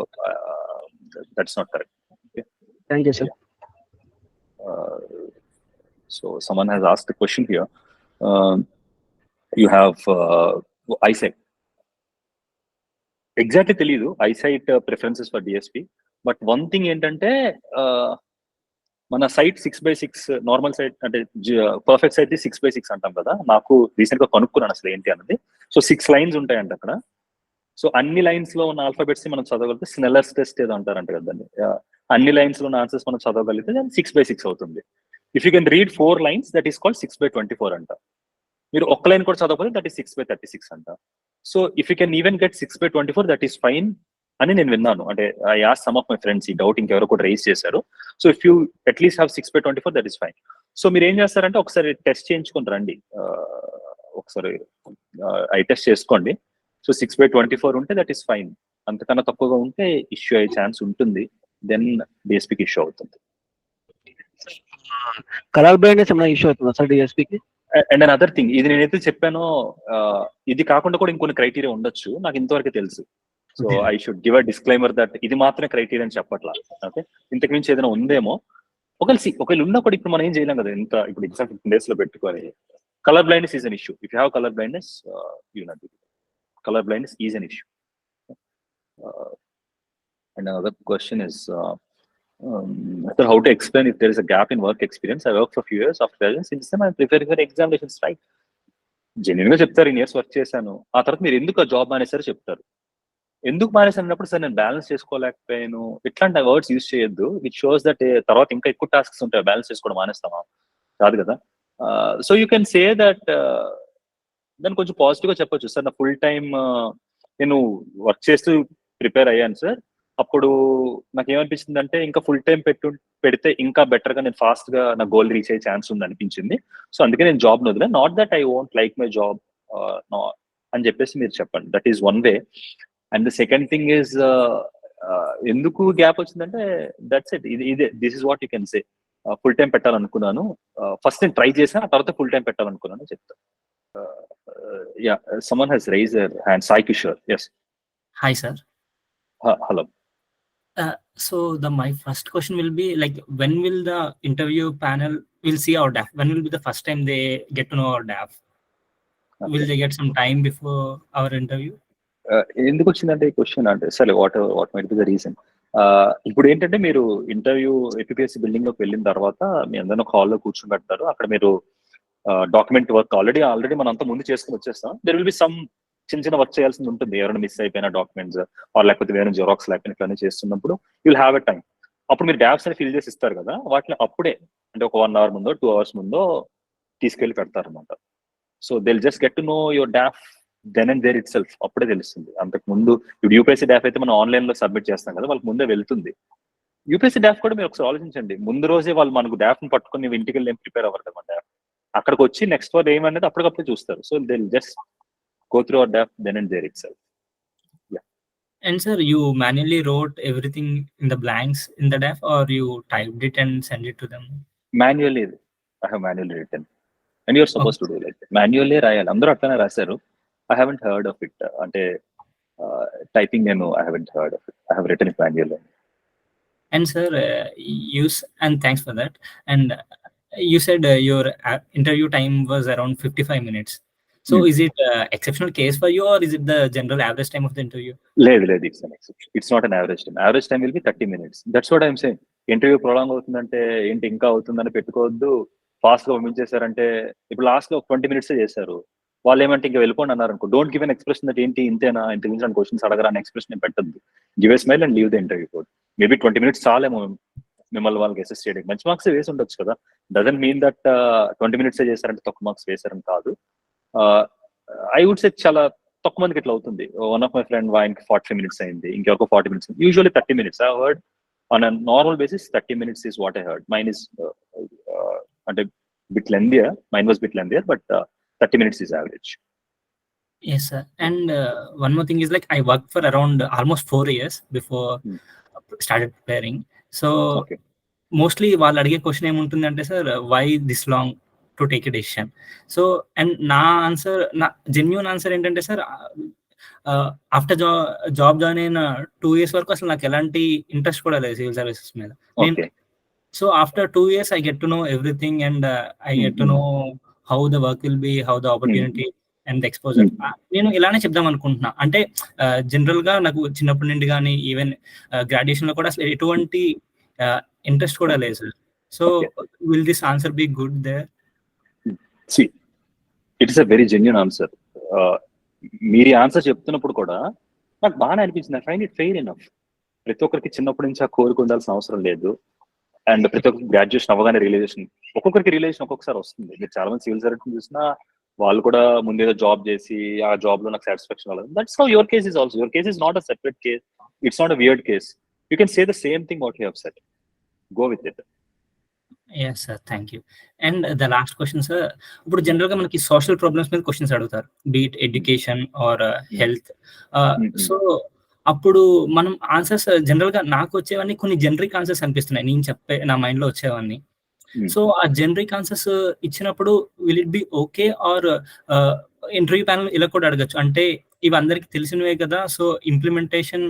that's not correct. Thank you sir. So someone has asked a question here. You have eyesight. Exactly తెలియదు eyesight preferences for DSP, but one thing ఏంటంటే మన site 6/6 normal sight అంటే perfect site 6/6 అంటాం కదా. నాకు రీసెంట్ గా కనుక్కున్నాను అసలు ఏంటి అన్నది. సో 6 లైన్స్ ఉంటాయంట అక్కడ. సో అన్ని లైన్స్ లో ఉన్న ఆల్ఫాబెట్స్ మనం చదవగలిగితే స్నెల్లర్స్ టెస్ట్ ఏదో అంటారంట కదా దాన్ని. అన్ని లైన్స్ లో ఉన్న ఆన్సర్స్ మనం చదవగలిగితే 6/6 అవుతుంది. If you can read 4 lines that is called 6/24 అంట. మీరు ఒక్క లైన్ కూడా చదవకపోతే దట్ ఈస్ 6/36 అంట. So if you can even get 6/24 that is fine అని నేను విన్నాను. అంటే I asked some of my friends, ఈ డౌట్ ఇంకెవరో కూడా రైజ్ చేశారు. So if you at least have 6/24 that is fine. So మీరు ఏం చేస్తారంటే ఒకసారి టెస్ట్ చేయించుకుని రండి, ఒకసారి ఐ టెస్ట్ చేసుకోండి. సో 6/24 ఉంటే దట్ ఈస్ ఫైన్. అంతకన్నా తక్కువగా ఉంటే ఇష్యూ అయ్యే ఛాన్స్ ఉంటుంది, దెన్ డిఎస్పీకి ఇష్యూ అవుతుంది. కలర్ బ్లైండ్నెస్ ఏమైనా ఇష్యూ అవుతుందా సార్ డిఎస్పీకి? అండ్ అనదర్ థింగ్, ఇది నేనైతే చెప్పానో ఇది కాకుండా కూడా ఇంకొన్ని క్రైటీరియా ఉండొచ్చు, నాకు ఇంతవరకు తెలుసు. So I should give a disclaimer that ఇది మాత్రమే క్రైటీరియా అని చెప్పట్లా. ఓకే, ఇంతకు మించి ఏదైనా ఉందేమో ఒకవేళ ఉన్నా కూడా ఇప్పుడు మనం ఏం చేయలేం కదా. ఇంత ఇప్పుడు ఎగ్జామ్ 15 days లో పెట్టుకొని colour blindness is an issue. If you have colour blindness you not do. Color blindness is an issue. And another question is, sir, how to explain if there is a gap in work experience? I worked for a few years. After that, since then I'm preparing for examinations, right? Genuine గా చెప్తారు, in years work చేశాను. ఆ తర్వాత మీరు ఎందుకు ఆ job మానేసారో చెప్తారు. ఎందుకు మానేసాను అన్నప్పుడు సార్ నేను బ్యాలెన్స్ చేసుకోలేకపోయాను ఇట్లాంటి వర్డ్స్ యూజ్ చేయొద్దు. విచ్ షోస్ దట్ తర్వాత ఇంకా ఎక్కువ టాస్క్స్ ఉంటాయి, బ్యాలెన్స్ చేసుకోవడం మానేస్తామా? కాదు కదా. So you can say that దాన్ని కొంచెం పాజిటివ్ గా చెప్పొచ్చు. సార్ నా ఫుల్ టైమ్ నేను వర్క్ చేస్తూ ప్రిపేర్ అయ్యాను సార్, అప్పుడు నాకు ఏమనిపించింది అంటే ఇంకా ఫుల్ టైం పెడితే ఇంకా బెటర్ గా నేను ఫాస్ట్ గా నా గోల్ రీచ్ అయ్యే ఛాన్స్ ఉంది అనిపించింది. సో అందుకే నేను జాబ్ వదిలే. Not that I won't like my job అని చెప్పేసి మీరు చెప్పండి. That is one way. And the second thing is ఎందుకు గ్యాప్ వచ్చిందంటే దట్స్ ఇట్. ఇదే this is what you can say. Full time పెట్టాలనుకున్నాను, ఫస్ట్ నేను ట్రై చేశాను, ఆ తర్వాత ఫుల్ టైం పెట్టాలనుకున్నాను చెప్తాను. Yeah, someone has raised their hand. Sai Kishore, yes. Hi, sir. Hello. So my first question will be like, when will the interview panel will see our DAF? When will be the first time they get to know our DAF? Okay. Will they get some time before our interview? ఎందుకు వచ్చిందంటే ఈ question అంటే సరే what might be the reason. ఇప్పుడు ఏంటంటే మీరు interview APSC building లోకి వెళ్ళిన తర్వాత మీ అందరిని ఒక హాల్లో కూర్చొని పెడతారు. అక్కడ మీరు డాక్యుమెంట్ వర్క్ ఆల్రెడీ మనం అంతా ముందు చేసుకుని వచ్చేస్తాం. దెర్ విల్ బి సమ్ చిన్న వర్క్ చేయాల్సింది ఉంటుంది. ఎవరైనా మిస్ అయిపోయిన డాక్యుమెంట్స్ లేకపోతే వేరే జిరాక్స్ లేకపోతే ఇట్లానే చేస్తున్నప్పుడు you will have a time. అప్పుడు మీరు డాప్స్ అని ఫిల్ చేసి ఇస్తారు కదా, వాటిని అప్పుడే అంటే ఒక 1 hour ముందో 2 hours ముందో తీసుకెళ్లి పెడతారు అనమాట. So they will just get to know your doff then and there itself. అప్పుడే తెలుస్తుంది. అంతకు ముందు ఇప్పుడు యూపీఎస్సీ డాఫ్ అయితే మనం ఆన్లైన్ లో సబ్మిట్ చేస్తాం కదా, వాళ్ళకి ముందే వెళ్తుంది. యూపీఎస్సీ డాఫ్ కూడా మీరు ఒకసారి ఆలోచించండి. ముందు రోజే వాళ్ళు మనకు డాఫ్ ని పట్టుకుని ఇంటికి వెళ్ళి ప్రిపేర్ అవ్వరు కదా. డాఫ్ అక్కడికి వచ్చి నెక్స్ట్ వర్డ్ ఏమనేది అప్పటికప్పుడు చూస్తారు. So they just go through our DAF then and there itself. Yeah. And sir, you manually wrote everything in the blanks in the DAF, or you typed it and sent it to them? Manually, I have manually written. And you're supposed to do like that. Manually రాయాలి, అందరూ అట్లనే రాశారు. I haven't heard of it. అంటే typing నేను I haven't heard of it. I have written it manually. And sir, and thanks for that. And you said your interview time was around 55 minutes. So is it exceptional case for you, or is it the general average time of the interview? లేదు, it's an exception. It's not an average time. Average time will be 30 minutes. That's what I'm saying. Interview prolong అవుతుందంటే ఏంటి ఇంకా అవుతుందని పెట్టుకోవద్దు. Fast గా పంపించేశారంటే ఇప్పుడు last లో 20 minutes చేశారు, వాళ్ళు ఏమంటే ఇంకా వెళ్ళిపోండి అన్నారు అనుకో, don't give an expression that ఏంటి ఇంతేనా, ఇంత గురించి క్వశ్చన్స్ అడగరా అని ఎక్స్ప్రెషన్ పెట్టద్దు. Give a smile and leave the interview code. Maybe 20 minutes చాలేమో మిమ్మల్ని వాళ్ళకి అసెస్ చేయడానికి. మంచి మార్క్స్ వేసి ఉండొచ్చు కదా, డజంట్ మీన్ దట్ 20 minutes చేశారంటే తక్కువ మార్క్స్ వేశారని కాదు. ఐ వుడ్ సే చాలా తక్కువ మందికి ఇట్లా అవుతుంది. వన్ ఆఫ్ మై ఫ్రెండ్ ఆయనకి 45 minutes అయింది, ఇంకొక 40 minutes. Usually 30 minutes. I heard on a normal basis 30 minutes is what I heard. Mine is అంటే bit lengthier. Mine was bit lengthier, but 30 minutes is average. Yes sir. And one more thing is like I worked for around almost 4 years before started preparing. So mostly వాళ్ళు అడిగే question ఏముంటుందంటే sir, why this long to take a decision? So and నా answer, నా genuine answer ఏంటంటే sir, after job join అయిన 2 years వరకు అసలు నాకు ఎలాంటి ఇంట్రెస్ట్ కూడా లేదు సివిల్ సర్వీసెస్ మీద. So after 2 years I get to know everything, and I get to know how the work will be, how the opportunity and the exposure. నేను ఇలానే చెప్దాం అనుకుంటున్నా. అంటే జనరల్ గా నాకు చిన్నప్పటి నుండి కానీ ఈవెన్ గ్రాడ్యుయేషన్ లో కూడా అసలు ఎటువంటి ఇంట్రెస్ట్ కూడా లేదు sir. So will this answer be good there? See, it is a very genuine answer. మీరు ఆన్సర్ చెప్తున్నప్పుడు కూడా నాకు బాగా అనిపించింది. I find it fair enough. ప్రతి ఒక్కరికి చిన్నప్పటి నుంచి ఆ కోరిక ఉండాల్సిన అవసరం లేదు. అండ్ ప్రతి ఒక్కరికి గ్రాడ్యుయేషన్ అవ్వగానే రియలైజేషన్, ఒక్కొక్కరికి రియలైజేషన్ ఒక్కొక్కసారి వస్తుంది. మీరు చాలా మంది సివిల్ సర్వీస్ చూసినా వాళ్ళు కూడా ముందేదో జాబ్ చేసి ఆ జాబ్ లో నాకు సాటిస్ఫాక్షన్ అవ్వలేదు. That's how your case is also. Your case is not a separate case. It's not a weird case. You can say the same thing what you have said. Go with it. Yes sir, thank you. And the last question sir, ఇప్పుడు general గా మనకి social problems మీద questions అడుగుతారు, beat education or health. So అప్పుడు మనం answers general గా నాకు వచ్చేవన్నీ కొన్ని జనరిక్ ఆన్సర్స్ అనిపిస్తున్నాయి, నేను చెప్పే నా మైండ్ లో వచ్చేవన్నీ. సో ఆ జనరిక్ ఆన్సర్స్ ఇచ్చినప్పుడు will it be okay, or interview panel ఇలా కూడా అడగచ్చు, అంటే ఇవి అందరికి తెలిసినవే కదా, సో ఇంప్లిమెంటేషన్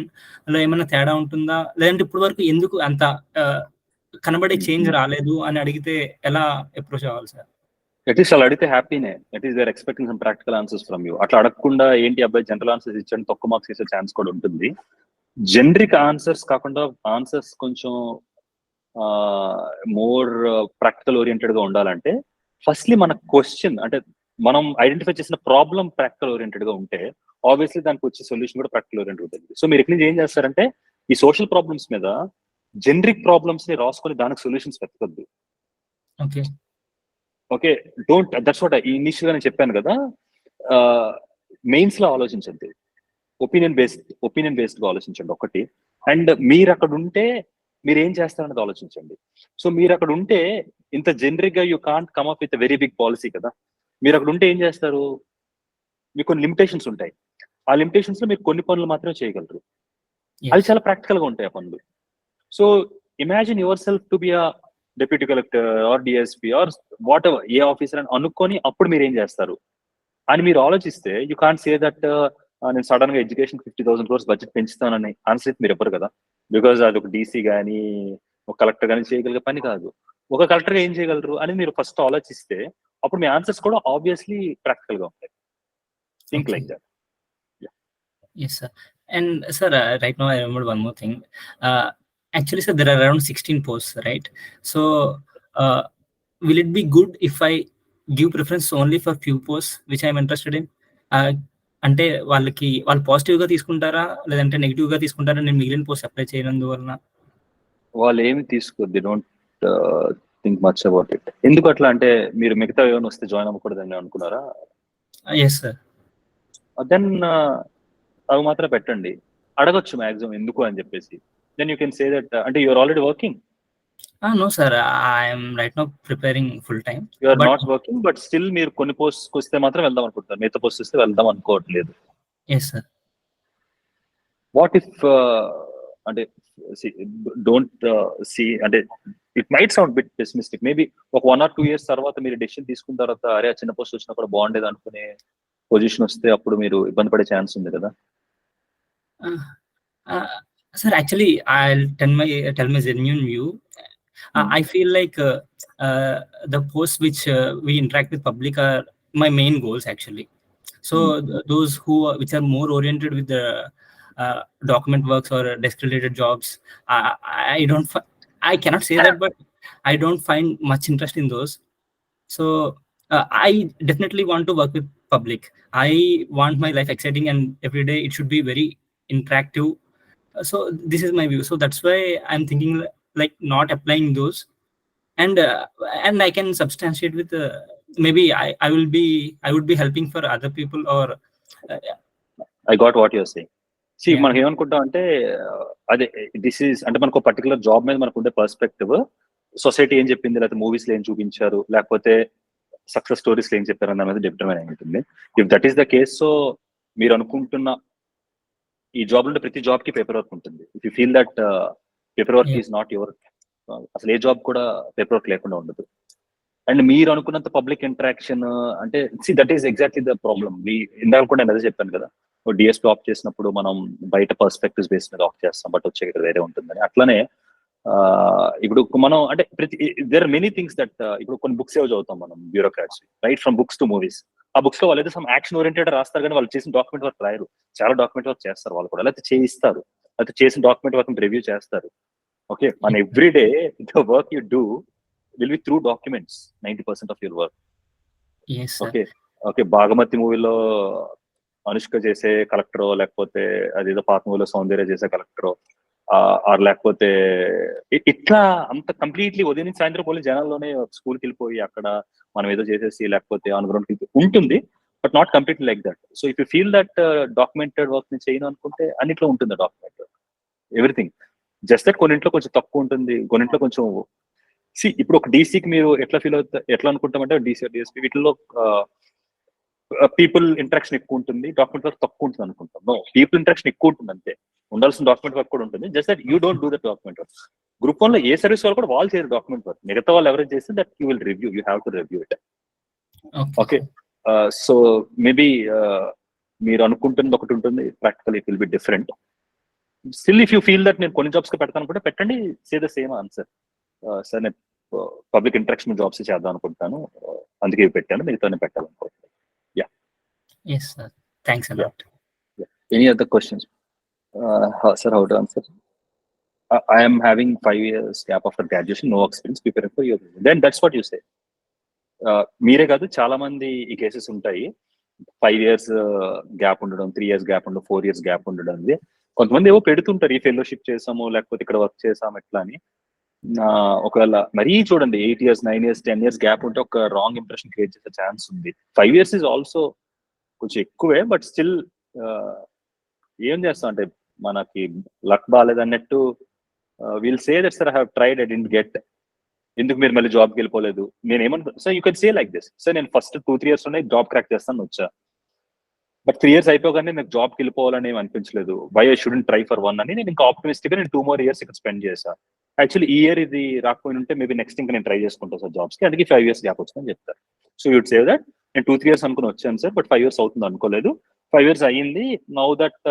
లో ఏమైనా తేడా ఉంటుందా, లేదంటే ఇప్పుడు వరకు ఎందుకు అంత కనబడే చేంజ్ రాలేదు అని అడిగితే ఎలా అప్రోచ్ అవ్వాలి సార్? అట్లీస్ట్ అలా అడిగితే హ్యాపీనే. At least they are expecting some practical answers from you. అట్లా అడగకుండా ఏంటి అబ్బాయి జనరల్ ఆన్సర్స్ ఇచ్చాను తక్కువ మార్క్స్ వేసే ఛాన్స్ కూడా ఉంటుంది. జనరిక్ ఆన్సర్స్ కాకుండా ఆన్సర్స్ కొంచెం మోర్ ప్రాక్టికల్ ఓరియంటెడ్ గా ఉండాలంటే ఫస్ట్లీ మన క్వశ్చన్ అంటే మనం ఐడెంటిఫై చేసిన ప్రాబ్లం ప్రాక్టికల్ ఓరియంటెడ్ గా ఉంటే ఆబ్వియస్లీ దానికి వచ్చే సొల్యూషన్ కూడా ప్రాక్టికల్ ఓరియంటెడ్ ఉంటుంది. సో మీరు ఎక్కడి ఏం చేస్తారంటే ఈ సోషల్ ప్రాబ్లమ్స్ మీద జనరిక్ ప్రాబ్లమ్స్ ని రాసుకొని దానికి సొల్యూషన్స్ వెతకద్దు. Okay, don't. That's what initial గా నేను చెప్పాను కదా, మెయిన్స్ లో ఆలోచించండి, ఒపీనియన్ బేస్డ్ గా ఆలోచించండి ఒకటి. అండ్ మీరు అక్కడ ఉంటే మీరు ఏం చేస్తారనేది ఆలోచించండి. సో మీరు అక్కడ ఉంటే ఇంత జనరిక్ గా you can't come up with very big policy కదా. మీరు అక్కడ ఉంటే ఏం చేస్తారు, మీకు కొన్ని లిమిటేషన్స్ ఉంటాయి. ఆ లిమిటేషన్స్ లో మీరు కొన్ని పనులు మాత్రమే చేయగలరు. అవి చాలా ప్రాక్టికల్ గా ఉంటాయి ఆ పనులు. So imagine yourself to be a deputy collector or DSP or whatever, ఏ ఆఫీసర్ అని అనుకొని అప్పుడు మీరు ఏం చేస్తారు అని మీరు ఆలోచిస్తే యూ కాంట్ సే దట్ నేను సడన్ గా ఎడ్యుకేషన్ 50,000 crores బడ్జెట్ పెంచుతానని ఆన్సర్ మీరు ఎవ్వరు కదా. బికాజ్ అది ఒక డీసీ కానీ ఒక కలెక్టర్ కానీ చేయగలిగే పని కాదు. ఒక కలెక్టర్ గా ఏం చేయగలరు అని మీరు ఫస్ట్ ఆలోచిస్తే అప్పుడు మీ ఆన్సర్స్ కూడా ఆబ్వియస్లీ ప్రాక్టికల్ గా ఉంటాయి. Think like that. Yes sir. And sir, right now I remember one more thing. Actually sir, there are around 16 posts, right? So will it be good if I give preference only for few posts which I am interested in? అంటే వాళ్ళు positive గా తీసుకుంటారా లేదంటే negative గా తీసుకుంటారా నేను మిగిలిన post apply చేయనందువలన? వాళ్ళు ఏమి తీసుకోరు. They don't think much about it. ఎందుకు అట్లా అంటే మీరు మిగతా ఏమైనా వస్తే జాయిన్ అవ్వకూడదని అనుకున్నారా? Yes sir. దెన్ అవి మాత్రం పెట్టండి. అడగొచ్చు మాక్సిమం ఎందుకు అని చెప్పేసి. Then you can say that అంటే you're already working. No, sir. I am right now preparing full time. You are not working, but still మీరు కొన్ని పోస్ట్కి వస్తే మాత్రం వెళ్దాం అనుకుంటున్నారు, మిగతా పోస్ట్ వస్తే వెళ్దాం అనుకోవట్లేదు. Yes, sir. What if అంటే డోంట్ సీ అంటే it might sound bit pessimistic, maybe ఒక 1 or 2 years తర్వాత మీరు డెసిషన్ తీసుకున్న తర్వాత అరే చిన్న పోస్ట్ వచ్చినా కూడా బాగుండేది అనుకునే పొజిషన్ వస్తే అప్పుడు మీరు ఇబ్బంది పడే ఛాన్స్ ఉంది కదా. Sir, actually I'll tell my genuine view. I feel like the posts which we interact with public are my main goals actually. So those which are more oriented with the document works or desk related jobs, I cannot say that, but I don't find much interest in those. So I definitely want to work with public. I want my life exciting and every day it should be very interactive. So this is my view. So that's why I'm thinking like not applying those, and I can substantiate with maybe I would be helping for other people or I got what you're saying. See, మనం ఏమనుకుంటాం అంటే అదే this is అంటే మనకు particular job మీద మనకు ఉండే perspective society ఏం చెప్పింది, లేకపోతే మూవీస్ లో ఏం చూపించారు, లేకపోతే సక్సెస్ స్టోరీస్ లో ఏం చెప్పారు అన్న మీద డిపెండ్ అయి ఉంటుంది. If that is the case, so మీరు అనుకుంటున్న ఈ జాబ్ లో ప్రతి జాబ్ కి పేపర్ వర్క్ ఉంటుంది. If you feel that paper work is not your, అసలు ఏ జాబ్ కూడా పేపర్ వర్క్ లేకుండా ఉండదు. అండ్ మీరు అనుకున్నంత పబ్లిక్ ఇంటరాక్షన్ అంటే see that is exactly the problem. ఇందాక కూడా నేను అదే చెప్పాను కదా, డిఎస్పీ ఆప్ చేసినప్పుడు మనం బయట పర్స్పెక్టివ్స్ బేస్ మీద ఆప్ చేస్తాం, బట్ వచ్చే ఇక్కడ వేరే ఉంటుందని. అట్లానే ఇప్పుడు మనం అంటే there are many things that ఇప్పుడు కొన్ని బుక్స్ ఏవో చదువుతాం మనం bureaucrats, right from books to movies. ఆ బుక్స్ లో వాళ్ళు అయితే సమ్ యాక్షన్ ఓరియంటెడ్ రాస్తారు, కానీ వాళ్ళు చేసిన డాక్యుమెంట్ వర్క్ రాయరు. చాలా డాక్యుమెంట్ వర్క్ చేస్తారు వాళ్ళు కూడా, లేకపోతే చేయిస్తారు, లేకపోతే చేసిన డాక్యుమెంట్ వర్క్ రివ్యూ చేస్తారు. ఓకే, మన every day the work you do will be through documents 90% of your work. Yes, sir. Okay Bhaagamathie మూవీలో అనుష్క చేసే కలెక్టరో, లేకపోతే అదేదో పాత మూవీలో సౌందర్య చేసే కలెక్టరో, ఆర్ లేకపోతే ఇట్లా అంత కంప్లీట్లీ ఉదయం నుంచి సాయంత్రం పోలీ జనాల్లోనే స్కూల్కి వెళ్ళిపోయి అక్కడ మనం ఏదో చేసేసి లేకపోతే ఆన్ గ్రౌండ్కి వెళ్ళిపోయి ఉంటుంది, but not completely like that. So if you feel that documented work ని చేయను అనుకుంటే అన్నిట్లో ఉంటుంది document work, everything. Just that కొన్నింట్లో కొంచెం తక్కువ ఉంటుంది, కొన్నింట్లో కొంచెం. ఇప్పుడు ఒక డీసీకి మీరు ఎట్లా ఫీల్ అవుతారు, ఎట్లా అనుకుంటామంటే డీసీ డిఎస్పీ వీటిలో పీపుల్ ఇంటరాక్షన్ ఎక్కువ ఉంటుంది, డాక్యుమెంట్ వర్క్ తక్కువ ఉంటుంది అనుకుంటాం. నో, పీపుల్ ఇంటరాక్షన్ ఎక్కువ ఉంటుంది అంతే, ఉండాల్సిన డాక్యుమెంట్ వర్క్ కూడా ఉంటుంది. Just that you don't do that document work. Group 1 లో ఏ సర్వీస్ వాళ్ళు కూడా వాళ్ళు చేయరు డాక్యుమెంట్ వర్క్, మిగతా వాళ్ళు ఎవరైనా చేస్తే that you will review, you have to review it. Okay, so maybe మీరు అనుకుంటుంది ఒకటి ఉంటుంది, practical it will be different. Still if you feel that నేను కొన్ని జాబ్స్ కి పెడతాను అనుకుంటే పెట్టండి, say the same answer. Sir నేను పబ్లిక్ ఇంటరాక్షన్ జాబ్స్ చేద్దాం అనుకుంటాను, అందుకే పెట్టాను, మిగతా పెట్టాలనుకుంటున్నాను. Yeah, yes sir, thanks a lot. Any other questions? Sir, how to answer? I am having 5 years gap after graduation, no experience, preparing for your, then that's what you say. మీరే కాదు చాలా మంది ఈ కేసెస్ ఉంటాయి, 5 years gap ఉండడం, 3 years gap ఉండడం, 4 years gap ఉండడం. కొంతమంది ఏవో పెడుతుంటారు, ఈ ఫెలోషిప్ చేసాము లేకపోతే ఇక్కడ వర్క్ చేసాము ఎట్లా అని. ఒకవేళ మరీ చూడండి 8 years, 9 years, 10 years గ్యాప్ ఉంటే ఒక రాంగ్ ఇంప్రెషన్ క్రియేట్ చేసే ఛాన్స్ ఉంది. 5 years ఈజ్ ఆల్సో కొంచెం ఎక్కువే, బట్ స్టిల్ ఏం చేస్తాం అంటే మనకి లక్ బాగాలేదు అన్నట్టు will say that sir I have tried, I didn't get, ఎందుకు మీరు మళ్ళీ జాబ్కి వెళ్ళిపోలేదు. నేను ఏమనుకుంటా sir, you can say like this, sir నేను ఫస్ట్ 2-3 years లోనే జాబ్ క్రాక్ చేస్తాను వచ్చా, బట్ 3 years అయిపోగానే నాకు జాబ్కి వెళ్ళిపోవాలని ఏమి అనిపించలేదు, why I shouldn't try for 1 అని నేను ఇంకా ఆప్టిమిస్టిక్ గా నేను 2 more years ఇక్కడ స్పెండ్ చేశాను. యాక్చువల్లీ ఈ ఇయర్ ఇది రాకపోయి ఉంటే మేబీ నెక్స్ట్ ఇంకా నేను ట్రై చేసుకుంటాను సార్ జాబ్స్ కి, అందుకే 5 years గ్యాప్ వచ్చిందని చెప్తారు. సో యూడ్ సేవ్ దట్ నేను 2-3 years అనుకుని వచ్చాను సార్, బట్ 5 years అవుతుంది అనుకోలేదు, 5 years అయ్యింది, now that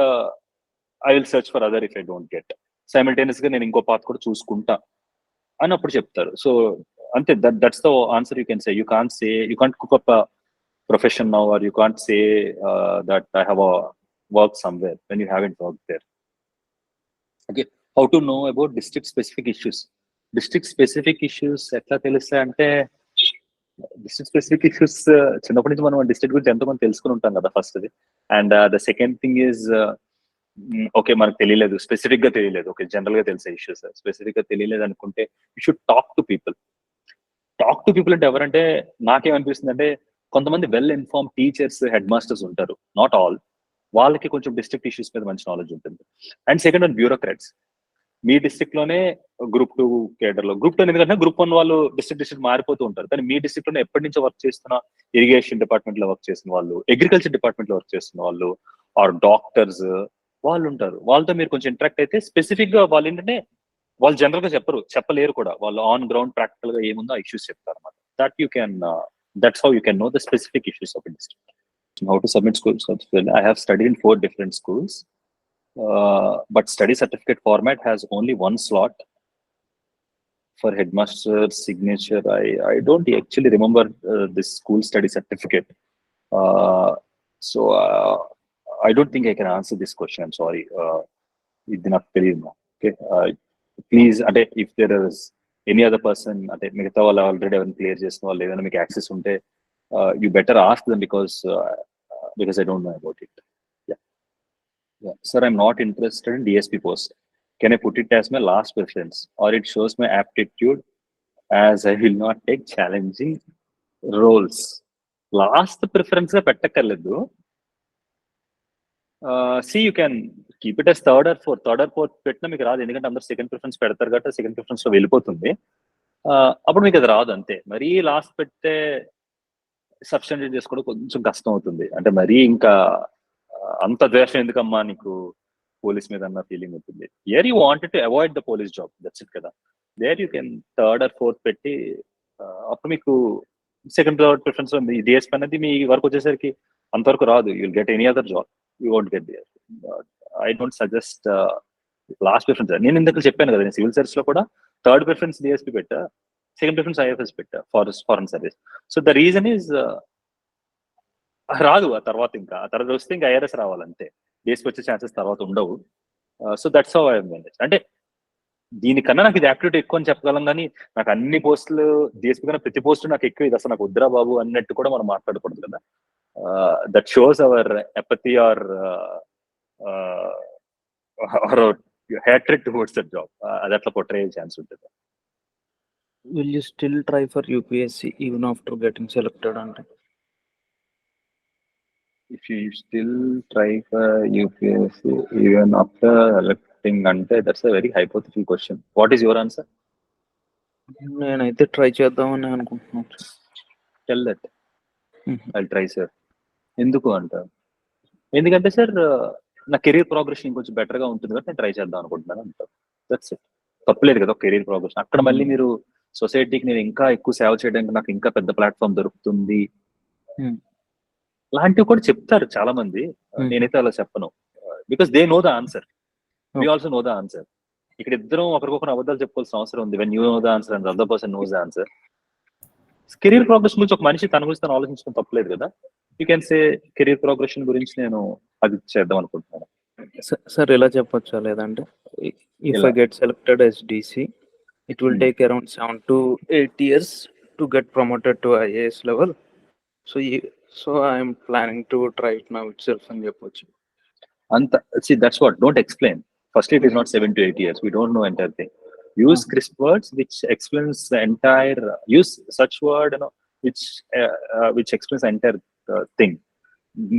I will search for other if I don't get, simultaneous గా నేను ఇంకో పాత్ కూడా చూసుకుంటా అని అప్పుడు చెప్తారు. సో అంతే, that's the answer you can say. You can't cook up profession now, or you can't say that I have a work somewhere when you haven't worked there. Okay, how to know about district specific issues? District specific issues etla telusta ante, district specific issues చిన్నప్పటి నుంచి మనం district గురించి ఎంతో కొంత తెలుసుకుని ఉంటాం కదా first the. And the second thing is okay మనకు తెలియలేదు, స్పెసిఫిక్ గా తెలియలేదు, ఓకే జనరల్ గా తెలిసే ఇష్యూస్. స్పెసిఫిక్ గా తెలియలేదు అనుకుంటే you should talk to people. Talk to people అంటే ఎవరంటే, నాకేమనిపిస్తుంది అంటే కొంతమంది well inform teachers, head masters ఉంటారు, నాట్ ఆల్, వాళ్ళకి కొంచెం డిస్ట్రిక్ట్ ఇష్యూస్ మీద మంచి నాలెడ్జ్ ఉంటుంది. And second one bureaucrats. Me district లోనే గ్రూప్ 2 కేడర్ లో, గ్రూప్ 2 ఎందుకంటే గ్రూప్ 1 వాళ్ళు డిస్ట్రిక్ట్ మారిపోతూ ఉంటారు, కానీ మీ డిస్ట్రిక్ట్ లోనే ఎప్పటి నుంచో వర్క్ చేస్తున్న ఇరిగేషన్ డిపార్ట్మెంట్ లో వర్క్ చేస్తున్న వాళ్ళు, అగ్రికల్చర్ డిపార్ట్మెంట్ లో వర్క్ చేస్తున్న వాళ్ళు, ఆర్ డాక్టర్స్ వాళ్ళు ఉంటారు. వాళ్ళతో మీరు కొంచెం ఇంటరాక్ట్ అయితే స్పెసిఫిక్ గా వాళ్ళు ఏంటంటే వాళ్ళు జనరల్ గా చెప్పలేరు కూడా, వాళ్ళు ఆన్ గ్రౌండ్ ప్రాక్టికల్ గా ఏముందో ఆ ఇష్యూస్ చెప్తారు అన్నమాట. That's how you can know the specific issues of a district. How to submit schools. I have studied in 4 different schools, but study certificate format has only one slot for headmaster signature. I don't actually remember this school study certificate, so I don't think I can answer this question. I'm sorry. Idi naku teliyadu. Okay, please, if there is any other person, మిగతా వాళ్ళు already ఎవరైనా clear చేసిన వాళ్ళు ఏదైనా మీకు access ఉంటే, you better ask them because I don't know about it. Yeah. Sir, I'm not interested in DSP post. Can I put it as my last preference, or it shows my aptitude as I will not take challenging roles? Last preference ga pettakaledu. See, you can keep it as third or fourth పెట్టినా మీకు రాదు, ఎందుకంటే అందరూ second preference పెడతారు కాబట్టి second preference లో వెళ్ళిపోతుంది. అప్పుడు మీకు అది రాదు అంతే. మరీ లాస్ట్ పెడితే సబ్స్టిట్యూట్ చేసుకోవడం కొంచెం కష్టం అవుతుంది. అంటే మరీ ఇంకా అంత ద్వేషం ఎందుకమ్మా నీకు పోలీస్ మీద అన్న ఫీలింగ్ ఉంటుంది. Here you wanted to avoid the police job, that's it కదా. There you can third or fourth పెట్టి అప్పుడు మీకు సెకండ్ థర్డ్ ప్రిఫరెన్స్ లో డిఎస్పీ అనేది మీ వరకు వచ్చేసరికి అంతవరకు రాదు. You will get any other job, you won't get there. I don't suggest last preference. నేను ఇందాక చెప్పాను కదా, నేను సివిల్ సర్వీస్ లో కూడా థర్డ్ ప్రిఫరెన్స్ డిఎస్పీ పెట్టా, సెకండ్ ప్రిఫరెన్స్ ఐఎఫ్ఎస్ పెట్టా, foreign service. So the reason is రాదు ఆ తర్వాత వస్తే ఇంకా ఐఆర్ఎస్ రావాలంతే, డిఎస్పీ వచ్చే ఛాన్సెస్ తర్వాత ఉండవు. So that's how I manage. అంటే దీనికన్నా నాకు ఇది యాప్టిట్యూడ్ ఎక్కువ అని చెప్పగలం, కానీ నాకు అన్ని పోస్టులు డిఎస్పీ కన్నా ప్రతి పోస్టు నాకు ఎక్కువ, ఇది అసలు నాకు వద్దురా బాబు అన్నట్టు కూడా మనం మాట్లాడకూడదు కదా. That shows our apathy or hatred towards the job. అది అట్లా portray ఛాన్స్ ఉంటుంది. Will you still try for UPSC even after getting selected? If you still try for UPSC even after electing అంటే that's a very hypothetical question. What is your answer? నేనైతే try చేద్దామని అనుకుంటున్నాను. Tell that. I'll try, sir. ఎందుకు అంటారు? ఎందుకంటే sir నా career progression ఇంకొంచెం better గా ఉంటుంది కాబట్టి నేను ట్రై చేద్దాం అనుకుంటున్నాను అంటారు. That's it. తప్పలేదు కదా కెరీర్ ప్రోగ్రెషన్. అక్కడ మళ్ళీ మీరు సొసైటీకి నేను ఇంకా ఎక్కువ సేవ చేయడానికి నాకు ఇంకా పెద్ద ప్లాట్ఫామ్ దొరుకుతుంది లాంటివి కూడా చెప్తారు చాలా మంది. నేనైతే అలా చెప్పను, because they know the answer, we also know the answer. ఇక్కడ ఇద్దరం ఒకరికొకరు అబద్ధాలు చెప్పుకోవాల్సిన అవసరం ఉంది. When you know the answer and other person knows the answer. Career progression గురించి ఒక మనిషి తన గురించి తను ఆలోచించడం తప్పలేదు కదా. You can say career progression గురించి నేను అది చేద్దాం అనుకుంటున్నాను. సార్ ఇలా చెప్పొచ్చా, లేదంటే if I get selected as DC, it will take around 7 to 8 years to get promoted to IAS level. So I am planning to try it now itself అని చెప్పొచ్చు. See, that's what, don't explain. Firstly, it is not 7 to 8 years. We don't know entire thing. Use crisp words which explains the entire, use such word which explains the entire thing.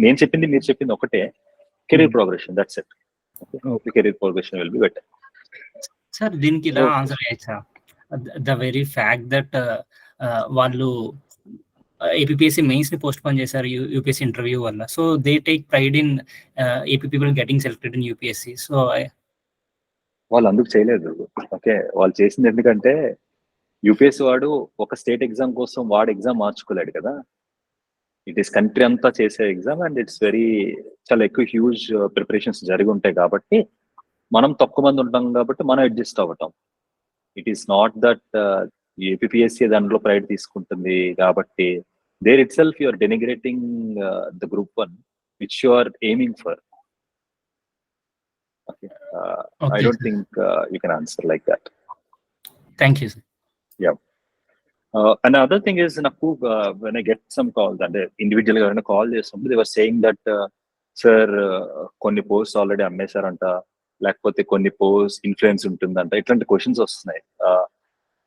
నేను చెప్పింది మీరు చెప్పింది ఒకటే, career progression, that's it. Okay, career progression will be better. Sir దీనికి ఇలా answer చేయొచ్చా? The very fact that వాళ్ళు APPSC mains ని పోస్ట్ పోన్ చేశారు UPSC ఇంటర్వ్యూ వల్ల, so they take pride in AP people getting selected in UPSC. So వాళ్ళు అందుకు చేయలేదు. ఓకే, వాళ్ళు చేసింది ఎందుకంటే UPSC వాడు ఒక స్టేట్ ఎగ్జామ్ కోసం వాడు ఎగ్జామ్ మార్చుకోలేడు కదా. ఇట్ ఈస్ కంట్రీ అంతా చేసే ఎగ్జామ్ అండ్ ఇట్స్ చాలా ఎక్కువ హ్యూజ్ ప్రిపరేషన్స్ జరిగి ఉంటాయి కాబట్టి మనం తక్కువ మంది ఉంటాం కాబట్టి మనం అడ్జస్ట్ అవ్వటం. It is not that APPSC దాంట్లో ప్రైడ్ తీసుకుంటుంది కాబట్టి there itself you're denigrating the group 1 which you are aiming for. I don't think you can answer like that. Thank you, sir. Yeah. Another thing is, when I get some calls, and individually when I call somebody, they were saying that sir కొన్ని post already అమ్మేశారంట, లేకపోతే కొన్ని post influence ఉంటుందంట, ఇట్లాంటి questions వస్తున్నాయి.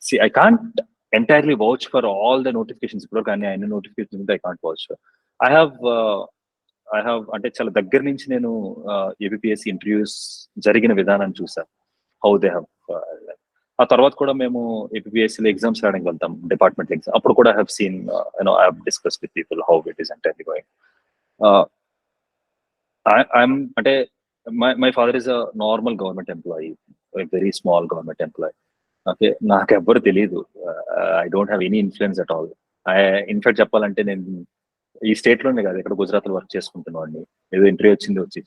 See, I can't entirely vouch for all the notifications. ఇప్పుడు కానీ అన్ని notifications I can't vouch for. I have అంటే చాలా దగ్గర నుంచి నేను APPSC ఇంటర్వ్యూస్ జరిగిన విధానాన్ని చూసాను. How they have. ఆ తర్వాత కూడా మేము ఏపీఎస్సీలో ఎగ్జామ్స్ రాయడానికి వెళ్తాం, డిపార్ట్మెంట్ ఎగ్జామ్. అప్పుడు కూడా have seen I have discuss with people how it is entirely going. I'm అంటే my father is a normal government employee, very small government employee. Okay, నాకు ఎవ్వరు తెలియదు. I don't have any influence at all. In fact చెప్పాలంటే నేను ఈ state లోనే కాదు, ఇక్కడ గుజరాత్ లో వర్క్ చేసుకుంటున్నాను. ఏదో ఇంటర్వ్యూ వచ్చింది వచ్చి,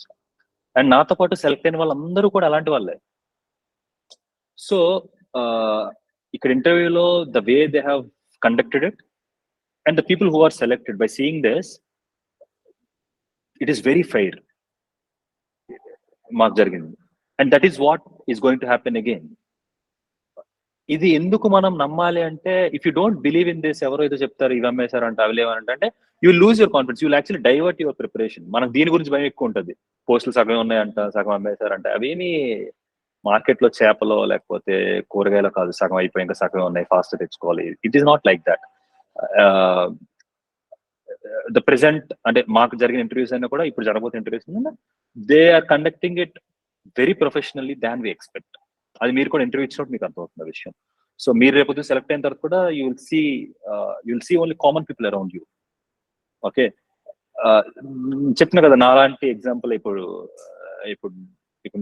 అండ్ నాతో పాటు సెలెక్ట్ అయిన వాళ్ళందరూ కూడా అలాంటి వాళ్ళే. సో ఇక్కడ ఇంటర్వ్యూలో the way they have conducted it and the people who are selected by seeing this, it is very fair. మాకు జరిగింది, and that is what is going to happen again. ఇది ఎందుకు మనం నమ్మాలి అంటే, if you don't believe in this, ఎవరో ఏదో చెప్తారు ఇవి అమ్మేశారంట అవి లేవనంటే you lose your confidence, you actually divert your preparation. మనకు దీని గురించి భయం ఎక్కువ ఉంటుంది. పోస్టులు సగం ఉన్నాయంట, సగం అమ్మేశారంట. అవేమి మార్కెట్లో చేపలో లేకపోతే కూరగాయలో కాదు, సగం అయిపోయి ఇంకా సగం ఉన్నాయి, ఫాస్ట్ తెచ్చుకోవాలి. It is not like that. The present అంటే మాకు జరిగిన ఇంటర్వ్యూస్ అయినా కూడా ఇప్పుడు జరగబోతున్న interviews they are conducting it very professionally than we expect. అది మీరు కూడా ఇంటర్వ్యూ ఇచ్చినప్పుడు మీకు అర్థమవుతున్న విషయం. సో మీరు రేపు సెలెక్ట్ అయిన తర్వాత కూడా you will see only common people around you. Okay, చెప్పిన కదా నాలాంటి ఎగ్జాంపుల్ ఇప్పుడు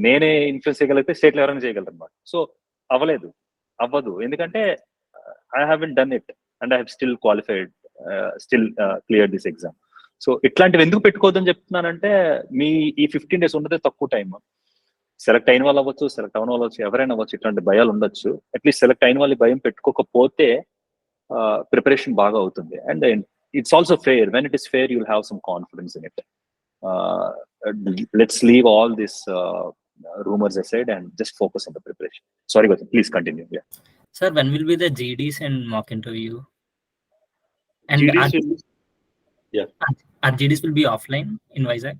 నేనే ఇన్ఫ్లుయెన్స్ చేయగలిగితే స్టేట్లో ఎవరైనా చేయగలరు అనమాట. సో అవ్వదు, ఎందుకంటే I haven't done it and I have still qualified, still clear this exam. So ఇట్లాంటివి ఎందుకు పెట్టుకోవద్దని చెప్తున్నానంటే, మీ ఈ 15 days ఉన్నదే తక్కువ టైం. సెలెక్ట్ అయిన వాళ్ళు అవ్వచ్చు, సెలెక్ట్ అయిన వాళ్ళు అవ్వచ్చు, ఎవరైనా అవ్వచ్చు, ఇట్లాంటి భయాలు ఉండొచ్చు. అట్లీస్ట్ సెలెక్ట్ అయిన వాళ్ళు భయం పెట్టుకోకపోతే ప్రిపరేషన్ బాగా అవుతుంది. And it's also fair. When it is fair you will have some confidence in it. Let's leave all this rumors aside and just focus on the preparation. Sorry, Gautam, please continue. Yeah. Sir, when will be the GDs and mock interview? And our GDs will be offline in VIZAG?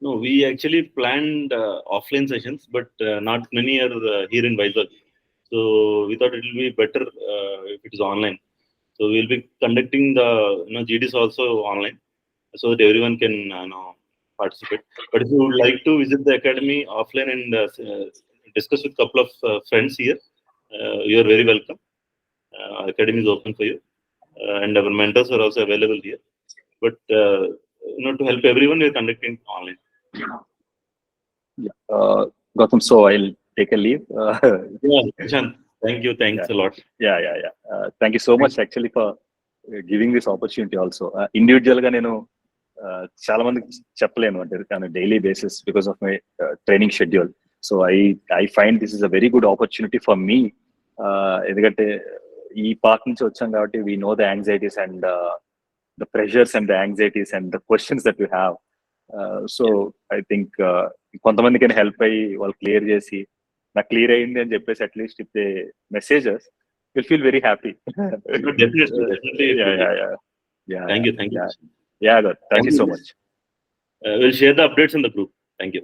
No, we actually planned offline sessions, but not many are here in VIZAG. So we thought it will be better if it is online. So we will be conducting the GDs also online, so that everyone can participate. But if you would like to visit the academy offline and discuss with a couple of friends here, you are very welcome. Academy is open for you, and our mentors are also available here. But to help everyone, we are conducting online. Yeah. Gautam, so I'll take a leave. Prashant, thanks a lot. Yeah. Thank you so much actually for giving this opportunity also. Individual ga nenu చాలా మందికి చెప్పలేను అంటే on daily basis because of my training schedule. So I find this is a very good opportunity for me. ఎందుకంటే ఈ part నుంచి వచ్చాం కాబట్టి we know the anxieties and the pressures and the anxieties and the questions that you have. So I think కొంతమందికి help అయ్యి వాళ్ళు clear చేసి నాకు క్లియర్ అయ్యింది అని చెప్పేసి at least if they messages will feel very happy. Definitely. Yeah. Thank you. Yeah, good. Thank you so much. We'll share the updates in the group. Thank you.